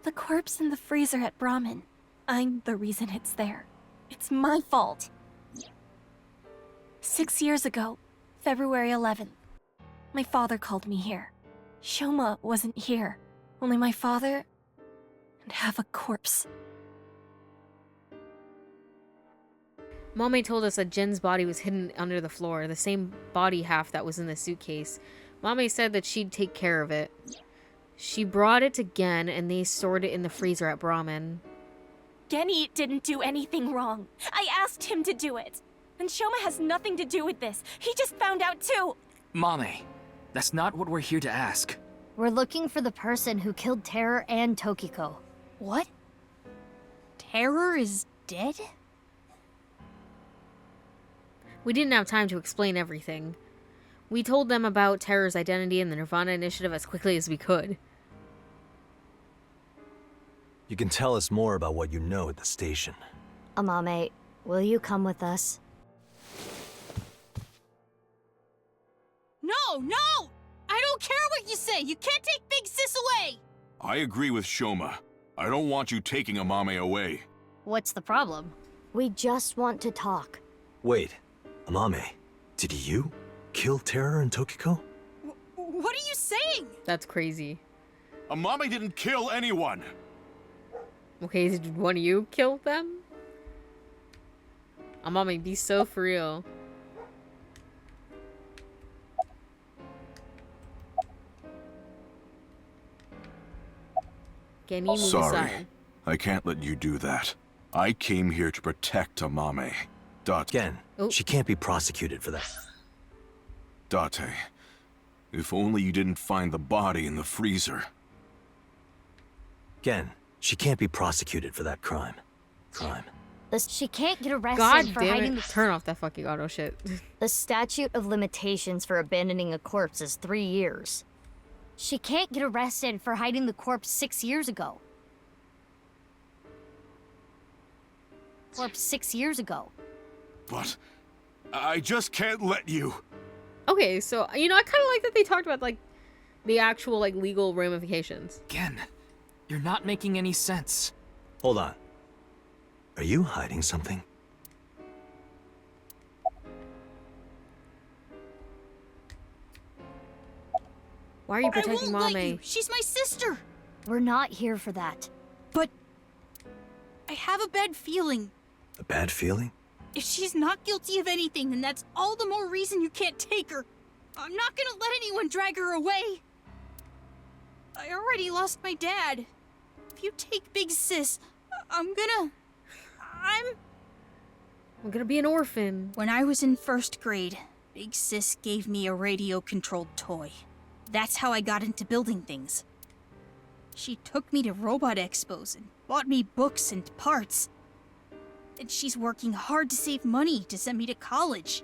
The corpse in the freezer at Brahmin. I'm the reason it's there. It's my fault. 6 years ago, February 11th, my father called me here. Shoma wasn't here. Only my father and half a corpse. Mame told us that Jin's body was hidden under the floor, the same body half that was in the suitcase. Mame said that she'd take care of it. She brought it to Gen, and they stored it in the freezer at Brahmin. GENNY didn't do anything wrong. I asked him to do it. And Shoma has nothing to do with this. He just found out too. Mame, that's not what we're here to ask. We're looking for the person who killed Terror and Tokiko. What? Terror is dead? We didn't have time to explain everything. We told them about Terror's identity and the nirvanA Initiative as quickly as we could. You can tell us more about what you know at the station. Amame, will you come with us? No, no! I don't care what you say! You can't take Big Sis away! I agree with Shoma. I don't want you taking Amame away. What's the problem? We just want to talk. Wait, Amame, did you kill Terror and Tokiko? What are you saying? That's crazy. Amame didn't kill anyone! Okay, did one of you kill them? Amame, be so for real. Genny, Sorry, I can't let you do that. I came here to protect Amame. Gen, she can't be prosecuted for that. Date, if only you didn't find the body in the freezer. Gen, she can't be prosecuted for that crime. She can't get arrested God for damn hiding it. Turn off that fucking auto shit. The statute of limitations for abandoning a corpse is 3 years. She can't get arrested for hiding the corpse 6 years ago. Corpse 6 years ago. But I just can't let you. Okay, so, you know, I kind of like that they talked about, like, the actual, like, legal ramifications. Gen, you're not making any sense. Hold on. Are you hiding something? Why are you protecting I won't let Mame? you. She's my sister. We're not here for that. But have a bad feeling. A bad feeling? If she's not guilty of anything, then that's all the more reason you can't take her. I'm not gonna let anyone drag her away. I already lost my dad. If you take Big Sis, I'm gonna be an orphan. When I was in first grade, Big Sis gave me a radio-controlled toy. That's how I got into building things. She took me to robot expos and bought me books and parts. And she's working hard to save money to send me to college.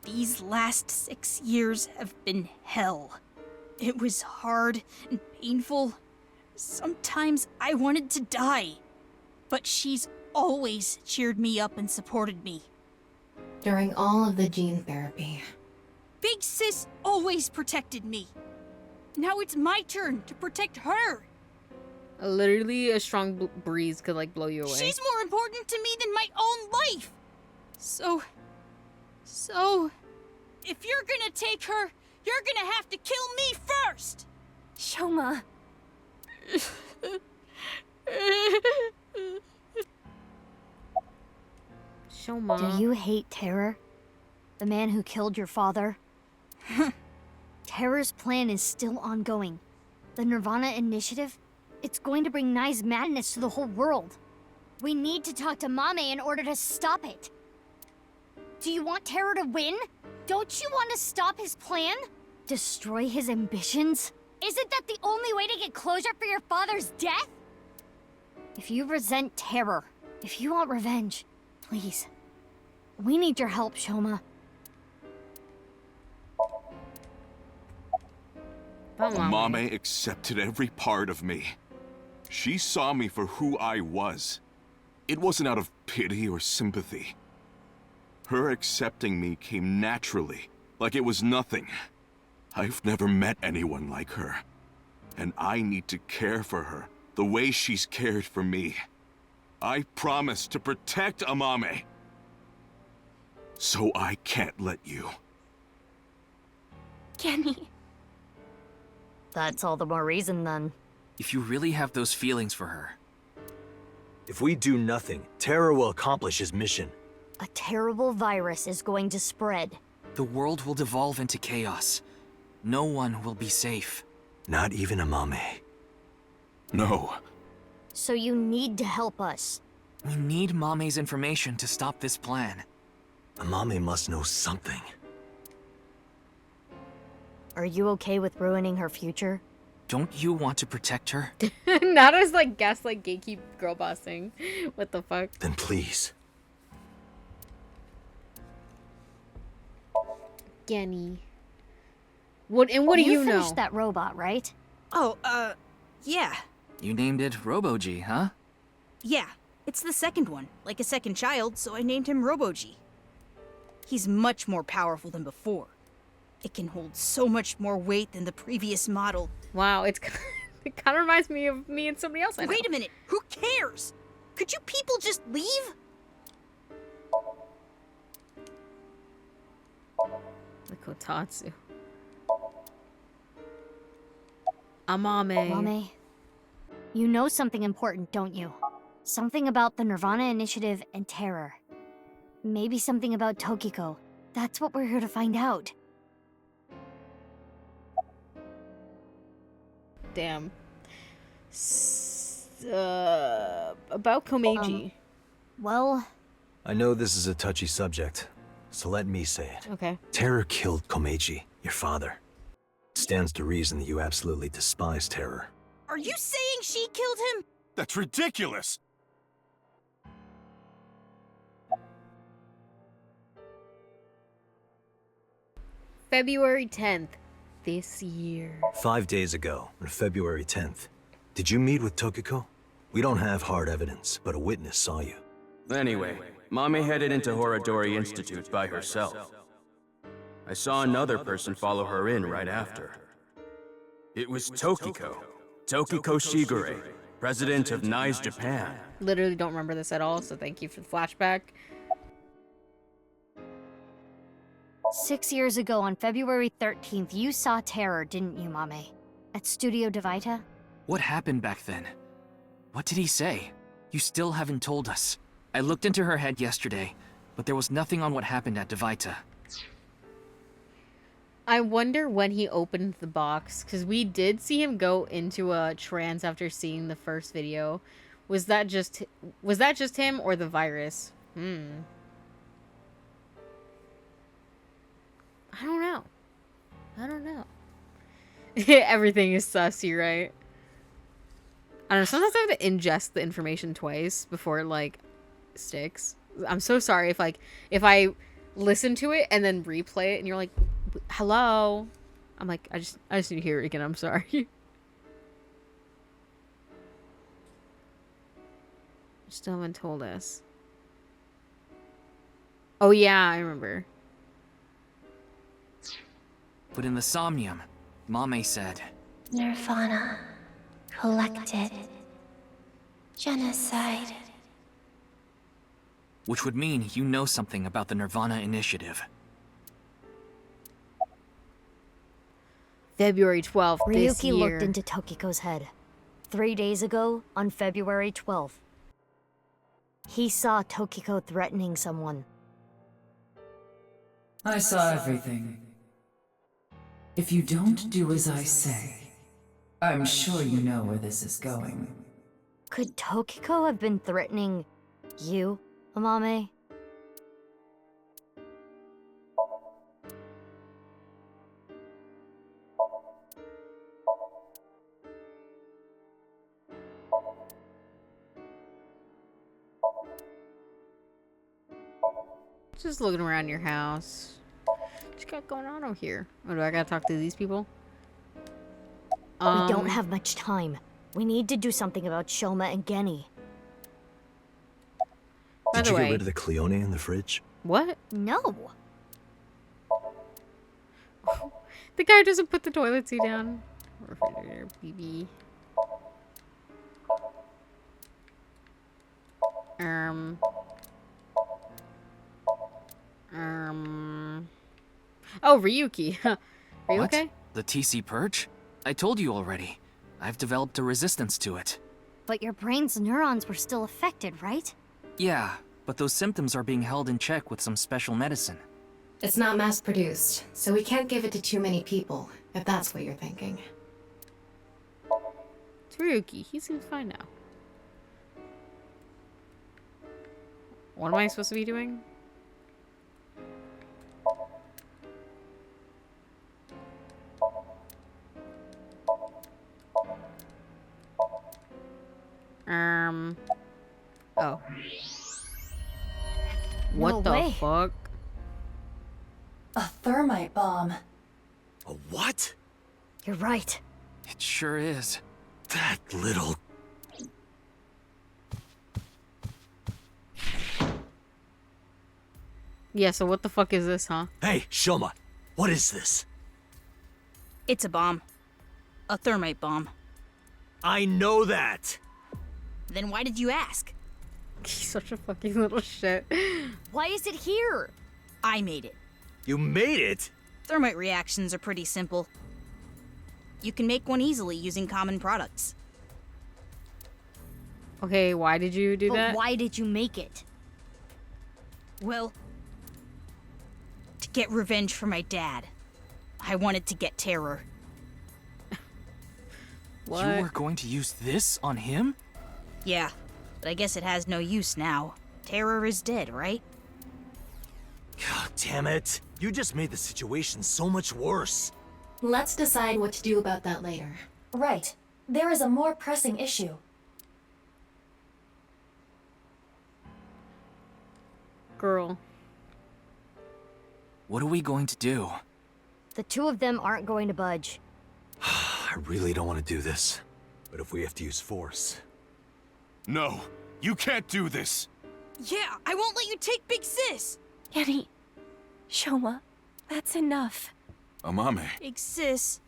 These last 6 years have been hell. It was hard and painful. Sometimes I wanted to die. But she's always cheered me up and supported me. During all of the gene therapy, Big Sis always protected me. Now it's my turn to protect her. Literally, a strong breeze could like blow you away. She's more important to me than my own life. So, if you're gonna take her, you're gonna have to kill me first. Shoma. Shoma. Do you hate Terror? The man who killed your father? Terror's plan is still ongoing. The nirvanA initiative? It's going to bring Nye's madness to the whole world. We need to talk to Mame in order to stop it. Do you want Terror to win? Don't you want to stop his plan? Destroy his ambitions? Isn't that the only way to get closure for your father's death? If you resent Terror, if you want revenge, please. We need your help, Shoma. Mame accepted every part of me. She saw me for who I was. It wasn't out of pity or sympathy. Her accepting me came naturally, like it was nothing. I've never met anyone like her. And I need to care for her the way she's cared for me. I promise to protect Amame. So I can't let you. Genny. That's all the more reason, then. If you really have those feelings for her. If we do nothing, Terror will accomplish his mission. A terrible virus is going to spread. The world will devolve into chaos. No one will be safe. Not even Amame. No. So you need to help us. We need Mame's information to stop this plan. Amame must know something. Are you okay with ruining her future? Don't you want to protect her? Not as like gaslight gatekeep girl bossing. What the fuck? Then please. Genny. What do you know? You finished that robot, right? Oh, yeah. You named it Robo-G, huh? Yeah. It's the second one, like a second child, so I named him Robo-G. He's much more powerful than before. It can hold so much more weight than the previous model. Wow, it kind of reminds me of me and somebody else I know. Wait a minute, who cares? Could you people just leave? The Kotatsu. Amame. Mame, you know something important, don't you? Something about the nirvanA initiative and Terror. Maybe something about Tokiko. That's what we're here to find out. Damn. About Komeiji. Well... I know this is a touchy subject, so let me say it. Okay. Terror killed Komeiji, your father. It stands to reason that you absolutely despise Terror. Are you saying she killed him? That's ridiculous! February 10th this year. 5 days ago, on February 10th, did you meet with Tokiko? We don't have hard evidence, but a witness saw you. Anyway, Mame headed into Horadori Institute by herself. I saw another person follow her in right after. It was Tokiko. Tokiko Shigure, president of Nye's Japan. Literally don't remember this at all, so thank you for the flashback. 6 years ago on February 13th, you saw Terror, didn't you, Mame? At Studio Devita? What happened back then? What did he say? You still haven't told us. I looked into her head yesterday, but there was nothing on what happened at Devita. I wonder when he opened the box, because we did see him go into a trance after seeing the first video. Was that just him or the virus? I don't know. Everything is sussy, right? I don't know, sometimes I have to ingest the information twice before it, like, sticks. I'm so sorry if I listen to it and then replay it and you're like, hello? I'm like, I just need to hear it again, I'm sorry. Still haven't told us. Oh yeah, I remember. But in the Somnium, Mame said, nirvanA. Collected. Genocide. which would mean you know something about the nirvanA initiative. February 12th this year. Ryuki looked into Tokiko's head. 3 days ago, on February 12th. He saw Tokiko threatening someone. I saw everything. If you don't do as I say, I'm sure you know where this is going. Could Tokiko have been threatening you, Amame? Just looking around your house. What you got going on over here? Oh, do I gotta talk to these people? We don't have much time. We need to do something about Shoma and Genny. Did you get rid of the Cleone in the fridge? What? No. The guy doesn't put the toilet seat down. Refrigerator, BB. Oh, Ryuki. Are you What? okay? The TC Purge? I told you already. I've developed a resistance to it. But your brain's neurons were still affected, right? Yeah, but those symptoms are being held in check with some special medicine. It's not mass-produced, so we can't give it to too many people, if that's what you're thinking. It's Ryuki. He seems fine now. What am I supposed to be doing? Oh. What No the way. fuck? A thermite bomb. A what? You're right. It sure is. That little... Yeah, so what the fuck is this, huh? Hey, Shoma, what is this? It's a bomb. A thermite bomb. I know that! Then why did you ask? He's such a fucking little shit. Why is it here? I made it. You made it? Thermite reactions are pretty simple. You can make one easily using common products. Okay, why did you do But that? why did you make it? Well, to get revenge for my dad. I wanted to get terror. What? You were going to use this on him? Yeah, but I guess it has no use now. Terror is dead, right? God damn it. You just made the situation so much worse. Let's decide what to do about that later. Right. There is a more pressing issue. Girl. What are we going to do? The two of them aren't going to budge. I really don't want to do this. But if we have to use force... No, you can't do this! Yeah, I won't let you take Big Sis! Genny, Shoma, that's enough. Amame. Big Sis.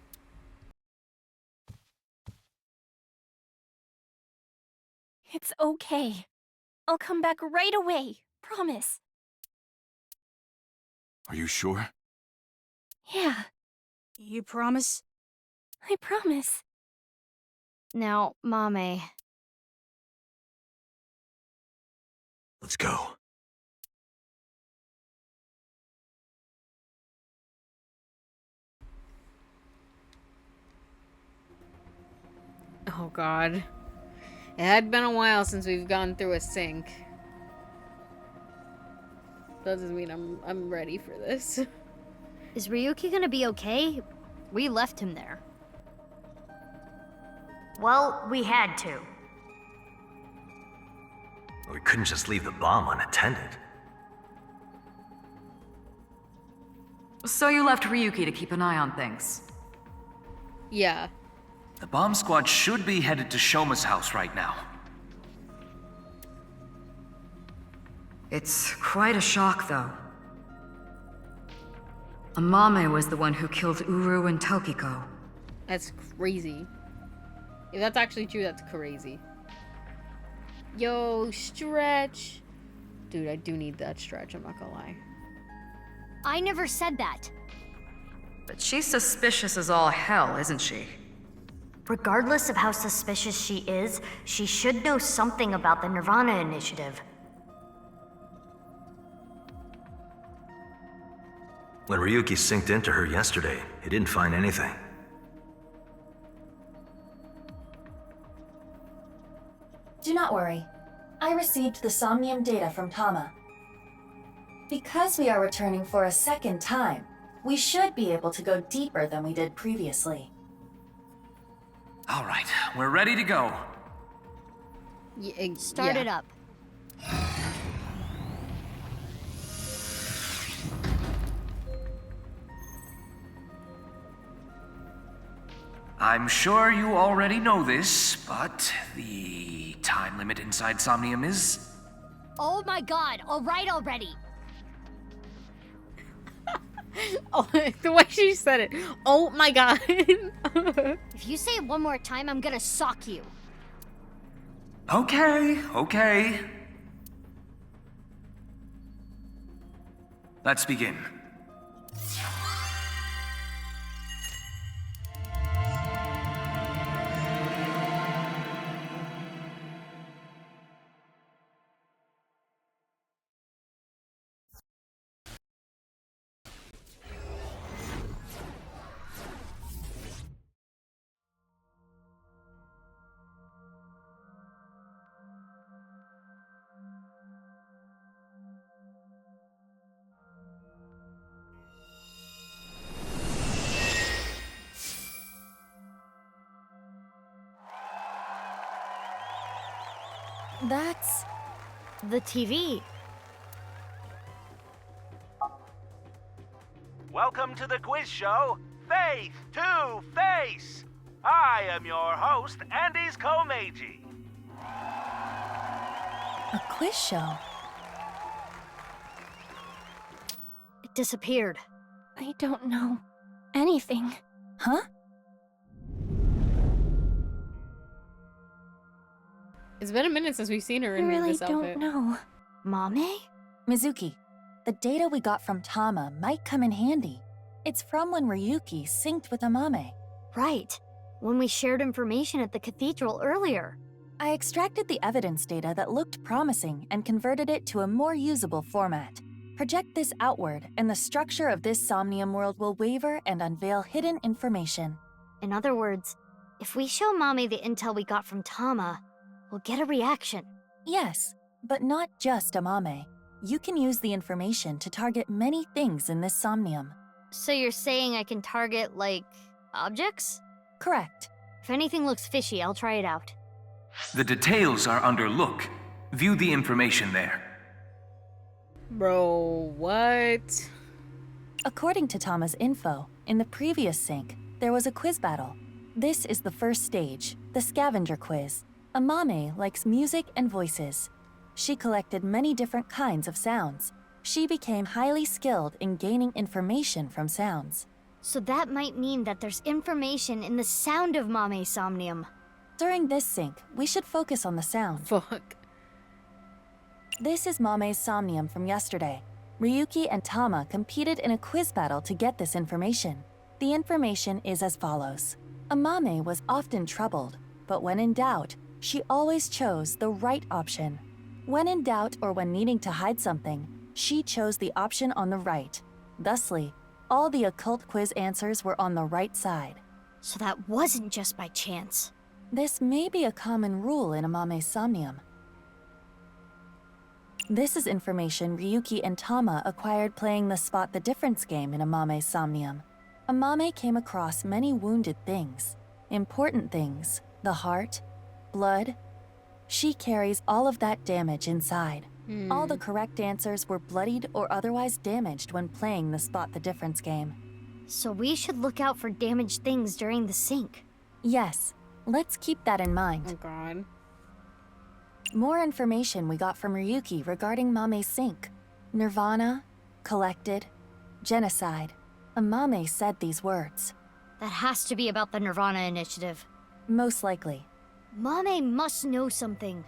It's okay. I'll come back right away. Promise. Are you sure? Yeah, You promise? I promise. Now, Mame, Let's go. Oh god. It had been a while since we've gone through a sink. Doesn't mean I'm ready for this. Is Ryuki gonna be okay? We left him there. Well, we had to. We couldn't just leave the bomb unattended. So you left Ryuki to keep an eye on things? Yeah. The bomb squad should be headed to Shoma's house right now. It's quite a shock, though. Amame was the one who killed Uru and Tokiko. That's crazy. If that's actually true, that's crazy. Yo, stretch. Dude, I do need that stretch, I'm not gonna lie. I never said that. But she's suspicious as all hell, isn't she? Regardless of how suspicious she is, she should know something about the nirvanA initiative. When Ryuki synced into her yesterday, he didn't find anything. Do not worry. I received the Somnium data from Tama. Because we are returning for a second time, we should be able to go deeper than we did previously. All right, we're ready to go. Start it up. I'm sure you already know this, but the time limit inside Somnium is... Oh my god, alright already. Oh, the way she said it. Oh my god. If you say it one more time, I'm gonna sock you. Okay. Let's begin. That's the TV. Welcome to the quiz show, Faith to Face. I am your host, Andy's Komeiji. A quiz show? It disappeared. I don't know anything. Huh? It's been a minute since we've seen her I in really this outfit. don't know. Mame? Mizuki, the data we got from Tama might come in handy. It's from when Ryuki synced with Amame. Right. When we shared information at the cathedral earlier. I extracted the evidence data that looked promising and converted it to a more usable format. Project this outward, and the structure of this Somnium world will waver and unveil hidden information. In other words, if we show Mame the intel we got from Tama, we'll get a reaction. Yes, but not just Amame. You can use the information to target many things in this Somnium. So you're saying I can target, like, objects? Correct. If anything looks fishy, I'll try it out. The details are under look. View the information there. Bro, what? According to Tama's info, in the previous sync, there was a quiz battle. This is the first stage, the scavenger quiz. Amame likes music and voices. She collected many different kinds of sounds. She became highly skilled in gaining information from sounds. So that might mean that there's information in the sound of Mame's Somnium. During this sync, we should focus on the sound. Fuck. This is Mame's Somnium from yesterday. Ryuki and Tama competed in a quiz battle to get this information. The information is as follows. Amame was often troubled, but when in doubt, she always chose the right option. When in doubt or when needing to hide something, she chose the option on the right. Thusly, all the occult quiz answers were on the right side. So that wasn't just by chance. This may be a common rule in Amame's Somnium. This is information Ryuki and Tama acquired playing the Spot the Difference game in Amame's Somnium. Amame came across many wounded things. Important things, the heart, blood. She carries all of that damage inside. All the correct answers were bloodied or otherwise damaged when playing the Spot the Difference game. So we should look out for damaged things during the sync. Yes, let's keep that in mind. Oh god. More information we got from Ryuki regarding Mame's sync. nirvanA, collected, genocide. Amame said these words. That has to be about the nirvanA initiative. Most likely. Mame must know something.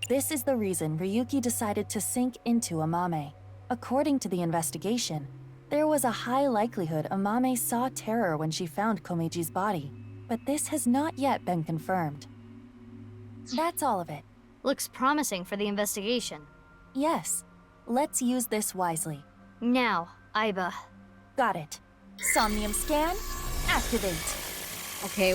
This is the reason Ryuki decided to sink into Amame. According to the investigation, there was a high likelihood Amame saw terror when she found Komeji's body, but this has not yet been confirmed. That's all of it. Looks promising for the investigation. Yes. Let's use this wisely. Now, Aiba. Got it. Somnium scan, activate. Okay.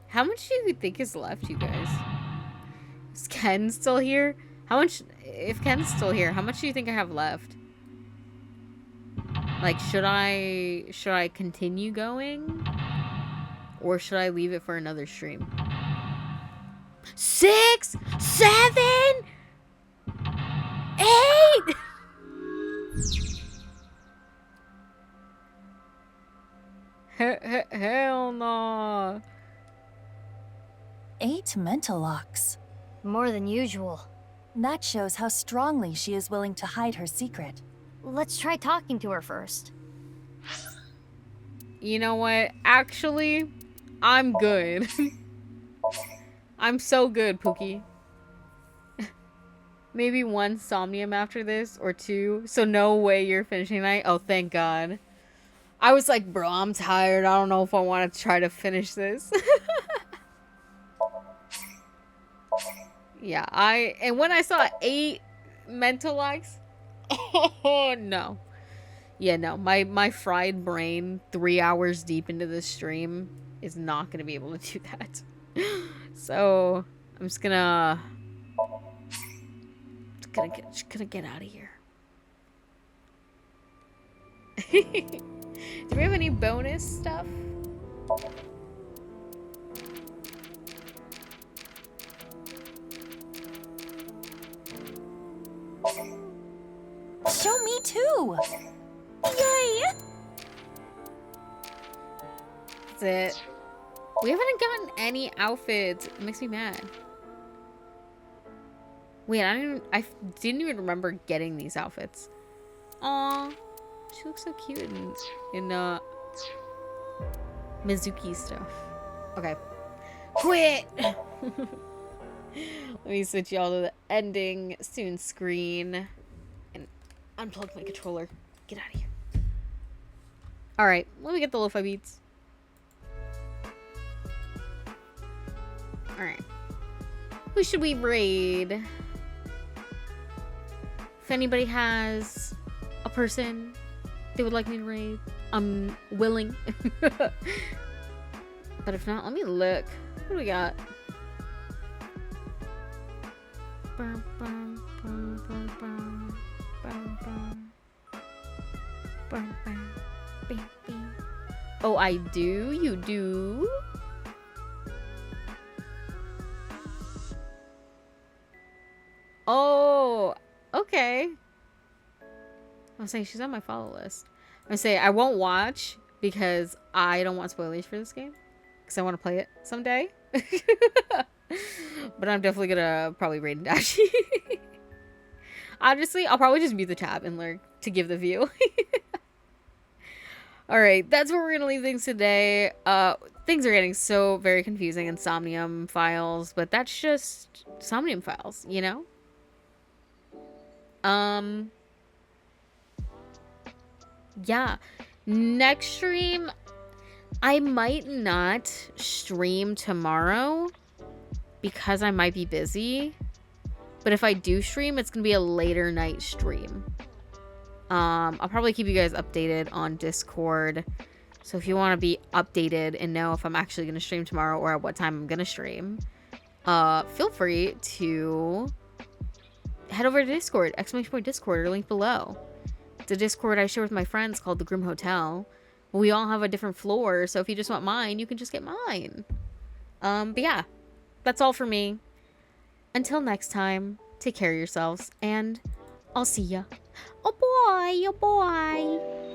How much do you think is left, you guys? Is Ken still here? How much, if Ken's still here, how much do you think I have left? Like, should I continue going? Or should I leave it for another stream? 6, 7, 8! Hell no. 8 mental locks. More than usual. That shows how strongly she is willing to hide her secret. Let's try talking to her first. You know what? Actually, I'm good. I'm so good, Pookie. Maybe 1 Somnium after this, or 2. So no way you're finishing tonight? Oh, thank God. I was like, bro, I'm tired. I don't know if I want to try to finish this. Yeah, and when I saw 8 mental locks, oh no. Yeah, no, my fried brain 3 hours deep into this stream is not gonna be able to do that. So I'm just gonna get out of here. Do we have any bonus stuff? Show me too! Yay! That's it. We haven't gotten any outfits. It makes me mad. Wait, I didn't even remember getting these outfits. Aw, she looks so cute in Mizuki stuff. Okay. Quit! Let me switch y'all to the ending soon screen. And unplug my controller. Get out of here. Alright, let me get the lo-fi beats. Alright. Who should we raid? If anybody has a person they would like me to raid, I'm willing. But if not, let me look. What do we got? Oh, I do? You do? Oh, okay. I was saying she's on my follow list. I say I won't watch because I don't want spoilers for this game. Because I want to play it someday. But I'm definitely gonna probably raid and dash. Honestly, I'll probably just mute the tab and lurk to give the view. Alright, that's where we're gonna leave things today. Things are getting so very confusing in Somnium Files, but that's just Somnium Files, you know? Yeah. Next stream, I might not stream tomorrow because I might be busy. But if I do stream, it's gonna be a later night stream. I'll probably keep you guys updated on Discord. So if you want to be updated and know if I'm actually gonna stream tomorrow or at what time I'm gonna stream, feel free to head over to Discord, !Discord, or link below. It's a Discord I share with my friends called the Grim Hotel. We all have a different floor, so if you just want mine, you can just get mine. But yeah, that's all for me. Until next time, take care of yourselves, and I'll see ya. Oh boy, oh boy.